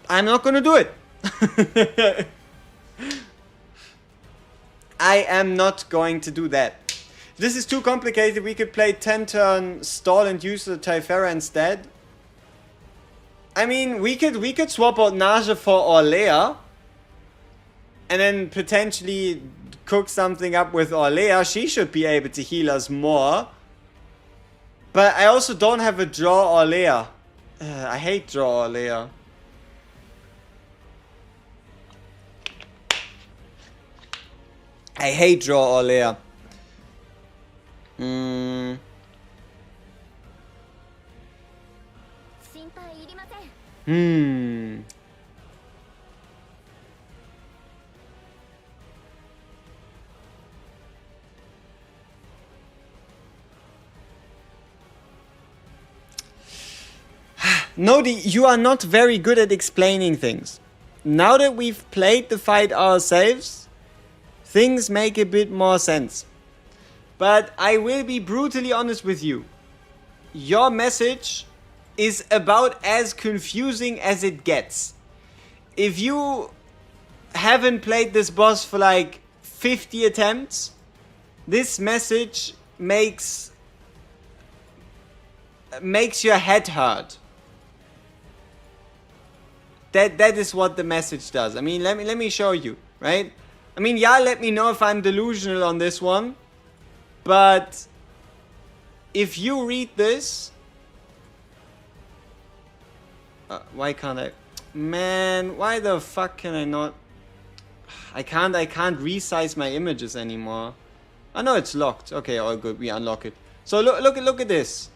A: I'm not gonna do it. I am not going to do that. This is too complicated. We could play 10 turn stall and use the Typhera instead. I mean, we could swap out Naja for Orlea. And then potentially cook something up with Orlea. She should be able to heal us more. But I also don't have a draw Orlea. I hate draw Orlea. I hate draw Orlea. Nodi, you are not very good at explaining things. Now that we've played the fight ourselves, things make a bit more sense. But I will be brutally honest with you. Your message is about as confusing as it gets. If you haven't played this boss for like 50 attempts, this message makes your head hurt. That is what the message does. I mean, let me show you, right? I mean, yeah, let me know if I'm delusional on this one. But if you read this, why can't I? Man, why the fuck can I not? I can't resize my images anymore. I know it's locked. Okay, all good. We unlock it. So look at this.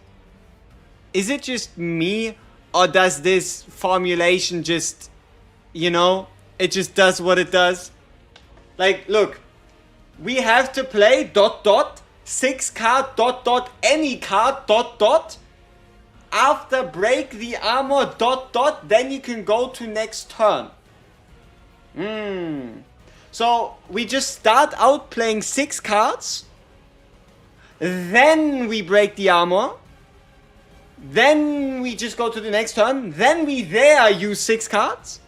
A: Is it just me? Or does this formulation just, you know, it just does what it does? Like, look, we have to play ... 6 card ... any card ... after break the armor ... then you can go to next turn. So we just start out playing 6 cards, then we break the armor. Then we just go to the next turn. Then we use 6 cards.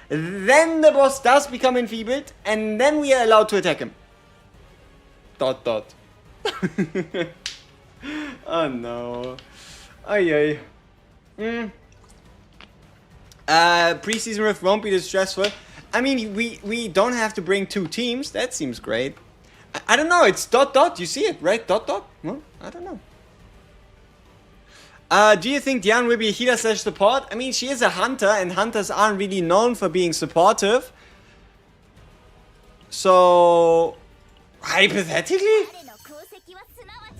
A: Then the boss does become enfeebled. And then we are allowed to attack him. ... Oh no. Ay. Preseason Rift won't be this stressful. I mean, we don't have to bring 2 teams. That seems great. I don't know. It's ... You see it, right? No? I don't know. Do you think Diane will be a healer slash support? I mean, she is a hunter, and hunters aren't really known for being supportive. So, hypothetically?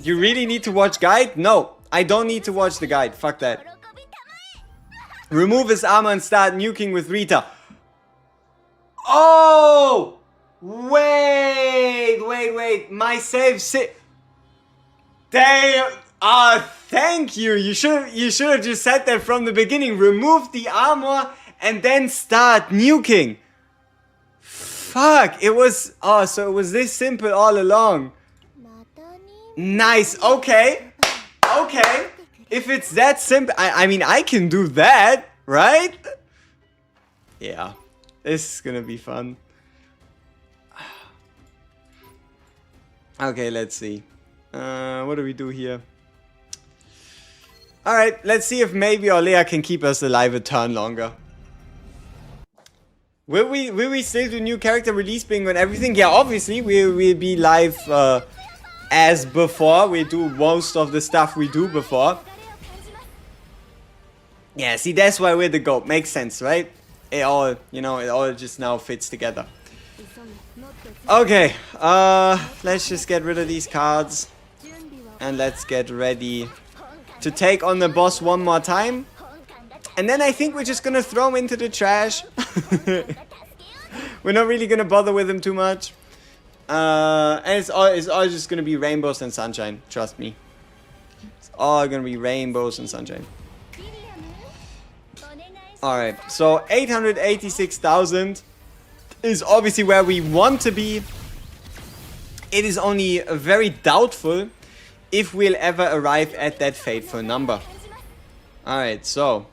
A: You really need to watch guide? No, I don't need to watch the guide. Fuck that. Remove his armor and start nuking with Rita. Oh! Wait. My save Damn. Thank you. You should have just said that from the beginning. Remove the armor and then start nuking. Fuck. It was... Oh, so it was this simple all along. Nice. Okay. If it's that simple... I mean, I can do that, right? Yeah. This is gonna be fun. Okay, let's see. What do we do here? Alright, let's see if maybe Olea can keep us alive a turn longer. Will we still do new character release bingo and everything? Yeah, obviously we'll be live as before. We do most of the stuff we do before. Yeah, see, that's why we're the GOAT. Makes sense, right? It all, it all just now fits together. Okay, let's just get rid of these cards. And let's get ready to take on the boss one more time. And then I think we're just gonna throw him into the trash. We're not really gonna bother with him too much. And it's all just gonna be rainbows and sunshine. Trust me. It's all gonna be rainbows and sunshine. Alright, so 886,000 is obviously where we want to be. It is only very doubtful if we'll ever arrive at that fateful number. Alright, so.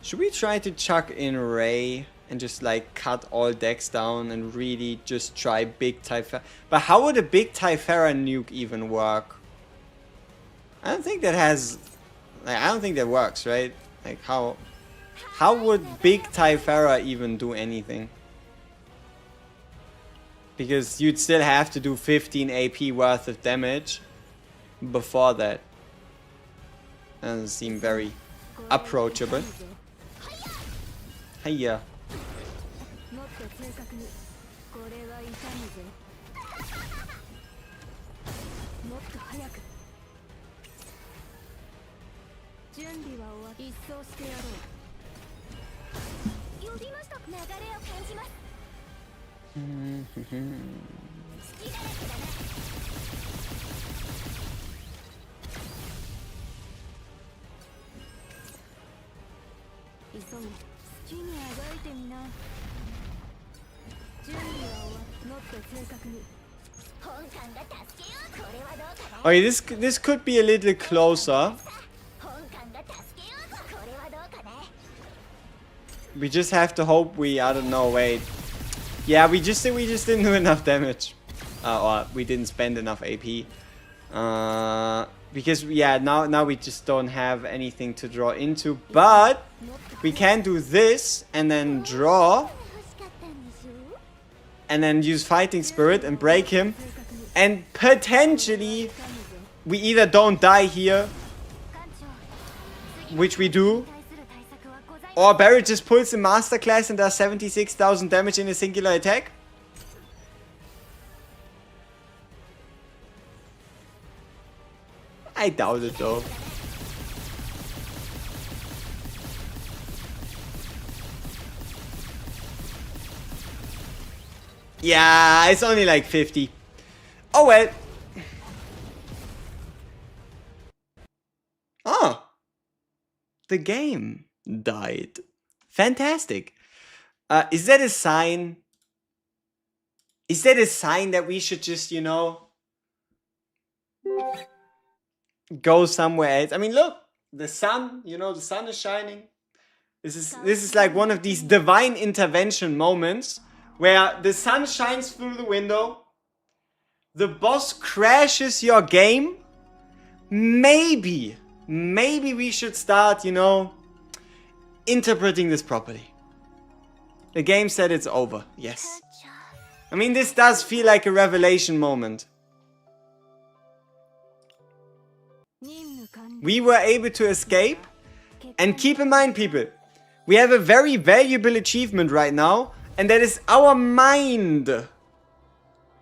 A: Should we try to chuck in Ray and just like cut all decks down and really just try big Typhera? But how would a big Typhera nuke even work? I don't think that has... Like, I don't think that works, right? Like, how would big Typhera even do anything? Because you'd still have to do 15 AP worth of damage before that. Doesn't seem very approachable. Hiya. Okay, this could be a little closer. We just have to hope I don't know, wait. Yeah, we just didn't do enough damage. Or we didn't spend enough AP. Because, yeah, now we just don't have anything to draw into. But we can do this and then draw. And then use Fighting Spirit and break him. And potentially, we either don't die here, which we do, or Barrett just pulls a masterclass and does 76,000 damage in a singular attack. I doubt it though. Yeah, it's only like 50. Oh well. Oh. The game died. Fantastic. Is that a sign? Is that a sign that we should just, go somewhere else? I mean, look, the sun, the sun is shining. This is like one of these divine intervention moments where the sun shines through the window, the boss crashes your game. Maybe we should start, interpreting this properly. The game said it's over. Yes. I mean, this does feel like a revelation moment. We were able to escape. And keep in mind, people, we have a very valuable achievement right now. And that is our mind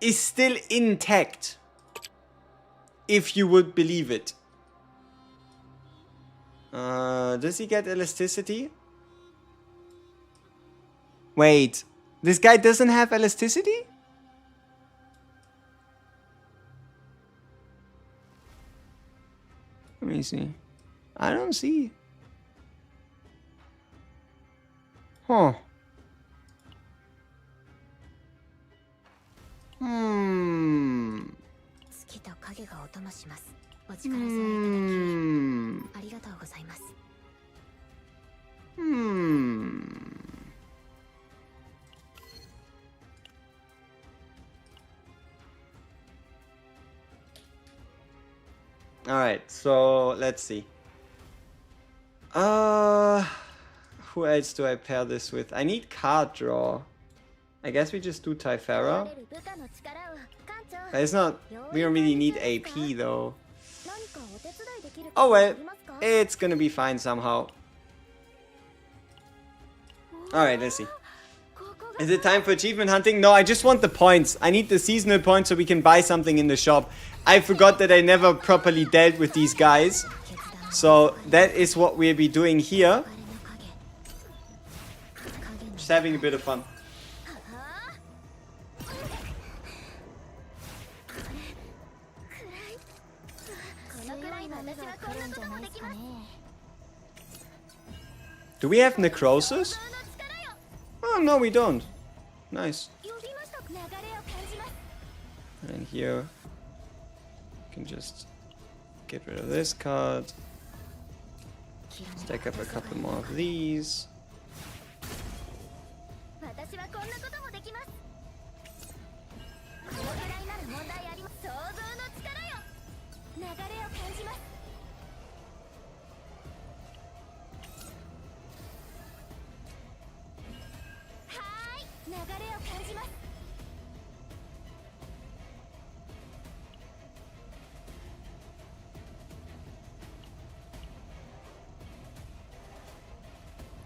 A: is still intact. If you would believe it. Does he get elasticity? Wait. This guy doesn't have elasticity? Let me see. I don't see. Huh. Hmm. Alright, so let's see. Who else do I pair this with? I need card draw. I guess we just do Typhara. It's not... We don't really need AP though. Oh well, it's gonna be fine somehow. Alright, let's see. Is it time for achievement hunting? No, I just want the points. I need the seasonal points so we can buy something in the shop. I forgot that I never properly dealt with these guys. So that is what we'll be doing here. Just having a bit of fun. Do we have necrosis? Oh, no, we don't. Nice. And here, we can just get rid of this card. Stack up a couple more of these.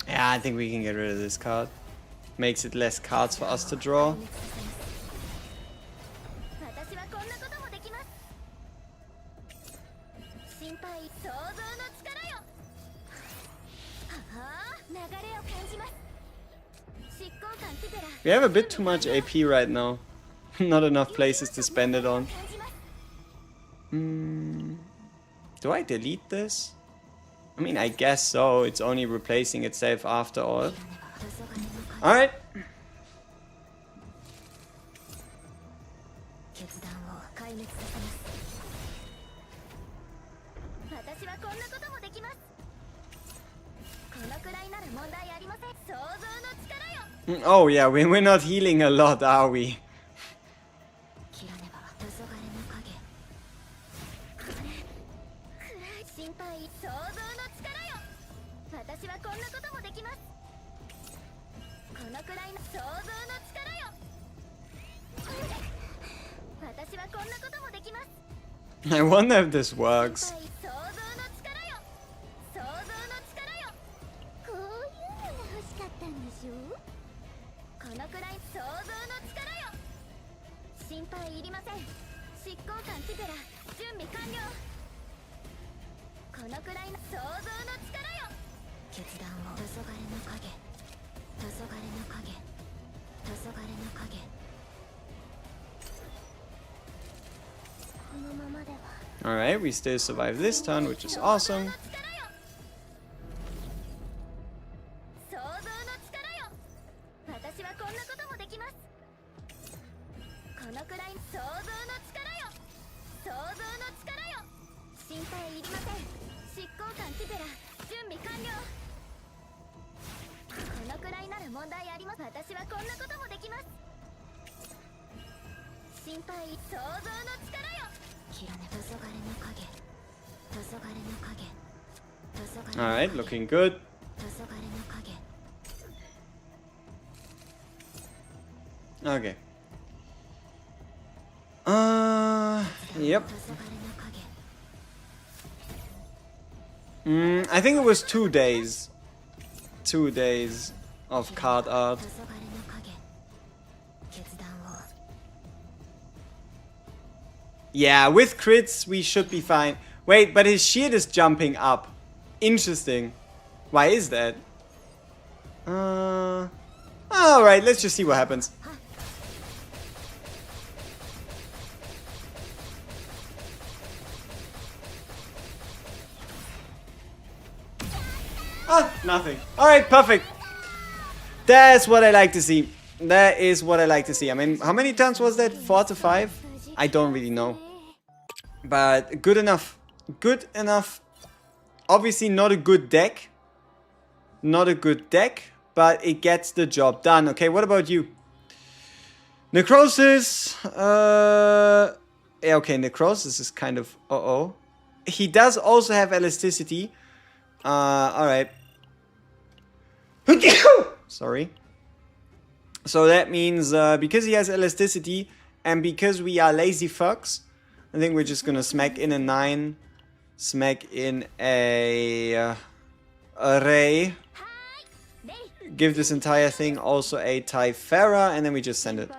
A: Yeah, I think we can get rid of this card. Makes it less cards for us to draw. We have a bit too much AP right now. Not enough places to spend it on. Do I delete this? I mean, I guess so. It's only replacing itself after all. Alright. Oh yeah, we're not healing a lot, are we? I wonder if this works. Alright, we still survive this turn, which is awesome. Alright, looking good. Okay. Yep. I think it was 2 days. 2 days of card art. Yeah, with crits we should be fine. Wait, but his shield is jumping up. Interesting. Why is that? Alright, let's just see what happens. Nothing. Alright, perfect. That's what I like to see. That is what I like to see. I mean, how many turns was that? 4 to 5? I don't really know. But good enough. Good enough. Obviously not a good deck. Not a good deck, but it gets the job done. Okay, what about you? Necrosis. Yeah, okay, Necrosis is kind of uh-oh. He does also have elasticity. Alright. Sorry. So that means because he has elasticity and because we are lazy fucks, I think we're just gonna smack in a 9, smack in a Ray, give this entire thing also a Typhara, and then we just send it.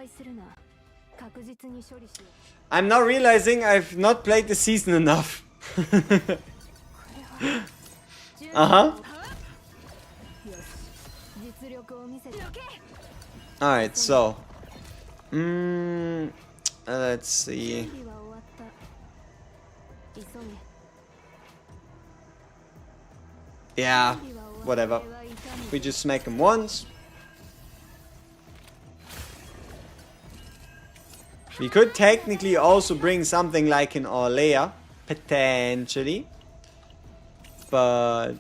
A: I'm now realizing I've not played the season enough. Uh-huh. Alright, so let's see. Yeah, whatever. We just smack him once. We could technically also bring something like an Orlea, potentially. But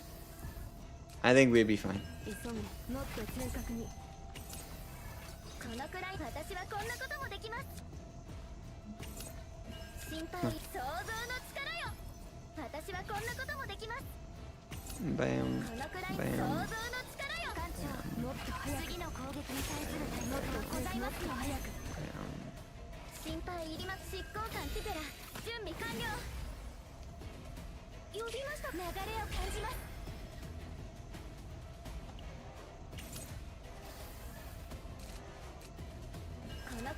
A: I think we'll be fine. Bam, bam.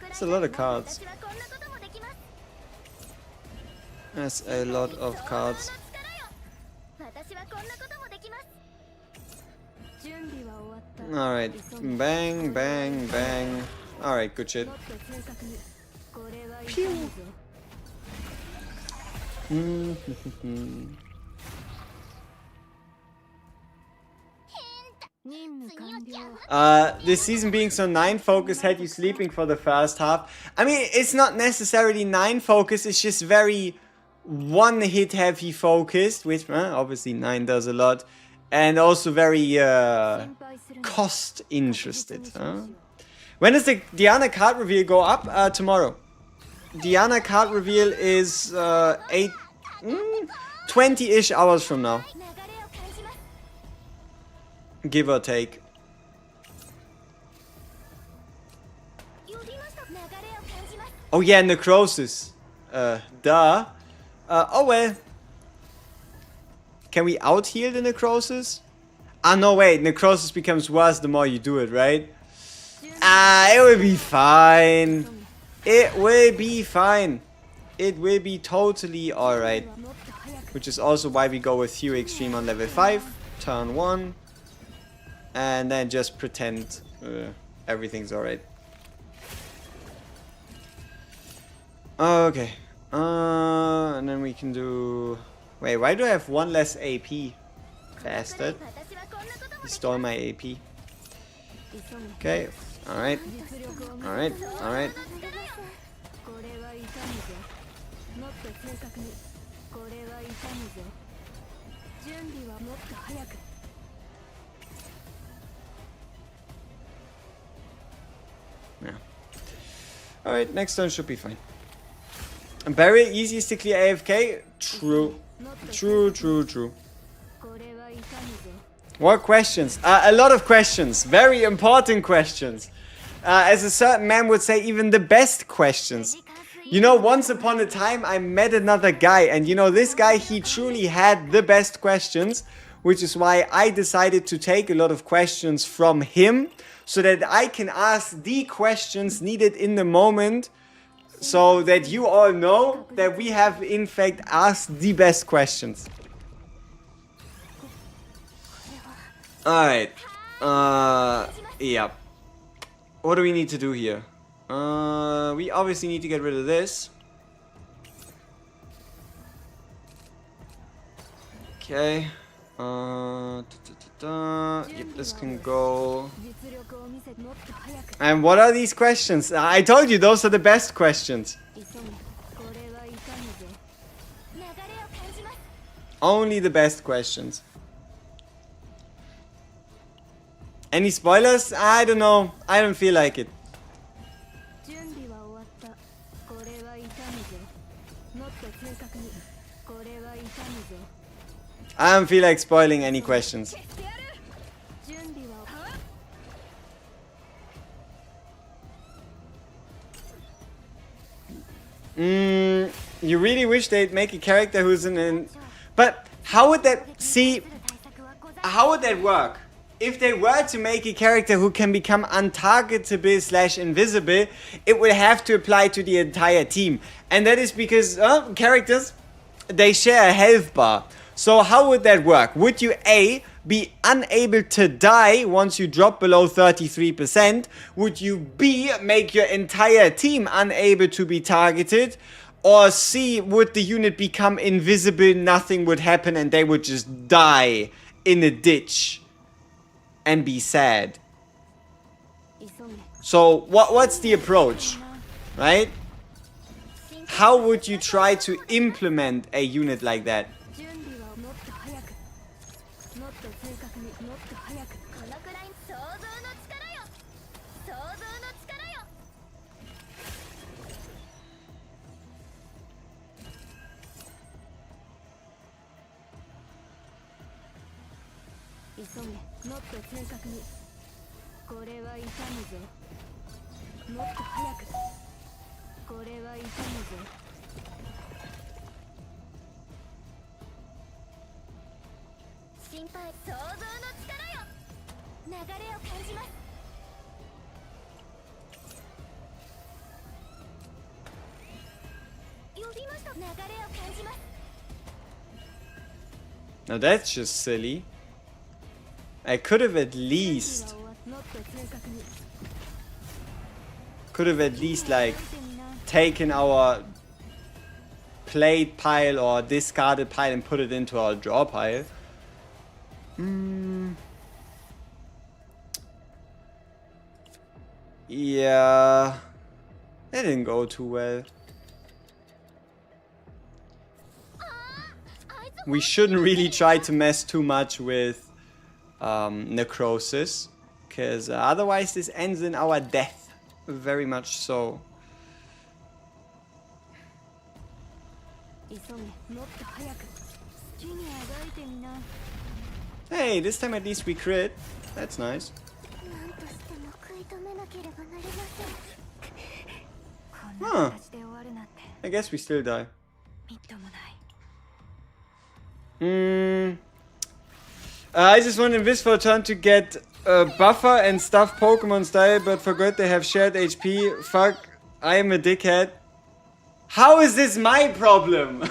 A: That's a lot of cards. That's a lot of cards. Alright, bang, bang, bang. Alright, good shit. Pew. This season being so 9 focus had you sleeping for the first half. I mean, it's not necessarily 9 focus, it's just very one hit heavy focused, which obviously 9 does a lot, and also very cost interested. When does the Diana card reveal go up? Tomorrow. Diana card reveal is 20-ish hours from now. Give or take. Oh yeah, Necrosis. Duh. Oh well. Can we out-heal the Necrosis? Ah, no, wait. Necrosis becomes worse the more you do it, right? Ah, it will be fine. It will be fine. It will be totally alright. Which is also why we go with Fury Extreme on level 5. Turn 1. And then just pretend everything's alright. Okay. And then we can do... Wait, why do I have 1 less AP? Bastard. He stole my AP. Okay. Alright. Alright. Alright. Yeah. Alright, next turn should be fine. Very easiest to clear AFK? True. True, true, true. What questions? A lot of questions. Very important questions. As a certain man would say, even the best questions. You know, once upon a time I met another guy, and you know, this guy, he truly had the best questions, which is why I decided to take a lot of questions from him so that I can ask the questions needed in the moment, so that you all know that we have in fact asked the best questions. Alright. Yeah. What do we need to do here? We obviously need to get rid of this. Okay. Yep, this can go. And what are these questions? I told you those are the best questions. Only the best questions. Any spoilers? I don't know. I don't feel like it. I don't feel like spoiling any questions. You really wish they'd make a character who's in... But how would that... See, how would that work? If they were to make a character who can become untargetable / invisible, it would have to apply to the entire team. And that is because characters, they share a health bar. So how would that work? Would you A, be unable to die once you drop below 33%? Would you B, make your entire team unable to be targeted? Or C, would the unit become invisible, nothing would happen, and they would just die in a ditch and be sad? So what's the approach, right? How would you try to implement a unit like that? Now that's just silly. I could have at least like taken our played pile or discarded pile and put it into our draw pile. Yeah, that didn't go too well. We shouldn't really try to mess too much with necrosis, because otherwise this ends in our death. Very much so. Hey, this time at least we crit. That's nice. Huh. I guess we still die. I just want Invis for a turn to get buffer and stuff Pokemon style, but forgot they have shared HP. Fuck, I am a dickhead. How is this my problem?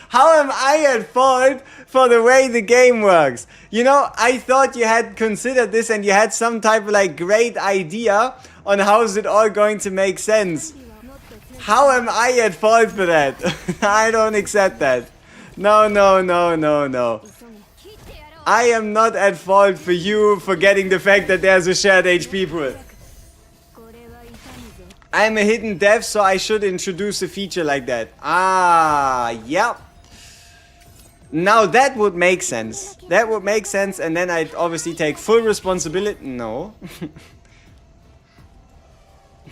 A: How am I at fault for the way the game works? You know, I thought you had considered this and you had some type of like great idea on how is it all going to make sense. How am I at fault for that? I don't accept that. No, no, no, no, no. I am not at fault for you forgetting the fact that there's a shared HP pool. I'm a hidden dev, so I should introduce a feature like that. Ah, yep. Now that would make sense. That would make sense, and then I'd obviously take full responsibility. No.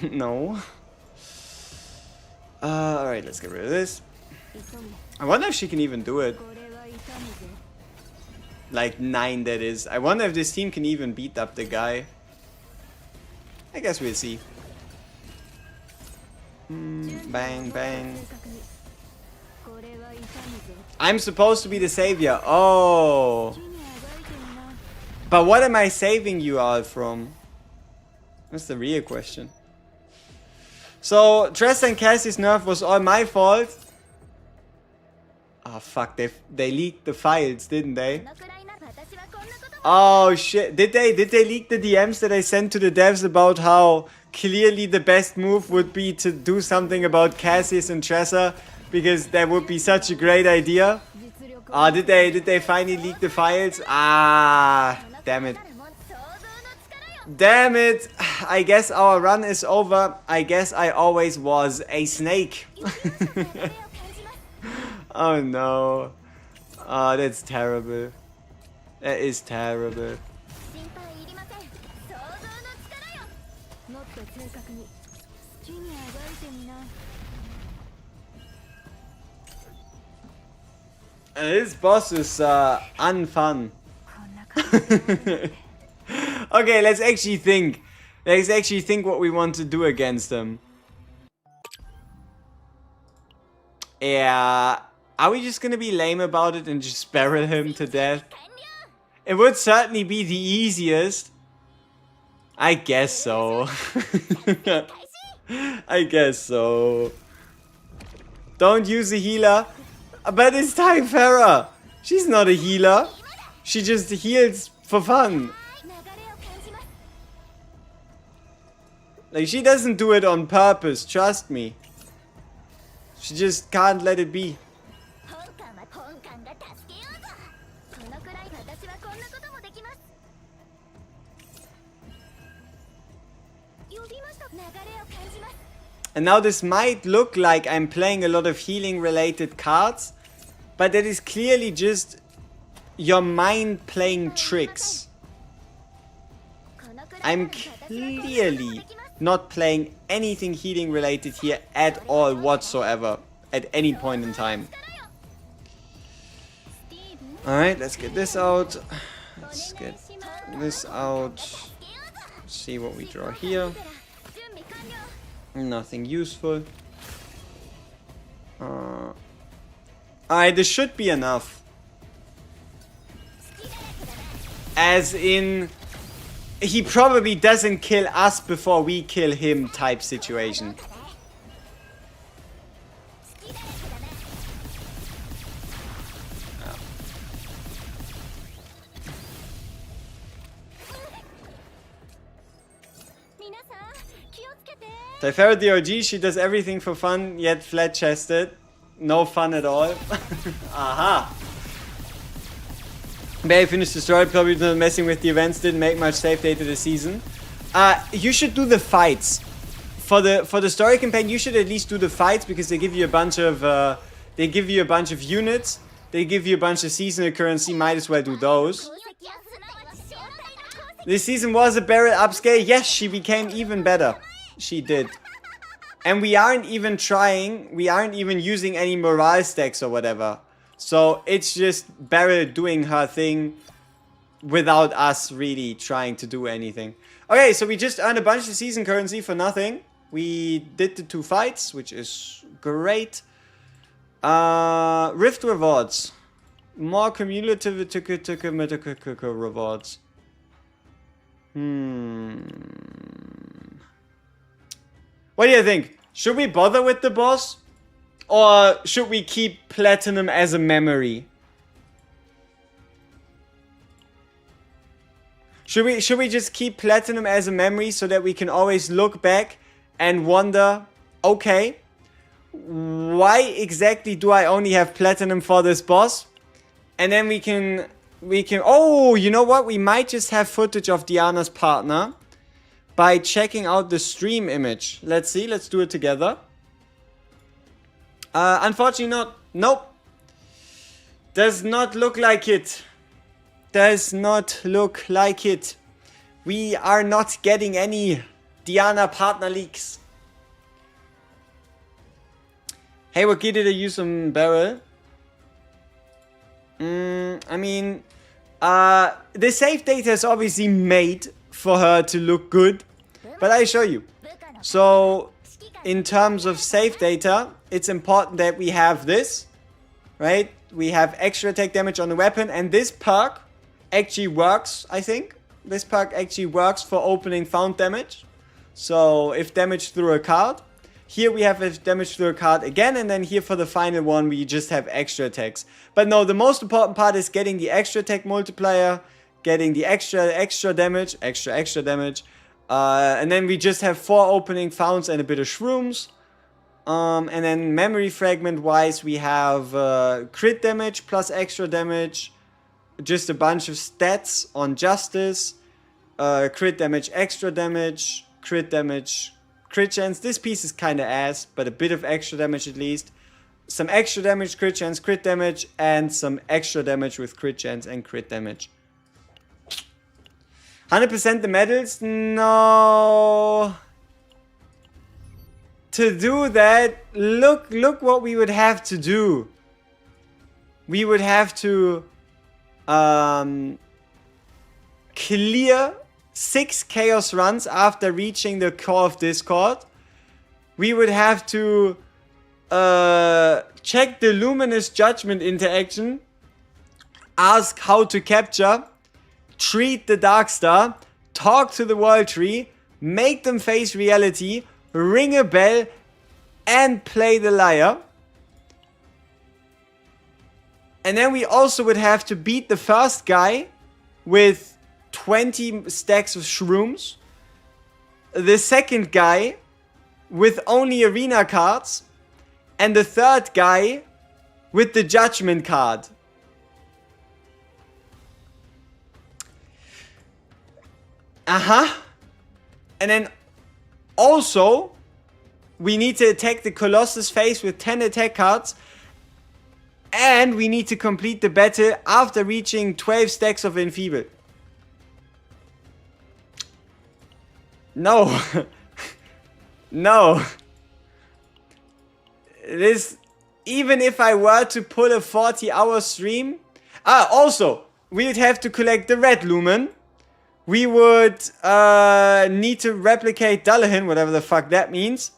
A: No. Alright, let's get rid of this. I wonder if she can even do it. Like 9, that is. I wonder if this team can even beat up the guy. I guess we'll see. Bang, bang. I'm supposed to be the savior. Oh. But what am I saving you all from? That's the real question. So, Tress and Cassie's nerf was all my fault. Oh fuck, they leaked the files, didn't they? Oh shit, did they leak the DMs that I sent to the devs about how clearly the best move would be to do something about Cassius and Tressa? Because that would be such a great idea. Ah, did they finally leak the files? Ah, damn it. Damn it! I guess our run is over. I guess I always was a snake. Oh no. Oh, that's terrible. That is terrible. This boss is unfun. Okay, let's actually think. Let's actually think what we want to do against them. Yeah. Are we just gonna be lame about it and just barrel him to death? It would certainly be the easiest. I guess so. I guess so. Don't use a healer. But it's Time Farah. She's not a healer. She just heals for fun. Like, she doesn't do it on purpose, trust me. She just can't let it be. And now this might look like I'm playing a lot of healing related cards, but that is clearly just your mind playing tricks. I'm clearly not playing anything healing related here at all whatsoever at any point in time. Alright, let's get this out. Let's get this out. See what we draw here. Nothing useful. Alright, this should be enough. As in, he probably doesn't kill us before we kill him type situation. Typhara the OG, she does everything for fun, yet flat-chested. No fun at all. Aha! Bay finished the story, probably not messing with the events, didn't make much save data this season. You should do the fights. For the story campaign, you should at least do the fights because they give you a bunch of units. They give you a bunch of seasonal currency, might as well do those. This season was a barrel upscale. Yes, she became even better. She did. And we aren't even using any morale stacks or whatever. So it's just Beryl doing her thing without us really trying to do anything. Okay, so we just earned a bunch of season currency for nothing. We did the 2 fights, which is great. Rift rewards. More cumulative rewards. What do you think? Should we bother with the boss? Or should we keep platinum as a memory? Should we just keep platinum as a memory so that we can always look back and wonder, okay, why exactly do I only have platinum for this boss? And then we can, oh, you know what? We might just have footage of Diana's partner by checking out the stream image. Let's see, let's do it together. Unfortunately not. Nope. Does not look like it. Does not look like it. We are not getting any Diana partner leaks. Hey, what key did I use on Beryl? I mean, the save data is obviously made for her to look good, but I show you. So in terms of save data, it's important that we have this, right? We have extra attack damage on the weapon, and this perk actually works, I think. This perk actually works for opening found damage. So if damage through a card. Here we have if damage through a card again, and then here for the final one we just have extra attacks. But no, the most important part is getting the extra attack multiplier, getting the extra damage, extra damage. And then we just have 4 opening founds and a bit of shrooms. And then memory fragment wise we have crit damage plus extra damage. Just a bunch of stats on justice. Crit damage, extra damage, crit damage, crit chance. This piece is kinda ass, but a bit of extra damage at least. Some extra damage, crit chance, crit damage, and some extra damage with crit chance and crit damage. 100% the medals? No. To do that, look what we would have to do. We would have to clear 6 chaos runs after reaching the core of Discord. We would have to check the Luminous Judgment interaction, ask how to capture, treat the Darkstar, talk to the World Tree, make them face reality, ring a bell, and play the Liar. And then we also would have to beat the first guy with 20 stacks of shrooms. The second guy with only arena cards. And the third guy with the judgment card. And then also we need to attack the Colossus face with 10 attack cards. And we need to complete the battle after reaching 12 stacks of Enfeeble. No. No. This, even if I were to pull a 40-hour stream. Also, we would have to collect the red lumen. We would need to replicate Dullahan, whatever the fuck that means.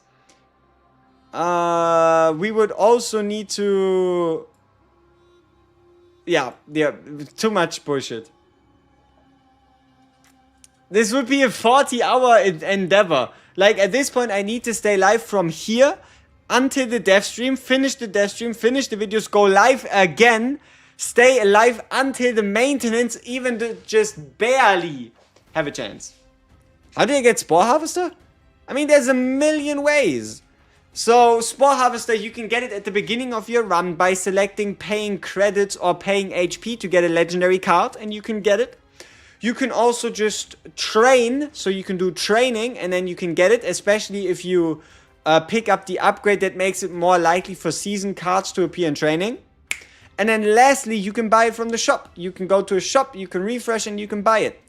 A: We would also need to... Yeah, too much bullshit. This would be a 40-hour endeavor. Like, at this point, I need to stay live from here until the dev stream, finish the dev stream, finish the videos, go live again, stay alive until the maintenance, even to just barely have a chance. How do I get Spore Harvester? I mean, there's a million ways. So, Spore Harvester, you can get it at the beginning of your run by selecting paying credits or paying HP to get a legendary card, and you can get it. You can also just train, so you can do training, and then you can get it, especially if you pick up the upgrade that makes it more likely for season cards to appear in training. And then lastly, you can buy it from the shop. You can go to a shop, you can refresh, and you can buy it.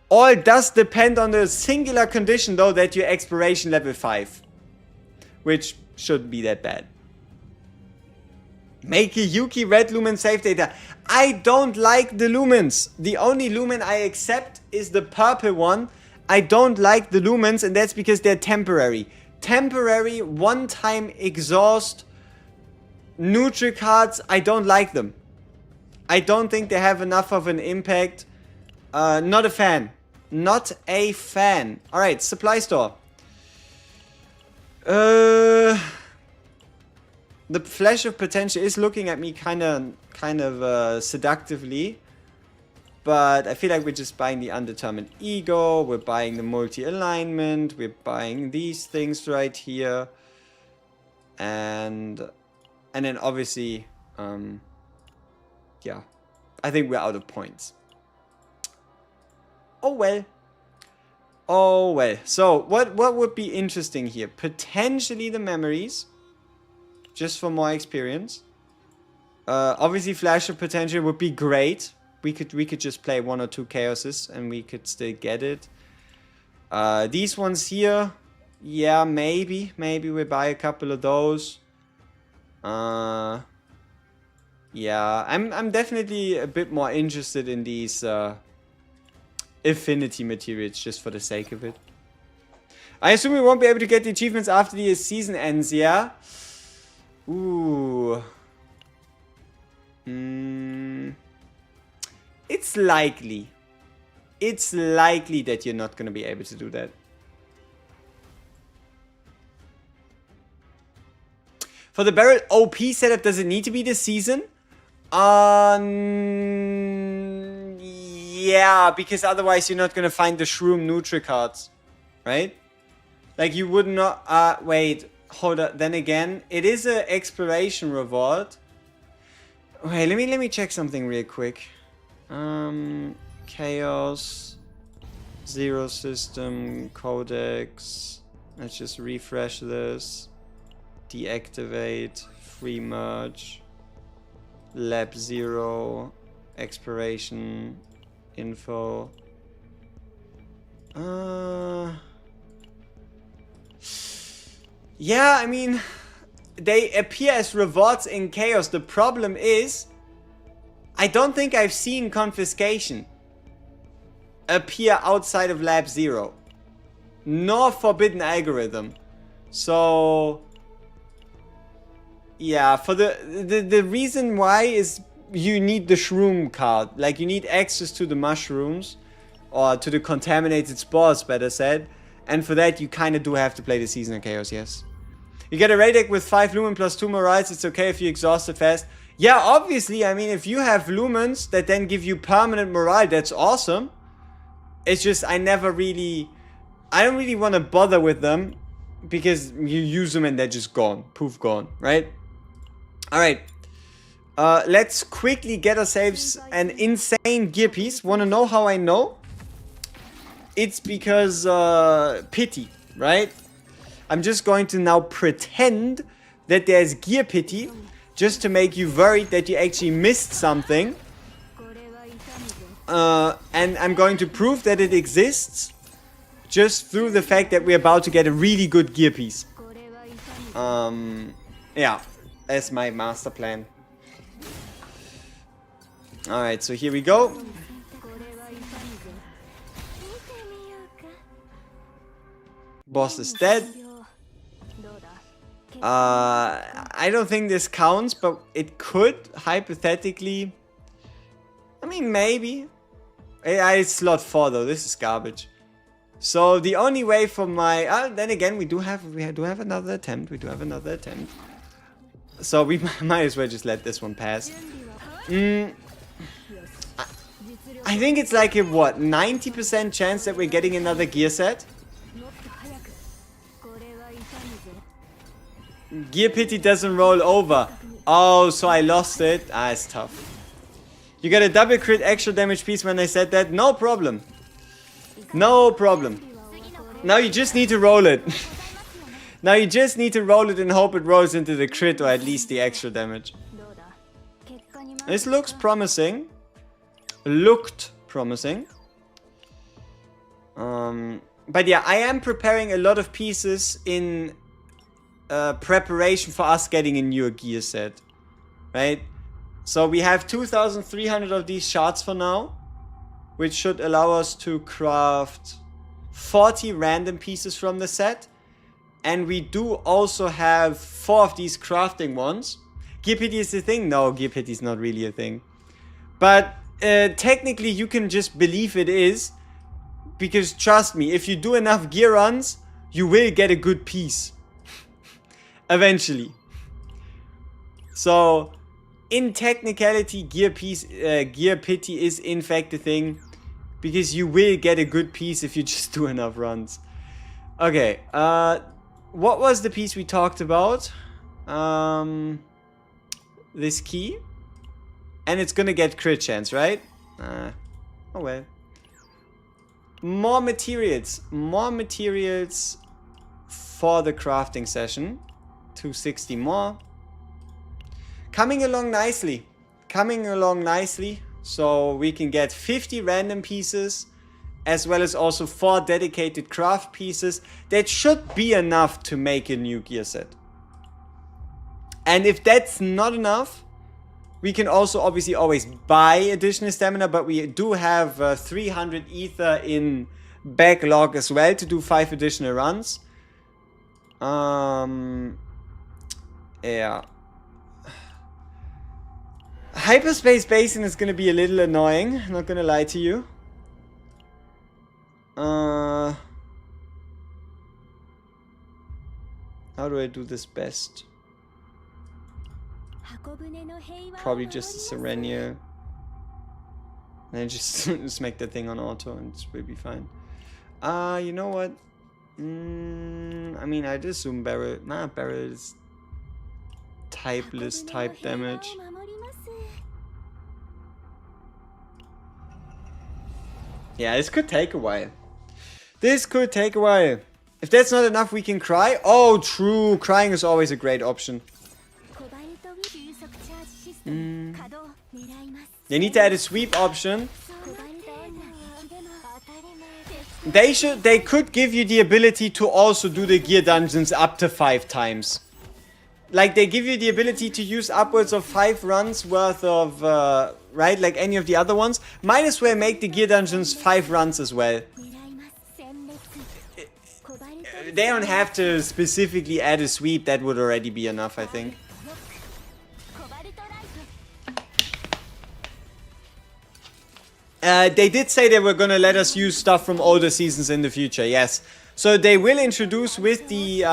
A: All does depend on the singular condition, though, that you're exploration level 5. Which shouldn't be that bad. Make a Yuki red lumen save data. I don't like the lumens. The only lumen I accept is the purple one. I don't like the lumens, and that's because they're temporary. Temporary, one-time exhaust, neutral cards, I don't like them. I don't think they have enough of an impact. Not a fan. Not a fan. Alright, supply store. The Flash of Potential is looking at me kind of seductively. But I feel like we're just buying the Undetermined Ego. We're buying the Multi-Alignment. We're buying these things right here. And then obviously, yeah. I think we're out of points. Oh well. Oh well. So, what would be interesting here? Potentially the memories. Just for more experience. Obviously Flash of Potential would be great. We could just play 1 or 2 Chaoses and we could still get it. These ones here. Yeah, maybe. Maybe we buy a couple of those. Yeah, I'm definitely a bit more interested in these affinity materials just for the sake of it. I assume we won't be able to get the achievements after the season ends, yeah? Ooh. It's likely. It's likely that you're not going to be able to do that. For the barrel OP setup, does it need to be this season? Yeah, because otherwise you're not going to find the Shroom Nutri cards. Right? Like you would not... wait. Hold up. Then again, it is an exploration reward. Okay, let me check something real quick. Chaos. Zero System. Codex. Let's just refresh this. Deactivate, free merge, lab 0, exploration, info. Yeah, I mean, they appear as rewards in Chaos. The problem is, I don't think I've seen confiscation appear outside of lab 0, nor forbidden algorithm. So... yeah, for the reason why is you need the shroom card. Like, you need access to the mushrooms. Or to the contaminated spores, better said. And for that, you kind of do have to play the Season of Chaos, yes. You get a raid deck with 5 lumen plus 2 morals. It's okay if you exhaust it fast. Yeah, obviously, I mean, if you have lumens that then give you permanent morale, that's awesome. It's just, I don't really want to bother with them. Because you use them and they're just gone. Poof, gone, right? Alright, let's quickly get ourselves an insane gear piece. Wanna know how I know? It's because, pity, right? I'm just going to now pretend that there's gear pity, just to make you worried that you actually missed something. And I'm going to prove that it exists, just through the fact that we're about to get a really good gear piece. Yeah. That's my master plan. Alright, so here we go. Boss is dead. I don't think this counts, but it could, hypothetically. I mean, maybe. It's slot 4 though, this is garbage. So the only way for my... then again, we do have another attempt. So we might as well just let this one pass. I think it's like a, what, 90% chance that we're getting another gear set? Gear pity doesn't roll over. Oh, so I lost it. It's tough. You got a double crit extra damage piece when I said that? No problem. No problem. Now you just need to roll it. Now you just need to roll it and hope it rolls into the crit or at least the extra damage. This looks promising. Looked promising. But yeah, I am preparing a lot of pieces in preparation for us getting a newer gear set. Right? So we have 2,300 of these shards for now, which should allow us to craft 40 random pieces from the set. And we do also have 4 of these crafting ones. Gear pity is a thing? No, gear pity is not really a thing. But technically you can just believe it is. Because trust me, if you do enough gear runs, you will get a good piece. Eventually. So, in technicality, gear pity is in fact a thing. Because you will get a good piece if you just do enough runs. Okay, what was the piece we talked about? This key. And it's gonna get crit chance, right? Oh well. More materials. More materials for the crafting session. 260 more. Coming along nicely. Coming along nicely. So we can get 50 random pieces. As well as also 4 dedicated craft pieces. That should be enough to make a new gear set. And if that's not enough, we can also obviously always buy additional stamina. But we do have 300 ether in backlog as well to do 5 additional runs. Yeah. Hyperspace Basin is gonna be a little annoying, not gonna lie to you. How do I do this best? Probably just a Serenia. And then just make the thing on auto and it will be fine. You know what? I mean, I'd assume Barrel. Nah, Barrel is typeless type damage. Yeah, this could take a while. This could take a while. If that's not enough, we can cry. Oh, true. Crying is always a great option. They need to add a sweep option. They could give you the ability to also do the gear dungeons up to 5 times. Like, they give you the ability to use upwards of 5 runs worth of, right? Like any of the other ones. Might as well make the gear dungeons 5 runs as well. They don't have to specifically add a sweep. That would already be enough, I think. They did say they were gonna let us use stuff from older seasons in the future, yes. So they will introduce with the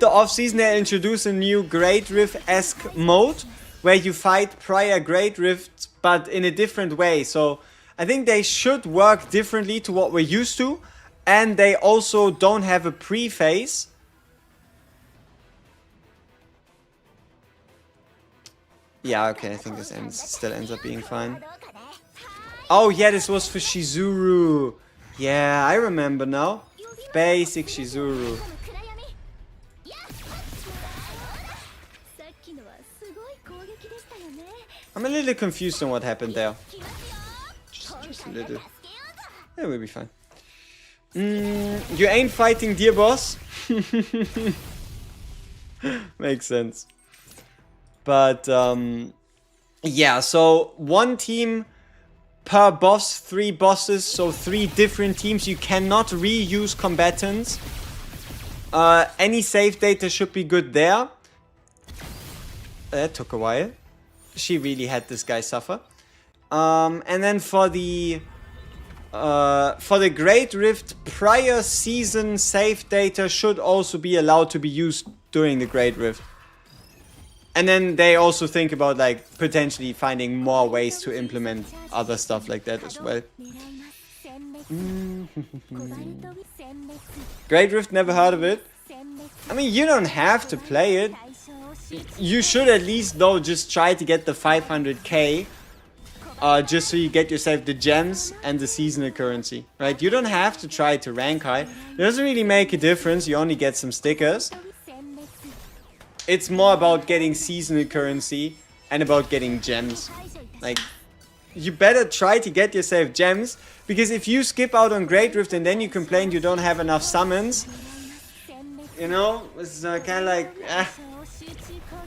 A: off-season, they'll introduce a new Great Rift-esque mode where you fight prior Great Rifts, but in a different way. So I think they should work differently to what we're used to, and they also don't have a pre-phase. Yeah, okay, I think this still ends up being fine. Oh yeah, this was for Shizuru. Yeah, I remember now. Basic Shizuru. I'm a little confused on what happened there. Just a little. Yeah, we'll be fine. You ain't fighting dear boss. Makes sense. But yeah, so 1 team per boss, 3 bosses, so 3 different teams. You cannot reuse combatants. Any save data should be good there. That took a while. She really had this guy suffer. And then for the Great Rift, prior season save data should also be allowed to be used during the Great Rift. And then they also think about like potentially finding more ways to implement other stuff like that as well. Great Rift, never heard of it. I mean, you don't have to play it. You should at least though just try to get the 500k. Just so you get yourself the gems and the seasonal currency, right? You don't have to try to rank high. It doesn't really make a difference. You only get some stickers. It's more about getting seasonal currency and about getting gems. Like, you better try to get yourself gems, because if you skip out on Great Rift and then you complain you don't have enough summons, you know, it's kind of like,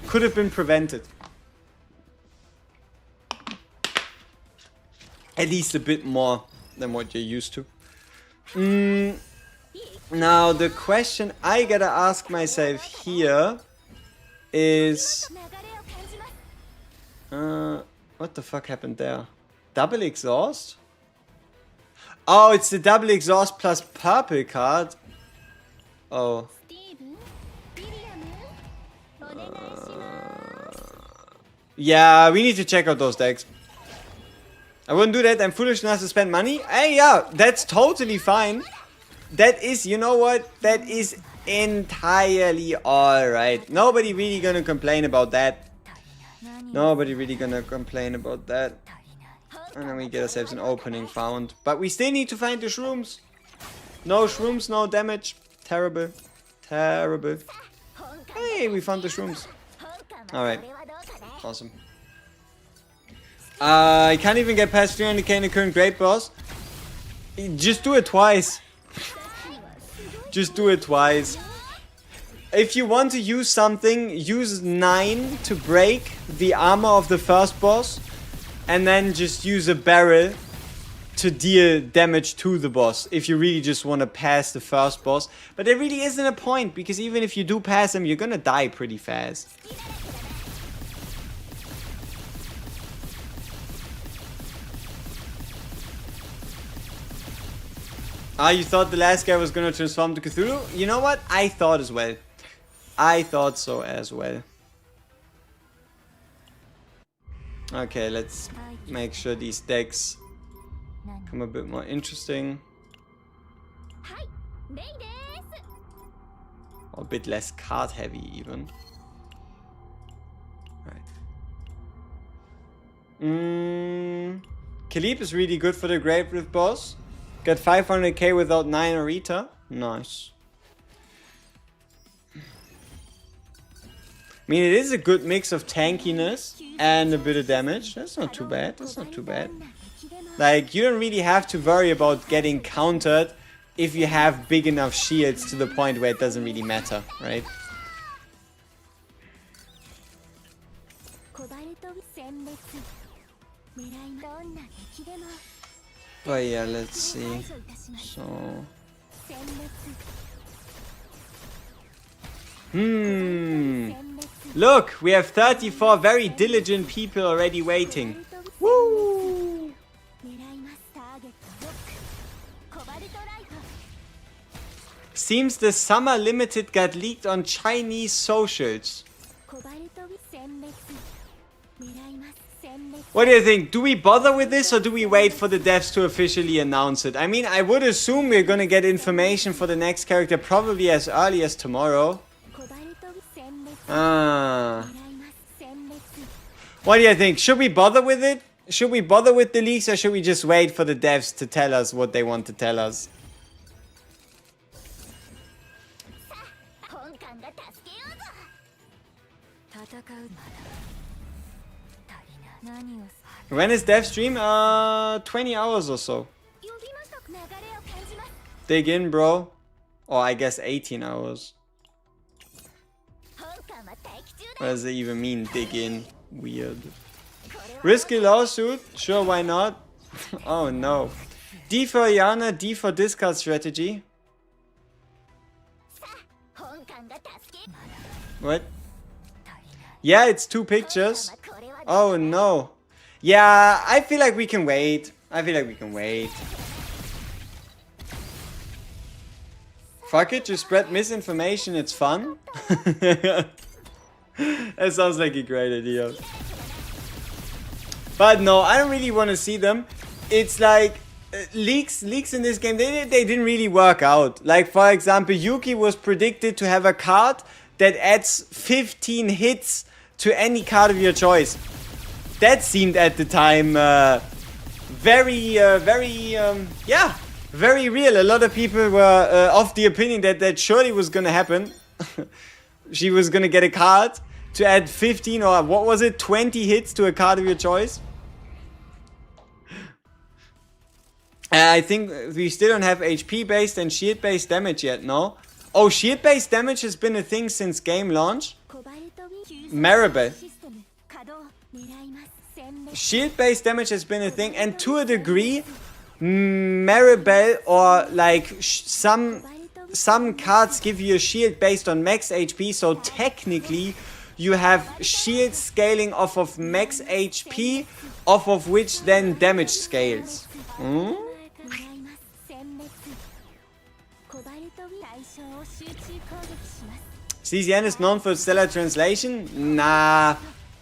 A: could have been prevented. At least a bit more than what you're used to. Now, the question I gotta ask myself here is... what the fuck happened there? Double exhaust? Oh, it's the double exhaust plus purple card. Oh. Yeah, we need to check out those decks. I wouldn't do that. I'm foolish enough to spend money. Hey, yeah, that's totally fine. That is, you know what? That is entirely alright. Nobody really gonna complain about that. Nobody really gonna complain about that. And then we get ourselves an opening found. But we still need to find the shrooms. No shrooms, no damage. Terrible. Terrible. Hey, we found the shrooms. Alright. Awesome. I can't even get past 300k in the current Great Boss. Just do it twice. Just do it twice. If you want to use something, use 9 to break the armor of the first boss. And then just use a barrel to deal damage to the boss if you really just want to pass the first boss. But there really isn't a point, because even if you do pass him, you're gonna die pretty fast. Ah, you thought the last guy was gonna transform to Cthulhu? You know what? I thought as well. I thought so as well. Okay, let's make sure these decks become a bit more interesting. Or a bit less card heavy even. Right. Khalib is really good for the Grave Rift boss. Got 500k without 9 or Rita. Nice. I mean, it is a good mix of tankiness and a bit of damage. That's not too bad. That's not too bad. Like, you don't really have to worry about getting countered if you have big enough shields to the point where it doesn't really matter, right? But yeah, let's see. So... Look, we have 34 very diligent people already waiting. Woo! Seems the summer limited got leaked on Chinese socials. What do you think? Do we bother with this, or do we wait for the devs to officially announce it? I mean, I would assume we're gonna get information for the next character probably as early as tomorrow. What do you think? Should we bother with it? Should we bother with the leaks, or should we just wait for the devs to tell us what they want to tell us? When is dev stream? 20 hours or so. Dig in, bro. Or I guess 18 hours. What does it even mean, dig in? Weird. Risky lawsuit? Sure, why not? Oh no. D for Yana, D for discard strategy. What? Yeah, it's 2 pictures. Oh no. Yeah, I feel like we can wait. I feel like we can wait. Fuck it, just spread misinformation, it's fun. That sounds like a great idea. But no, I don't really want to see them. It's like leaks in this game, they didn't really work out. Like, for example, Yuki was predicted to have a card that adds 15 hits to any card of your choice. That seemed at the time very real. A lot of people were of the opinion that that surely was gonna happen. She was gonna get a card to add 15 or what was it, 20 hits to a card of your choice. I think we still don't have HP based and shield based damage yet, no? Oh, shield based damage has been a thing since game launch. Maribel. Shield based damage has been a thing, and to a degree Maribel or like some cards give you a shield based on max HP, so technically you have shield scaling off of max HP, off of which then damage scales. CZN is known for stellar translation? Nah,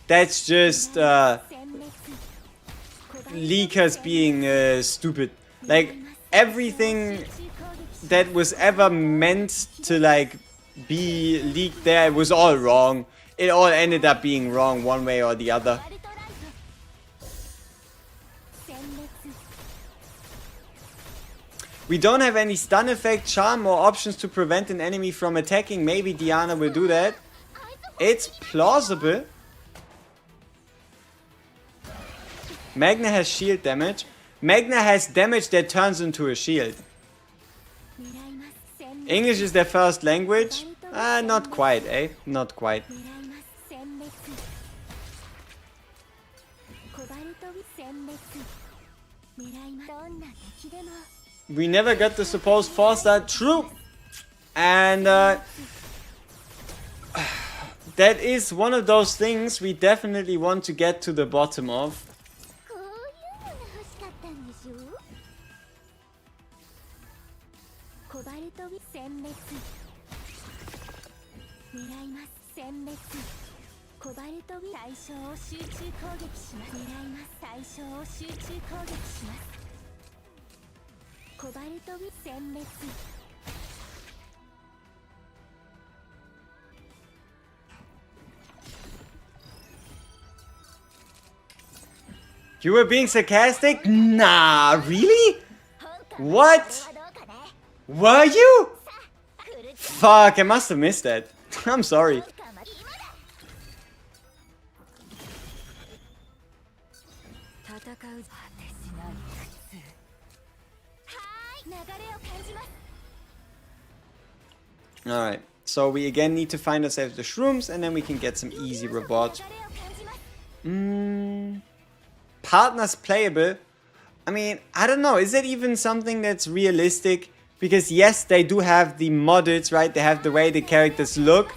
A: that's just leakers being stupid. Like, everything that was ever meant to like be leaked there, it was all wrong. It all ended up being wrong one way or the other. We don't have any stun effect, charm, or options to prevent an enemy from attacking. Maybe Diana will do that. It's plausible. Magna has shield damage. Magna has damage that turns into a shield. English is their first language? Not quite, eh? Not quite. We never got the supposed 4-star. True. And that is one of those things we definitely want to get to the bottom of. You were being sarcastic? Nah, really? What? Were you? Fuck, I must have missed that. I'm sorry. Alright, so we again need to find ourselves the shrooms and then we can get some easy rewards. Partners playable. I mean, I don't know. Is it even something that's realistic? Because yes, they do have the modded, right? They have the way the characters look.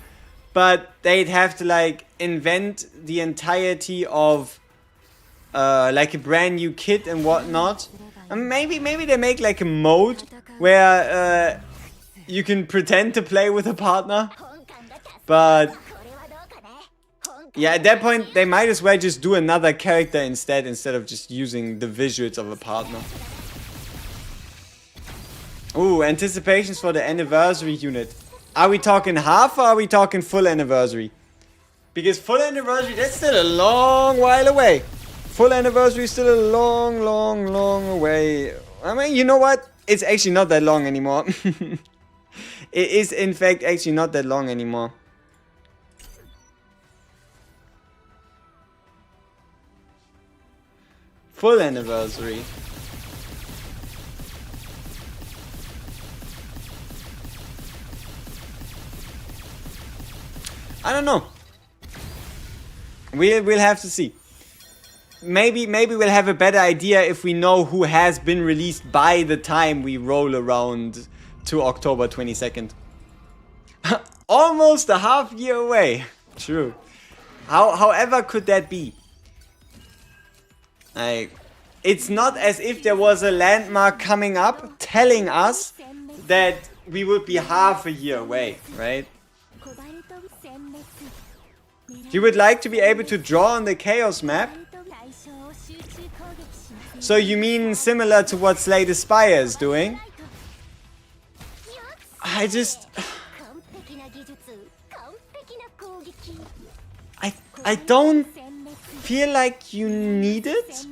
A: But they'd have to like invent the entirety of like a brand new kit and whatnot. And maybe they make like a mode where you can pretend to play with a partner. But yeah, at that point, they might as well just do another character instead of just using the visuals of a partner. Ooh, anticipations for the anniversary unit. Are we talking half or are we talking full anniversary? Because full anniversary, that's still a long while away. Full anniversary is still a long away. I mean, you know what? It's actually not that long anymore. It is, in fact, actually not that long anymore. Full anniversary. I don't know. We'll have to see. Maybe we'll have a better idea if we know who has been released by the time we roll around to October 22nd. Almost a half year away. True. However could that be? It's not as if there was a landmark coming up telling us that we would be half a year away, right? You would like to be able to draw on the Chaos map? So you mean similar to what Slay the Spire is doing? I don't feel like you need it.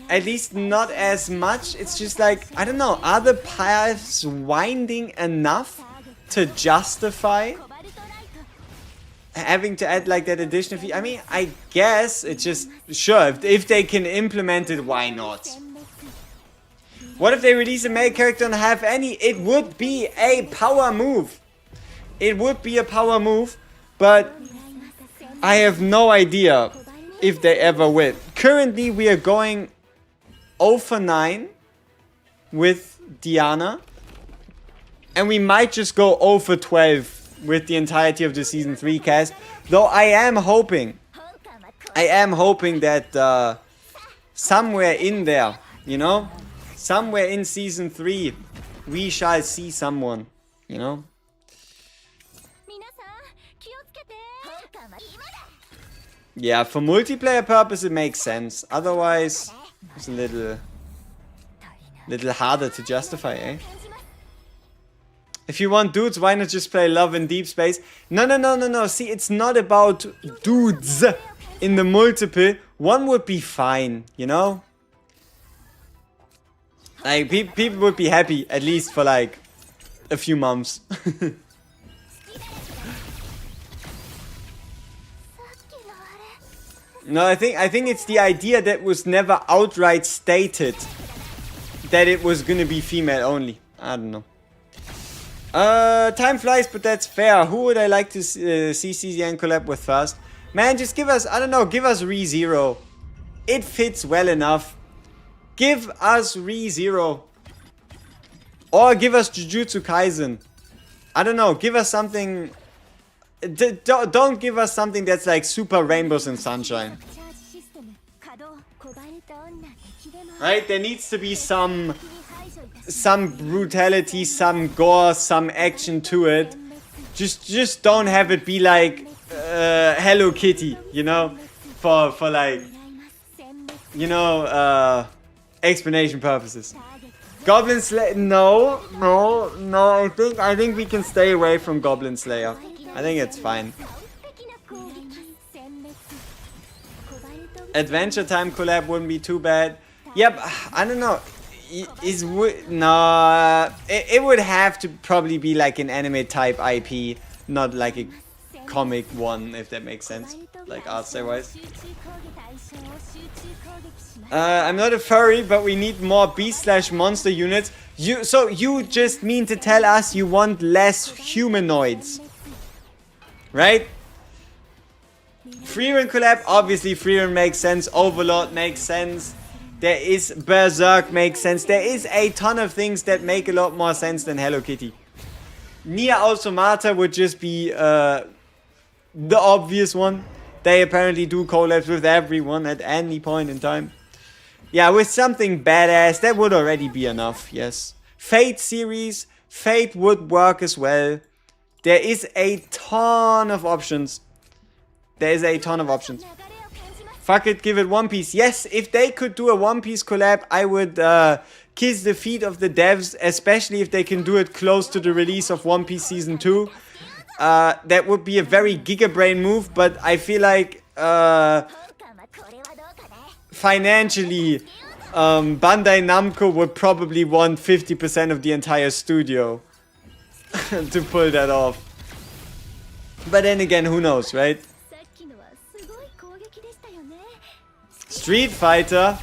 A: At least not as much. It's just like, I don't know, are the paths winding enough to justify having to add like that additional fee? I mean, I guess it's just, sure, if they can implement it, why not? What if they release a male character and have any? It would be a power move. It would be a power move, but I have no idea if they ever will. Currently, we are going 0 for 9 with Diana. And we might just go 0 for 12 with the entirety of the Season 3 cast. Though I am hoping that somewhere in there, you know, somewhere in Season 3, we shall see someone, you know. Yeah, for multiplayer purpose it makes sense. Otherwise, it's a little harder to justify, eh? If you want dudes, why not just play Love in Deep Space? No. See, it's not about dudes in the multiple. One would be fine, you know? Like, people would be happy, at least for like a few months. No, I think it's the idea that was never outright stated that it was gonna be female only. I don't know. Time flies, but that's fair. Who would I like to see CZN collab with first? Man, just give us, I don't know, give us ReZero. It fits well enough. Give us ReZero. Or give us Jujutsu Kaisen. I don't know, give us something... Don't give us something that's like super rainbows and sunshine. Right? There needs to be some brutality, some gore, some action to it. Just don't have it be like Hello Kitty, you know? For like, you know, explanation purposes. Goblin Slayer, no, I think we can stay away from Goblin Slayer. I think it's fine. Adventure Time collab wouldn't be too bad. Yep, I don't know. It would have to probably be like an anime type IP, not like a comic one, if that makes sense. Like art style wise. I'm not a furry, but we need more beast/monster units. So you just mean to tell us you want less humanoids, right? Freerun collab, obviously Freerun makes sense. Overlord makes sense. There is Berserk makes sense. There is a ton of things that make a lot more sense than Hello Kitty. Nier Automata would just be the obvious one. They apparently do collabs with everyone at any point in time. Yeah, with something badass, that would already be enough, yes. Fate series, Fate would work as well. There is a ton of options. Fuck it, give it One Piece. Yes, if they could do a One Piece collab, I would kiss the feet of the devs, especially if they can do it close to the release of One Piece Season 2. That would be a very gigabrain move, but I feel like financially, Bandai Namco would probably want 50% of the entire studio to pull that off. But then again, who knows, right? Street Fighter.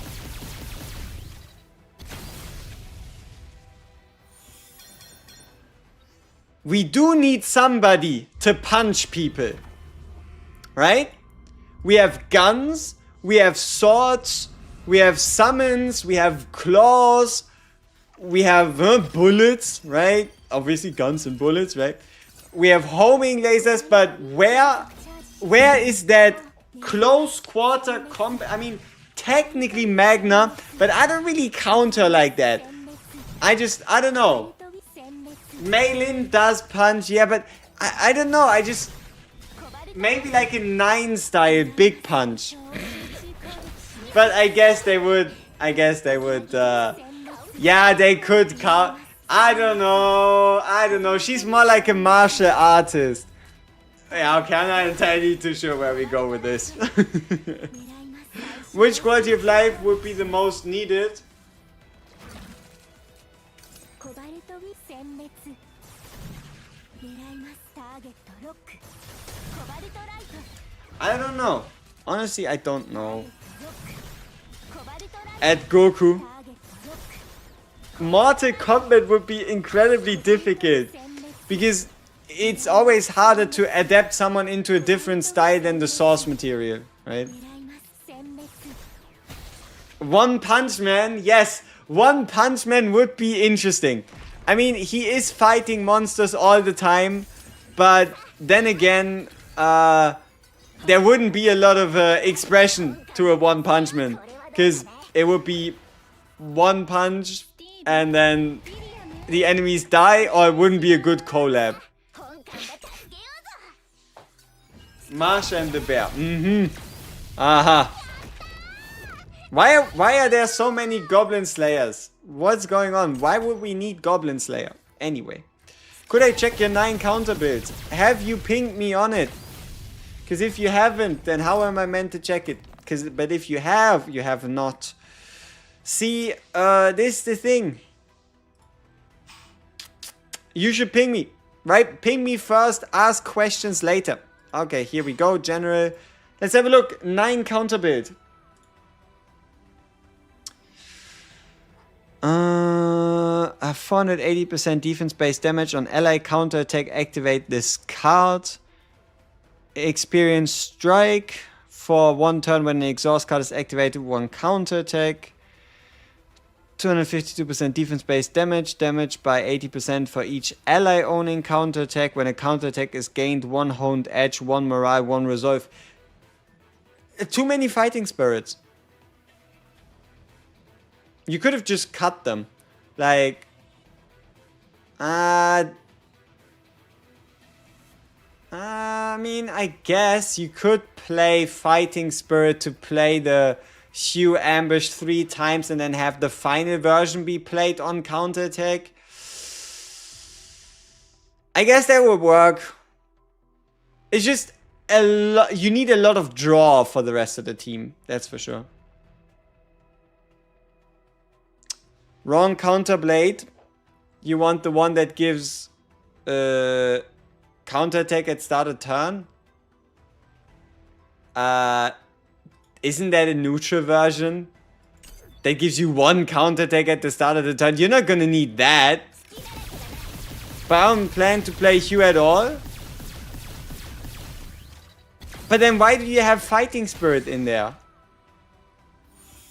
A: We do need somebody to punch people, right? We have guns, we have swords, we have summons, we have claws, we have bullets, right? Obviously guns and bullets, right? We have homing lasers, but where is that close quarter combat? I mean, technically Magna, but I don't really counter like that. I don't know. Meilin does punch, yeah, but I don't know. Maybe like a 9 style big punch. But I guess they would, yeah, they could count. I don't know. She's more like a martial artist. Yeah, okay, I'm not entirely too sure where we go with this. Which quality of life would be the most needed? I don't know. Honestly, I don't know. At Goku. Mortal Kombat would be incredibly difficult. Because it's always harder to adapt someone into a different style than the source material, right? One Punch Man, yes. One Punch Man would be interesting. I mean, he is fighting monsters all the time. But then again, there wouldn't be a lot of expression to a One Punch Man. Because it would be one punch and then the enemies die, or it wouldn't be a good collab. Marsha and the Bear. Aha. Why are there so many Goblin Slayers? What's going on? Why would we need Goblin Slayer? Anyway. Could I check your 9 counter builds? Have you pinged me on it? Because if you haven't, then how am I meant to check it? But if you have not. See, this is the thing. You should ping me, right? Ping me first, ask questions later. Okay, here we go, general. Let's have a look. 9 counter build. A 480% defense-based damage on ally counter attack. Activate this card. experience strike for 1 turn when an exhaust card is activated, 1 counter attack. 252% defense-based damage, damage by 80% for each ally owning counterattack. When a counterattack is gained, 1 honed edge, 1 morale, 1 resolve. Too many fighting spirits. You could have just cut them. Like, I mean, I guess you could play fighting spirit to play the Hue ambush 3 times and then have the final version be played on counterattack. I guess that would work. It's just a lot. You need a lot of draw for the rest of the team. That's for sure. Wrong counterblade. You want the one that gives counterattack at start of turn. Isn't that a neutral version? That gives you 1 counterattack at the start of the turn. You're not gonna need that. But I don't plan to play Hue at all. But then why do you have Fighting Spirit in there?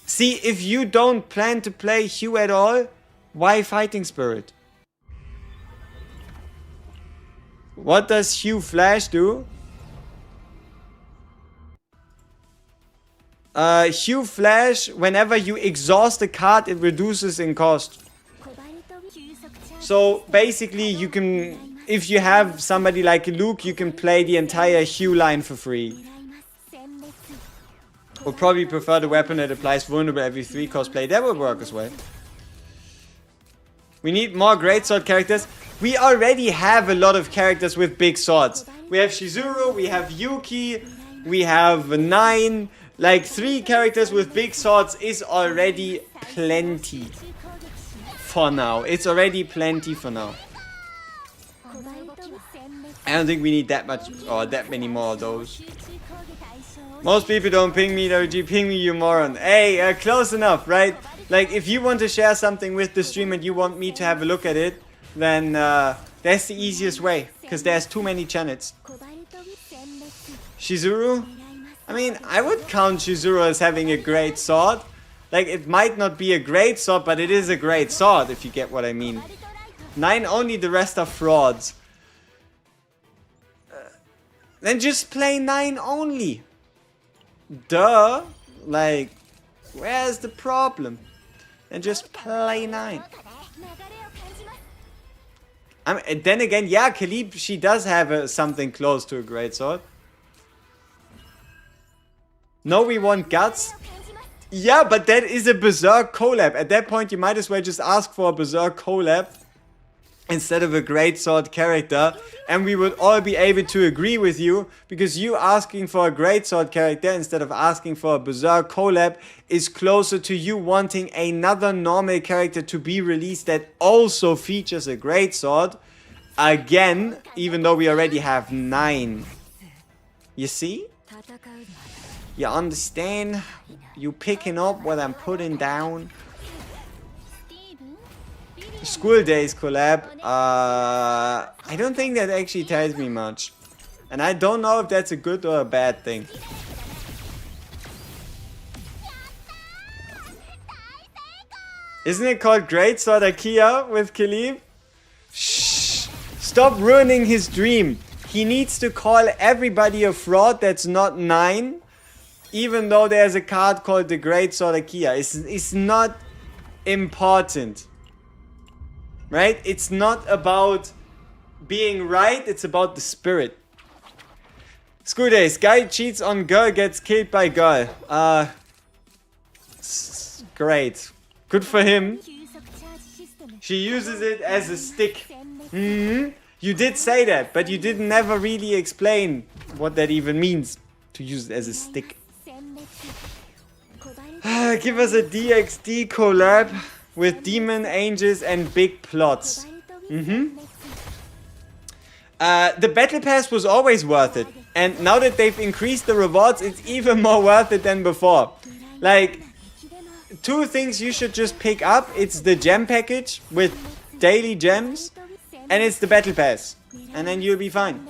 A: See, if you don't plan to play Hue at all, why Fighting Spirit? What does Hue Flash do? Hue Flash, whenever you exhaust a card, it reduces in cost. So basically you can, if you have somebody like Luke, you can play the entire Hue line for free. Would probably prefer the weapon that applies vulnerable every 3 cosplay. That would work as well. We need more greatsword characters. We already have a lot of characters with big swords. We have Shizuru, we have Yuki, we have 9. Like 3 characters with big swords is already plenty. For now. It's already plenty for now. I don't think we need that much or that many more of those. Most people don't ping me, WG, ping me, you moron. Hey, close enough, right? Like, if you want to share something with the stream and you want me to have a look at it, then that's the easiest way. Because there's too many channels. Shizuru? I mean, I would count Shizuru as having a great sword. Like, it might not be a great sword, but it is a great sword, if you get what I mean. 9 only, the rest are frauds. Then just play 9 only. Duh. Like, where's the problem? Then just play 9. Then again, yeah, Khalib, she does have something close to a great sword. No, we want Guts. Yeah, but that is a Berserk collab. At that point, you might as well just ask for a Berserk collab instead of a greatsword character. And we would all be able to agree with you, because you asking for a greatsword character instead of asking for a Berserk collab is closer to you wanting another normal character to be released that also features a greatsword. Again, even though we already have 9. You see? You understand? You picking up what I'm putting down? School Days collab. I don't think that actually tells me much. And I don't know if that's a good or a bad thing. Isn't it called Greatsword Akia with Khalib? Shh! Stop ruining his dream. He needs to call everybody a fraud that's not 9. Even though there's a card called the Greatsword Akia. It's not important. Right? It's not about being right, it's about the spirit. School Days. Guy cheats on girl, gets killed by girl. Great. Good for him. She uses it as a stick. You did say that, but you did never really explain what that even means. To use it as a stick. Give us a DXD collab with demon angels and big plots. The battle pass was always worth it, and now that they've increased the rewards, it's even more worth it than before. Like, 2 things you should just pick up. It's the gem package with daily gems, and it's the battle pass, and then you'll be fine.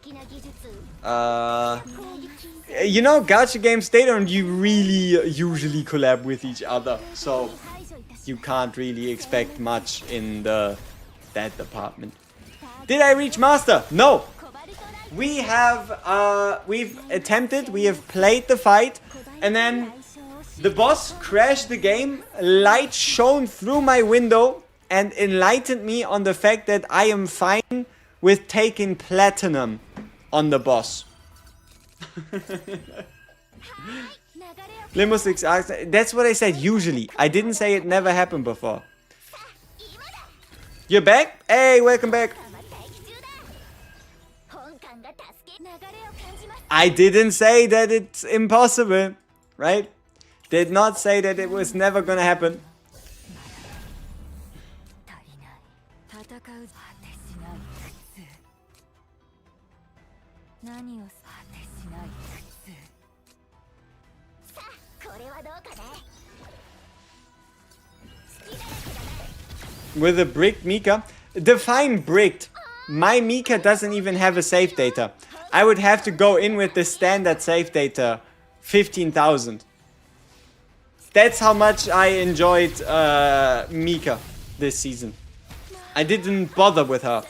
A: You know, gacha games, they don't really usually collab with each other, so you can't really expect much in that department. Did I reach master? No. We have we've attempted, we have played the fight, and then the boss crashed the game, light shone through my window and enlightened me on the fact that I am fine with taking platinum on the boss. Limo 6 asks, that's what I said usually. I didn't say it never happened before. You're back? Hey, welcome back. I didn't say that it's impossible, right? Did not say that it was never gonna happen. With a bricked Mika. Define bricked. My Mika doesn't even have a save data. I would have to go in with the standard save data, 15,000. That's how much I enjoyed Mika this season. I didn't bother with her.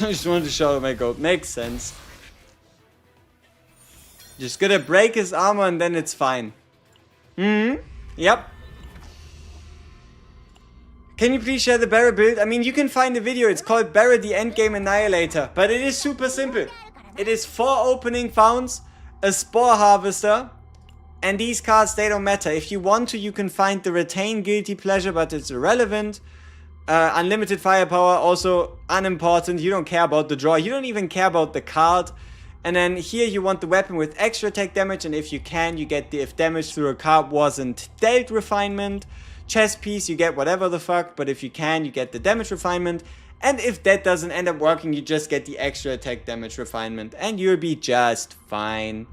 A: I just wanted to show my goat. Makes sense. Just gonna break his armor and then it's fine. Yep. Can you please share the Barra build? I mean, you can find the video. It's called Barra the Endgame Annihilator. But it is super simple. It is 4 opening founds, a Spore Harvester, and these cards, they don't matter. If you want to, you can find the Retain Guilty Pleasure, but it's irrelevant. Unlimited Firepower, also unimportant. You don't care about the draw. You don't even care about the card. And then here you want the weapon with extra attack damage, and if you can, you get the if damage through a card wasn't dealt refinement. Chess piece, you get whatever the fuck, but if you can, you get the damage refinement. And if that doesn't end up working, you just get the extra attack damage refinement, and you'll be just fine.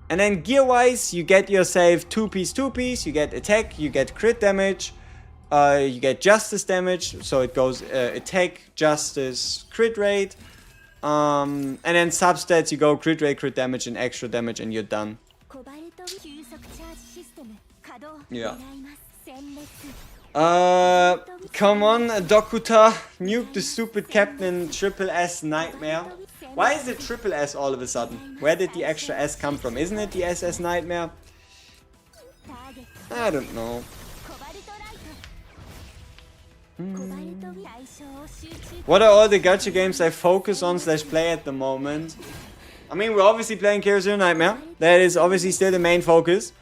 A: And then gear-wise, you get yourself 2-piece, you get attack, you get crit damage, you get justice damage, so it goes attack, justice, crit rate. And then substats, you go crit rate, crit damage, and extra damage, and you're done. Yeah. Come on, Dokuta, nuke the stupid captain Triple S Nightmare. Why is it Triple S all of a sudden? Where did the extra S come from? Isn't it the SS Nightmare? I don't know. What are all the gacha games I focus on / play at the moment? I mean, we're obviously playing Kero Zero Nightmare. That is obviously still the main focus.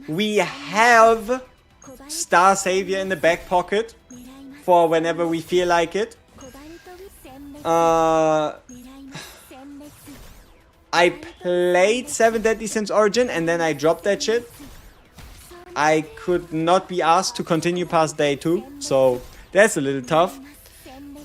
A: We have Star Savior in the back pocket for whenever we feel like it. I played 7 Deadly Sins Origin and then I dropped that shit. I could not be asked to continue past day 2, so that's a little tough.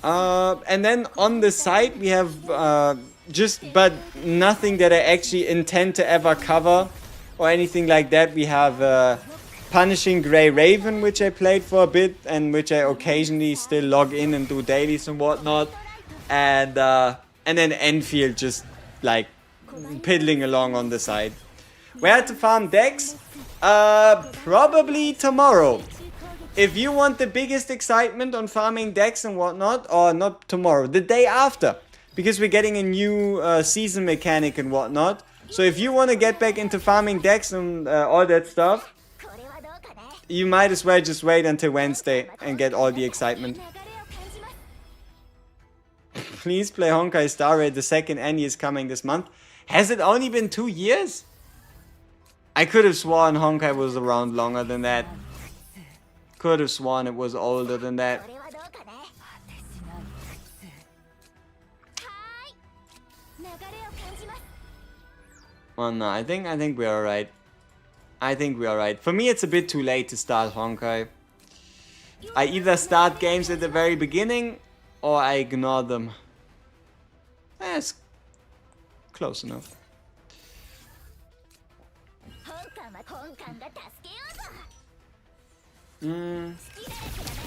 A: And then on the side we have but nothing that I actually intend to ever cover or anything like that. We have Punishing Grey Raven, which I played for a bit and which I occasionally still log in and do dailies and whatnot. And then Enfield just like piddling along on the side. Where to farm decks? Probably tomorrow. If you want the biggest excitement on farming decks and whatnot, or not tomorrow, the day after. Because we're getting a new season mechanic and whatnot. So if you want to get back into farming decks and all that stuff, you might as well just wait until Wednesday and get all the excitement. Please play Honkai Star Rail. The second Annie is coming this month. Has it only been 2 years? I could have sworn Honkai was around longer than that. Could have sworn it was older than that. Oh no, I think we're alright. I think we're alright. For me, it's a bit too late to start Honkai. I either start games at the very beginning or I ignore them. That's close enough.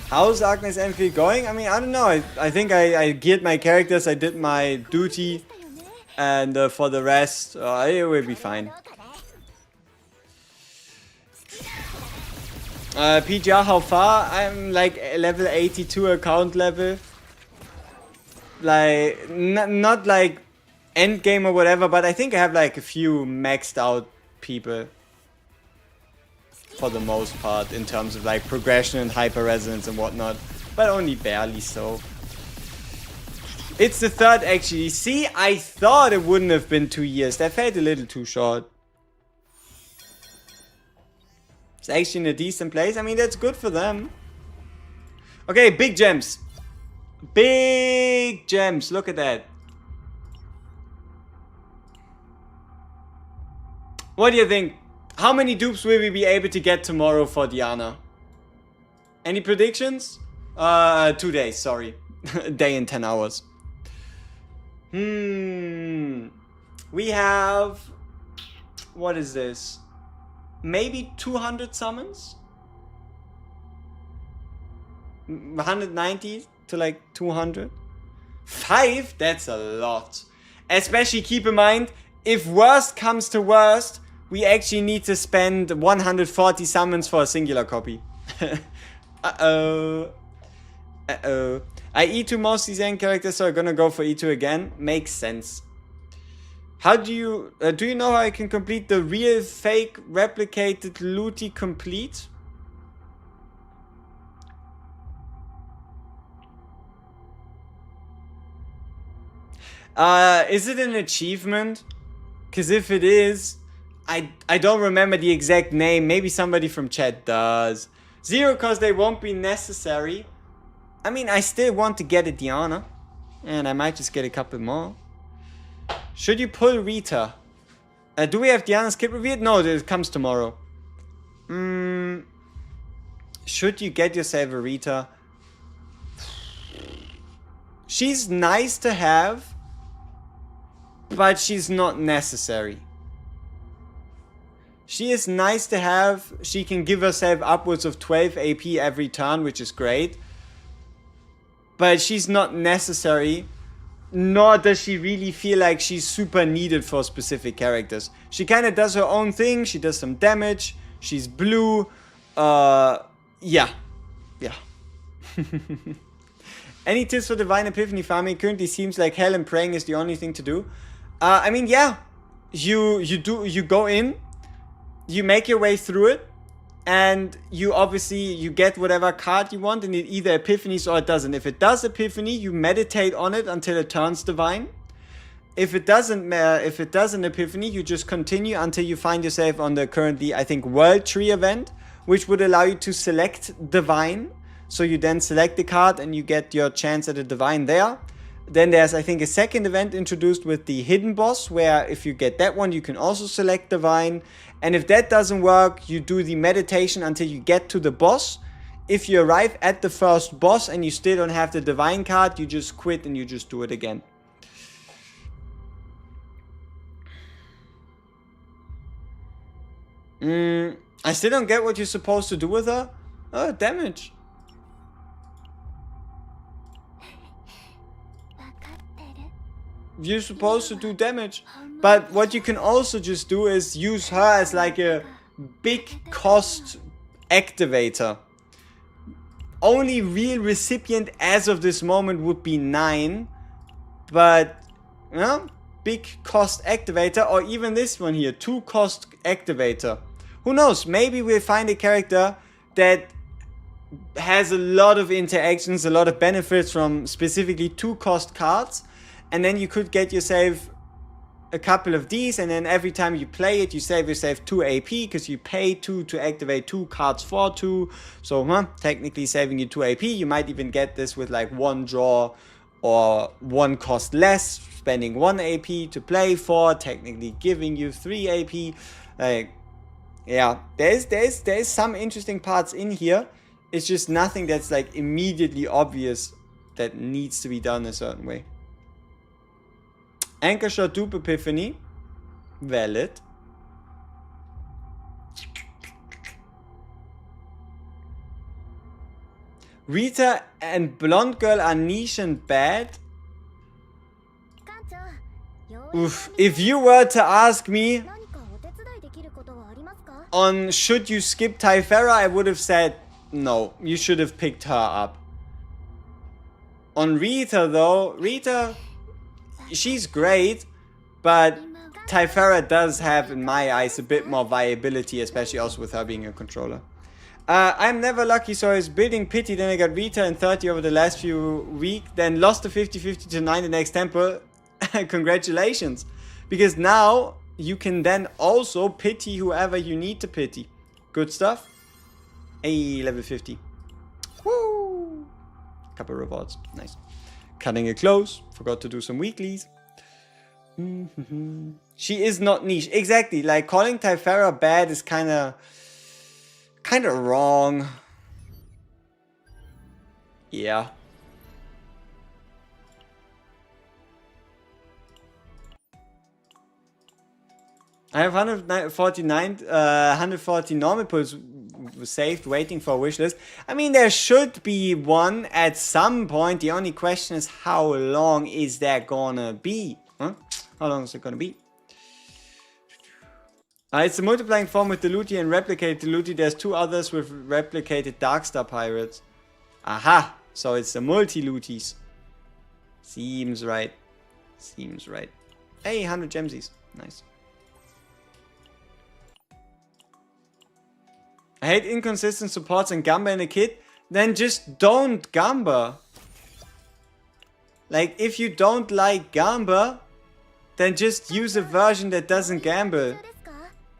A: How's Agnes Enfield going? I mean, I don't know. I think I geared my characters, I did my duty, and for the rest, it will be fine. PGR, how far? I'm like level 82 account level. Like, not like end game or whatever, but I think I have like a few maxed out people. For the most part, in terms of like progression and hyper resonance and whatnot. But only barely so. It's the third actually. See, I thought it wouldn't have been 2 years. That felt a little too short. It's actually in a decent place. I mean, that's good for them. Okay, big gems. Big gems. Look at that. What do you think? How many dupes will we be able to get tomorrow for Diana? Any predictions? 2 days, sorry. A day and 10 hours. We have... What is this? Maybe 200 summons? 190 to like 200? 5? That's a lot. Especially keep in mind, if worst comes to worst, we actually need to spend 140 summons for a singular copy. Uh-oh. Uh-oh. I E2 most of these end characters, so I'm gonna go for E2 again. Makes sense. How do you know how I can complete the real fake replicated Looty complete? Is it an achievement? Because if it is, I don't remember the exact name. Maybe somebody from chat does. 0 because they won't be necessary. I mean, I still want to get a Diana. And I might just get a couple more. Should you pull Rita? Do we have Diana's kit revealed? No, it comes tomorrow. Should you get yourself a Rita? She's nice to have, but she's not necessary. She is nice to have. She can give herself upwards of 12 AP every turn, which is great. But she's not necessary. Nor does she really feel like she's super needed for specific characters. She kind of does her own thing. She does some damage. She's blue. Yeah. Any tips for Divine Epiphany farming? Currently seems like hell and praying is the only thing to do. I mean, yeah. You go in. You make your way through it. And you get whatever card you want, and it either epiphanies or it doesn't. If it does epiphany, you meditate on it until it turns divine. If it doesn't epiphany, you just continue until you find yourself on the currently, I think, World Tree event, which would allow you to select divine. So you then select the card and you get your chance at a divine there. Then there's, I think, a second event introduced with the hidden boss, where if you get that one, you can also select divine. And if that doesn't work, you do the meditation until you get to the boss. If you arrive at the first boss and you still don't have the divine card, you just quit and you just do it again. I still don't get what you're supposed to do with her. Oh, damage. You're supposed to do damage. But what you can also just do is use her as like a big cost activator. Only real recipient as of this moment would be 9. But, you know, big cost activator, or even this one here, 2 cost activator. Who knows? Maybe we'll find a character that has a lot of interactions, a lot of benefits from specifically 2 cost cards. And then you could get yourself a couple of these, and then every time you play it, you save yourself 2 AP, because you pay 2 to activate 2 cards for 2. So, technically saving you 2 AP. You might even get this with like 1 draw or 1 cost less, spending 1 AP to play for, technically giving you 3 AP. Like, yeah, there's some interesting parts in here. It's just nothing that's like immediately obvious that needs to be done a certain way. Anchor shot dupe epiphany. Valid. Rita and Blonde Girl are niche and bad. Oof. If you were to ask me on should you skip Typhera, I would have said no. You should have picked her up. On Rita though, Rita, she's great, but Typhera does have, in my eyes, a bit more viability, especially also with her being a controller. I'm never lucky, so I was building Pity, then I got Rita and 30 over the last few weeks, then lost the 50-50 to 9 the next tempo. Congratulations. Because now you can then also pity whoever you need to pity. Good stuff. Hey, level 50. Woo! Couple rewards. Nice. Cutting it close. Forgot to do some weeklies. She is not niche. Exactly. Like calling Typhera bad is kind of wrong. Yeah. I have 140 normal pulls saved, waiting for a wish list. I mean, there should be one at some point. The only question is, how long is that gonna be? Huh? How long is it gonna be? It's the multiplying form with the Looty and replicate the Looty. There's 2 others with replicated Darkstar pirates. Aha! So it's the multi-Looties. Seems right. Seems right. Hey, 100 gemsies. Nice. I hate inconsistent supports and Gamba in a kit. Then just don't Gamba. Like, if you don't like Gamba, then just use a version that doesn't gamble.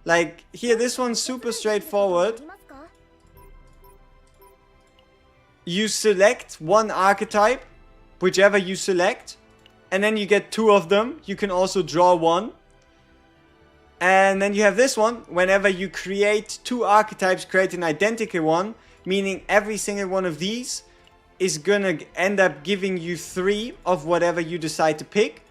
A: Like, here, this one's super straightforward. You select one archetype, whichever you select, and then you get 2 of them. You can also draw 1. And then you have this one. Whenever you create 2 archetypes, create an identical one, meaning every single one of these is gonna end up giving you 3 of whatever you decide to pick.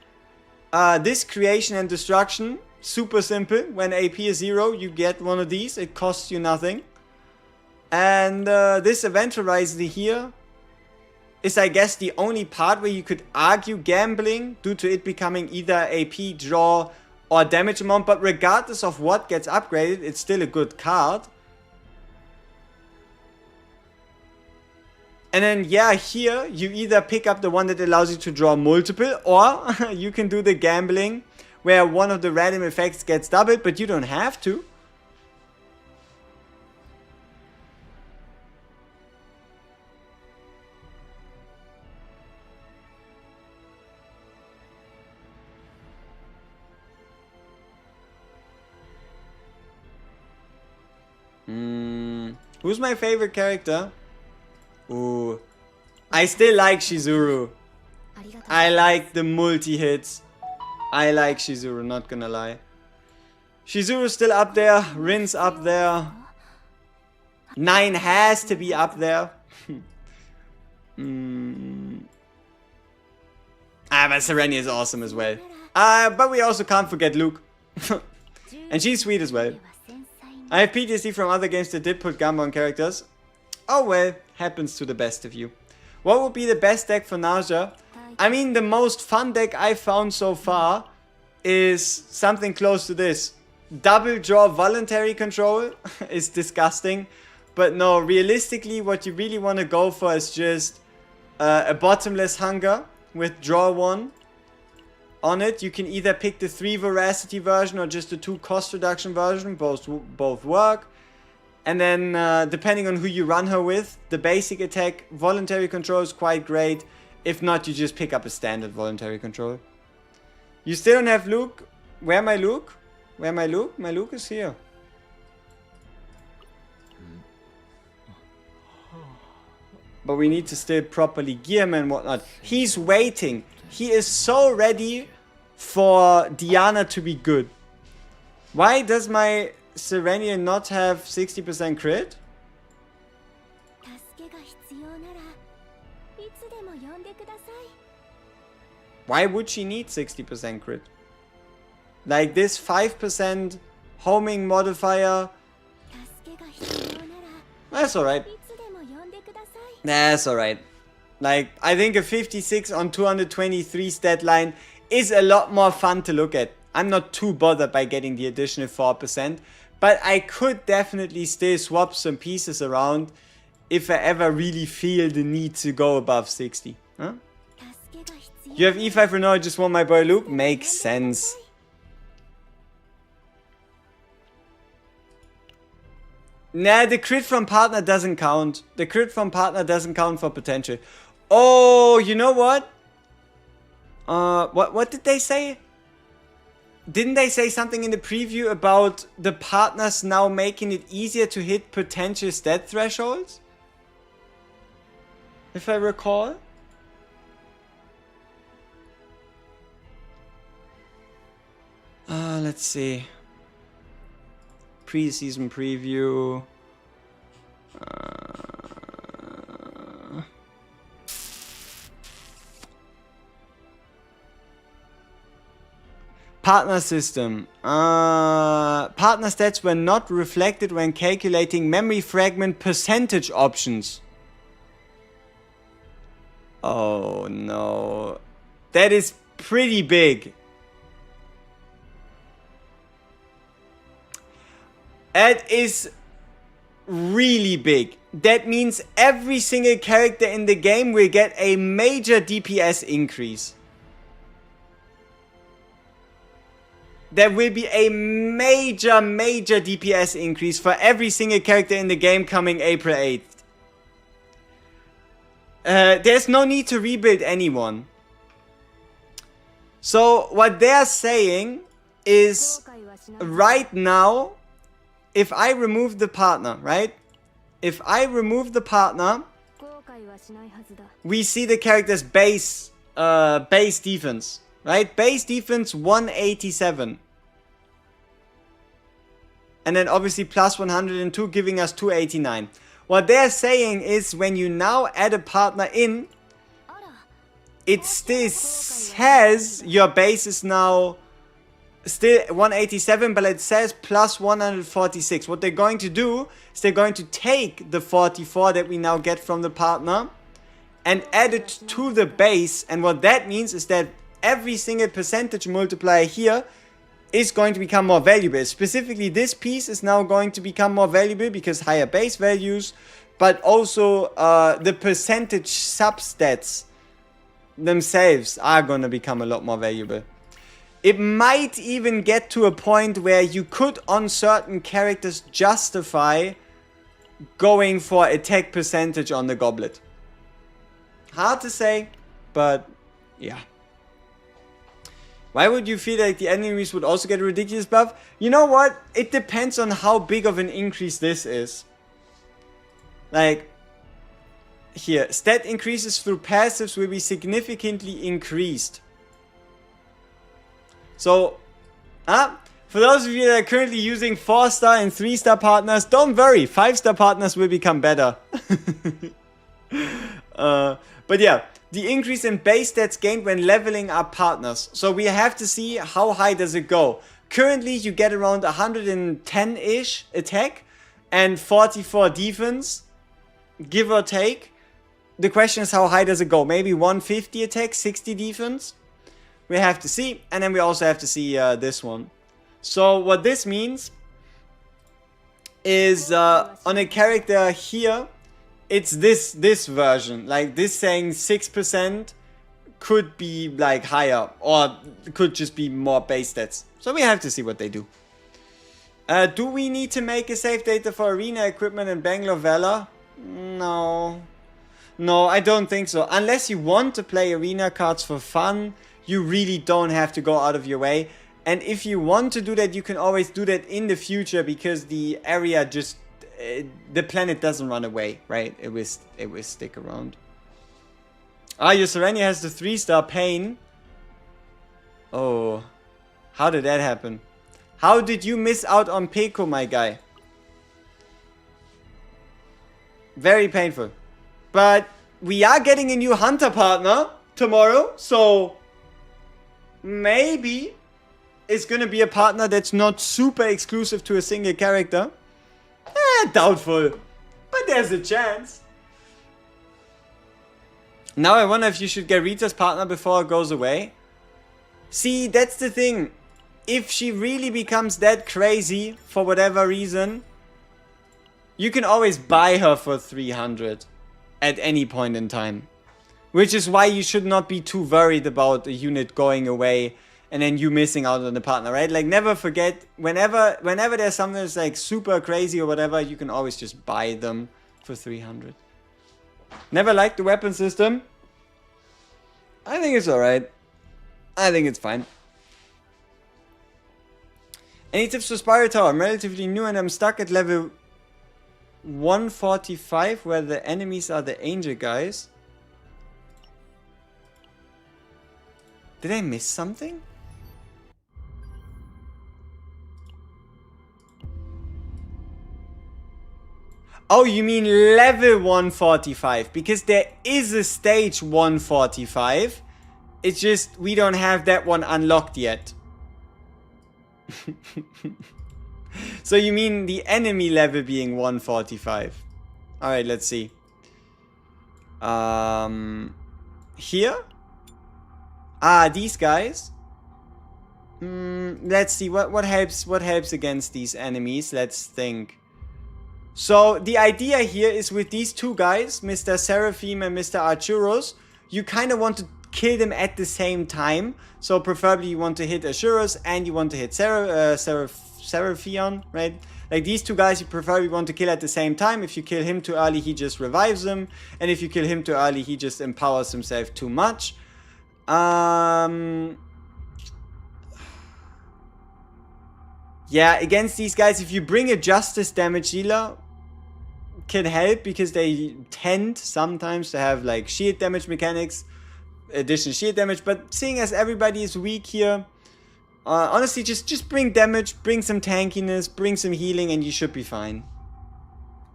A: This creation and destruction, super simple. When AP is 0, you get one of these. It costs you nothing. And this event horizon here is, I guess, the only part where you could argue gambling due to it becoming either AP, draw, or damage amount. But regardless of what gets upgraded, it's still a good card. And then, yeah, here you either pick up the one that allows you to draw multiple, or you can do the gambling where one of the random effects gets doubled, but you don't have to. Who's my favorite character? Ooh. I still like Shizuru. I like the multi-hits. I like Shizuru, not gonna lie. Shizuru's still up there. Rin's up there. 9 has to be up there. But Serenia is awesome as well. But we also can't forget Luke. And she's sweet as well. I have PTSD from other games that did put Gamba on characters. Oh well, happens to the best of you. What would be the best deck for Nausea? I mean, the most fun deck I found so far is something close to this. Double draw voluntary control is disgusting. But no, realistically, what you really want to go for is just a bottomless hunger with draw 1. On it, you can either pick the 3 veracity version or just the 2 cost reduction version. Both work. And then, depending on who you run her with, the basic attack voluntary control is quite great. If not, you just pick up a standard voluntary control. You still don't have Luke. Where my Luke? Where my Luke? My Luke is here. But we need to still properly gear him and whatnot. He's waiting. He is so ready for Diana to be good. Why does my Serenia not have 60% crit? Why would she need 60% crit? Like this 5% homing modifier. That's alright. That's alright. Like, I think a 56 on 223 stat line is a lot more fun to look at. I'm not too bothered by getting the additional 4%, but I could definitely still swap some pieces around if I ever really feel the need to go above 60. Huh? You have E5 for now, I just want my boy Luke? Makes sense. Nah, the crit from partner doesn't count. The crit from partner doesn't count for potential. Oh, you know what? What did they say? Didn't they say something in the preview about the partners now making it easier to hit potential stat thresholds? If I recall. Let's see. Preseason preview. Partner system. Partner stats were not reflected when calculating memory fragment percentage options. Oh no. That is pretty big. That is really big. That means every single character in the game will get a major DPS increase. There will be a major DPS increase for every single character in the game coming April 8th. There's no need to rebuild anyone. So what they're saying is right now, if I remove the partner, right? If I remove the partner, we see the character's base defense, right? Base defense 187. And then obviously plus 102 giving us 289. What they're saying is when you now add a partner in, it still says your base is now still 187, but it says plus 146. What they're going to do is they're going to take the 44 that we now get from the partner and add it to the base. And what that means is that every single percentage multiplier here is going to become more valuable. Specifically, this piece is now going to become more valuable because higher base values, but also the percentage substats themselves are going to become a lot more valuable. It might even get to a point where you could, on certain characters, justify going for attack percentage on the goblet. Hard to say, but yeah. Why would you feel like the enemies would also get a ridiculous buff? You know what? It depends on how big of an increase this is. Like, here, stat increases through passives will be significantly increased. So, for those of you that are currently using 4-star and 3-star partners, don't worry, 5-star partners will become better. But yeah, the increase in base stats gained when leveling up partners. So we have to see how high does it go. Currently you get around 110-ish attack and 44 defense, give or take. The question is how high does it go? Maybe 150 attack, 60 defense? We have to see, and then we also have to see this one. So what this means is on a character here, it's this version. Like this saying 6% could be like higher, or could just be more base stats. So we have to see what they do. Do we need to make a save data for arena equipment in Bangalore Valor? No. No, I don't think so. Unless you want to play arena cards for fun, you really don't have to go out of your way. And if you want to do that, you can always do that in the future, because the area just... the planet doesn't run away, right? It will stick around. Ah, your Serenia has the 3-star pain. Oh. How did that happen? How did you miss out on Peko, my guy? Very painful. But we are getting a new hunter partner tomorrow, so maybe it's gonna be a partner that's not super exclusive to a single character. Doubtful, but there's a chance. Now I wonder if you should get Rita's partner before it goes away. See, that's the thing. If she really becomes that crazy for whatever reason, you can always buy her for 300 at any point in time. Which is why you should not be too worried about a unit going away and then you missing out on the partner, right? Like, never forget, whenever there's something that's like super crazy or whatever, you can always just buy them for 300. Never liked the weapon system. I think it's alright. I think it's fine. Any tips for Spiral Tower? I'm relatively new and I'm stuck at level 145 where the enemies are the angel guys. Did I miss something? Oh, you mean level 145? Because there is a stage 145. It's just we don't have that one unlocked yet. So you mean the enemy level being 145? Alright, let's see. Here? Ah, these guys? Let's see, what helps against these enemies? Let's think. So the idea here is with these two guys, Mr. Seraphim and Mr. Archuros, you kind of want to kill them at the same time. So preferably you want to hit Archuros and you want to hit Seraphion, right? Like these two guys you preferably want to kill at the same time. If you kill him too early, he just revives them. And if you kill him too early, he just empowers himself too much. Yeah, against these guys, if you bring a justice damage dealer, can help because they tend sometimes to have like shield damage mechanics, additional shield damage. But seeing as everybody is weak here, honestly, just bring damage, bring some tankiness, bring some healing, and you should be fine.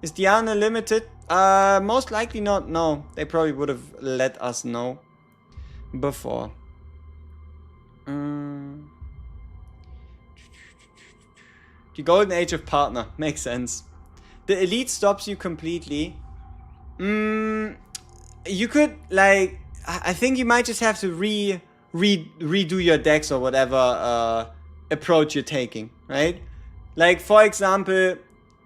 A: Is Diana limited? Most likely not. No, they probably would have let us know before. The golden age of partner makes sense. The elite stops you completely. You could like, I think you might just have to redo your decks or whatever approach you're taking, right? Like for example,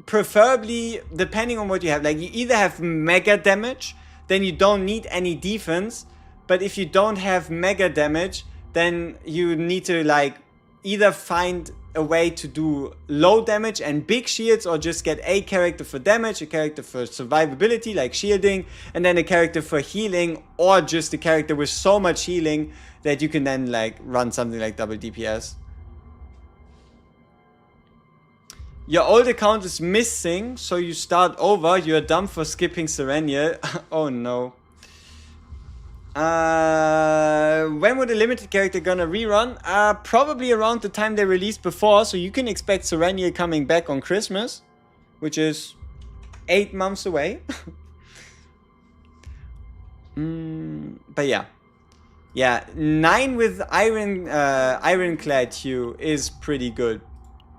A: preferably depending on what you have, like you either have mega damage, then you don't need any defense. But if you don't have mega damage, then you need to like either find a way to do low damage and big shields, or just get a character for damage, a character for survivability like shielding, and then a character for healing, or just a character with so much healing that you can then like run something like double DPS. Your old account is missing, so you start over. You're dumb for skipping Serenial. Oh no. When would a limited character gonna rerun? Probably around the time they released before, so you can expect Serenial coming back on Christmas, which is 8 months away. But yeah. Yeah, 9 with Ironclad Hue is pretty good.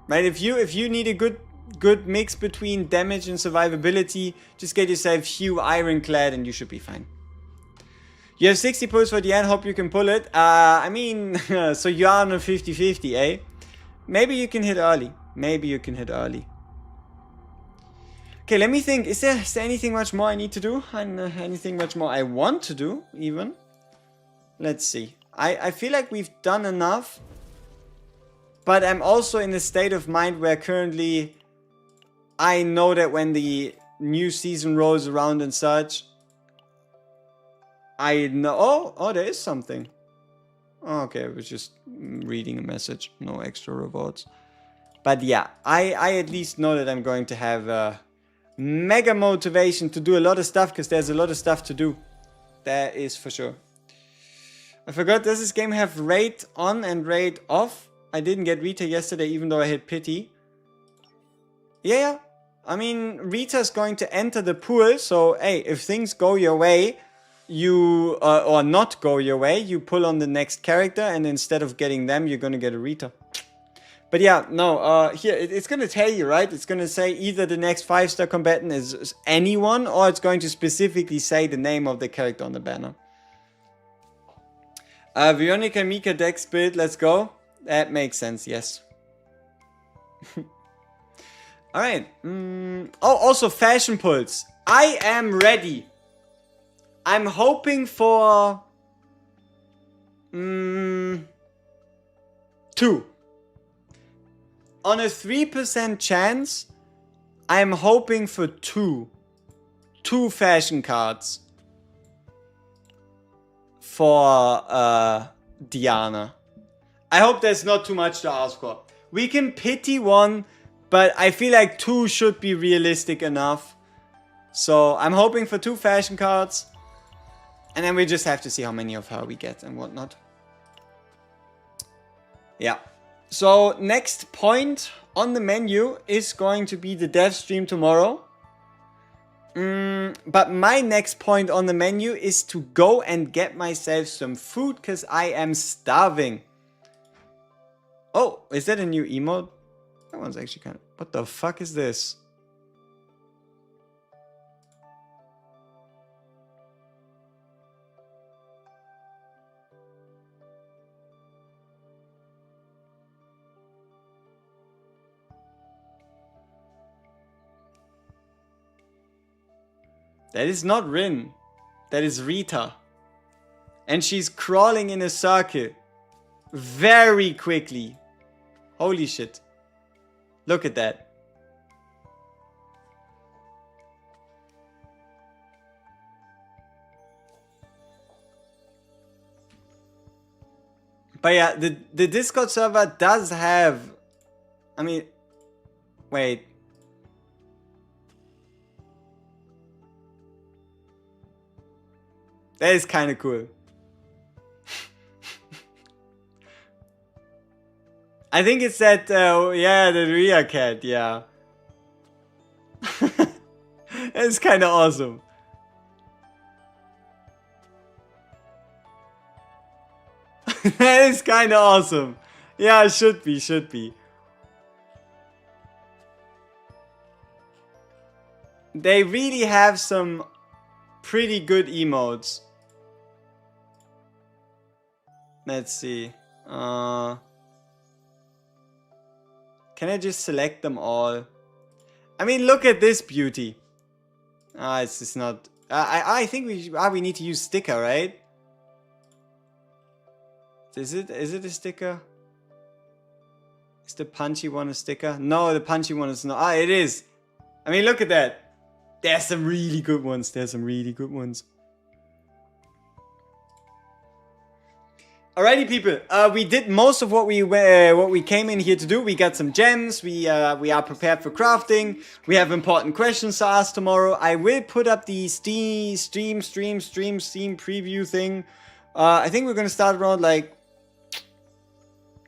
A: Right? If you need a good mix between damage and survivability, just get yourself Hue Ironclad and you should be fine. You have 60 pulls for the end, hope you can pull it. I mean, so you are on a 50-50, eh? Maybe you can hit early. Maybe you can hit early. Okay, let me think. Is there anything much more I need to do? And anything much more I want to do, even? Let's see. I feel like we've done enough. But I'm also in a state of mind where currently I know that when the new season rolls around and such, I know... Oh, there is something. Oh, okay, I was just reading a message. No extra rewards. But yeah, I at least know that I'm going to have mega motivation to do a lot of stuff, because there's a lot of stuff to do. That is for sure. I forgot, does this game have raid on and raid off? I didn't get Rita yesterday, even though I hit pity. Yeah. I mean, Rita's going to enter the pool, so hey, if things go your way, you or not go your way, you pull on the next character, and instead of getting them, you're gonna get a Rita. But yeah, no, here it's gonna tell you, right? It's gonna say either the next 5-star combatant is anyone, or it's going to specifically say the name of the character on the banner. Veronica Mika Dex build, let's go. That makes sense, yes. Alright. Oh, also Fashion Pulse. I am ready. I'm hoping for... 2. On a 3% chance, I'm hoping for 2. 2 fashion cards. For Diana. I hope there's not too much to ask for. We can pity 1, but I feel like 2 should be realistic enough. So I'm hoping for 2 fashion cards. And then we just have to see how many of her we get and whatnot. Yeah. So next point on the menu is going to be the dev stream tomorrow. But my next point on the menu is to go and get myself some food because I am starving. Oh, is that a new emote? That one's actually kind of... What the fuck is this? That is not Rin. That is Rita. And she's crawling in a circle. Very quickly. Holy shit. Look at that. But yeah, the Discord server does have... I mean... Wait. That is kind of cool. I think it's that, yeah, the Rhea cat, yeah. It's kind of awesome. That is kind of awesome. Yeah, it should be, should be. They really have some pretty good emotes. Let's see. Can I just select them all? I mean, look at this beauty. It's just not... I think we need to use sticker, right? Is it a sticker? Is the punchy one a sticker? No, the punchy one is not. It is. I mean, look at that. There's some really good ones. There's some really good ones. Alrighty, people. We did most of what we came in here to do. We got some gems. We are prepared for crafting. We have important questions to ask tomorrow. I will put up the Steam preview thing. I think we're gonna start around like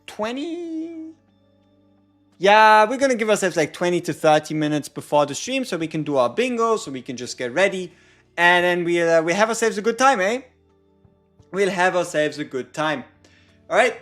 A: 20. Yeah, we're gonna give ourselves like 20 to 30 minutes before the stream so we can do our bingo, so we can just get ready, and then we'll have ourselves a good time, eh? We'll have ourselves a good time. Alright,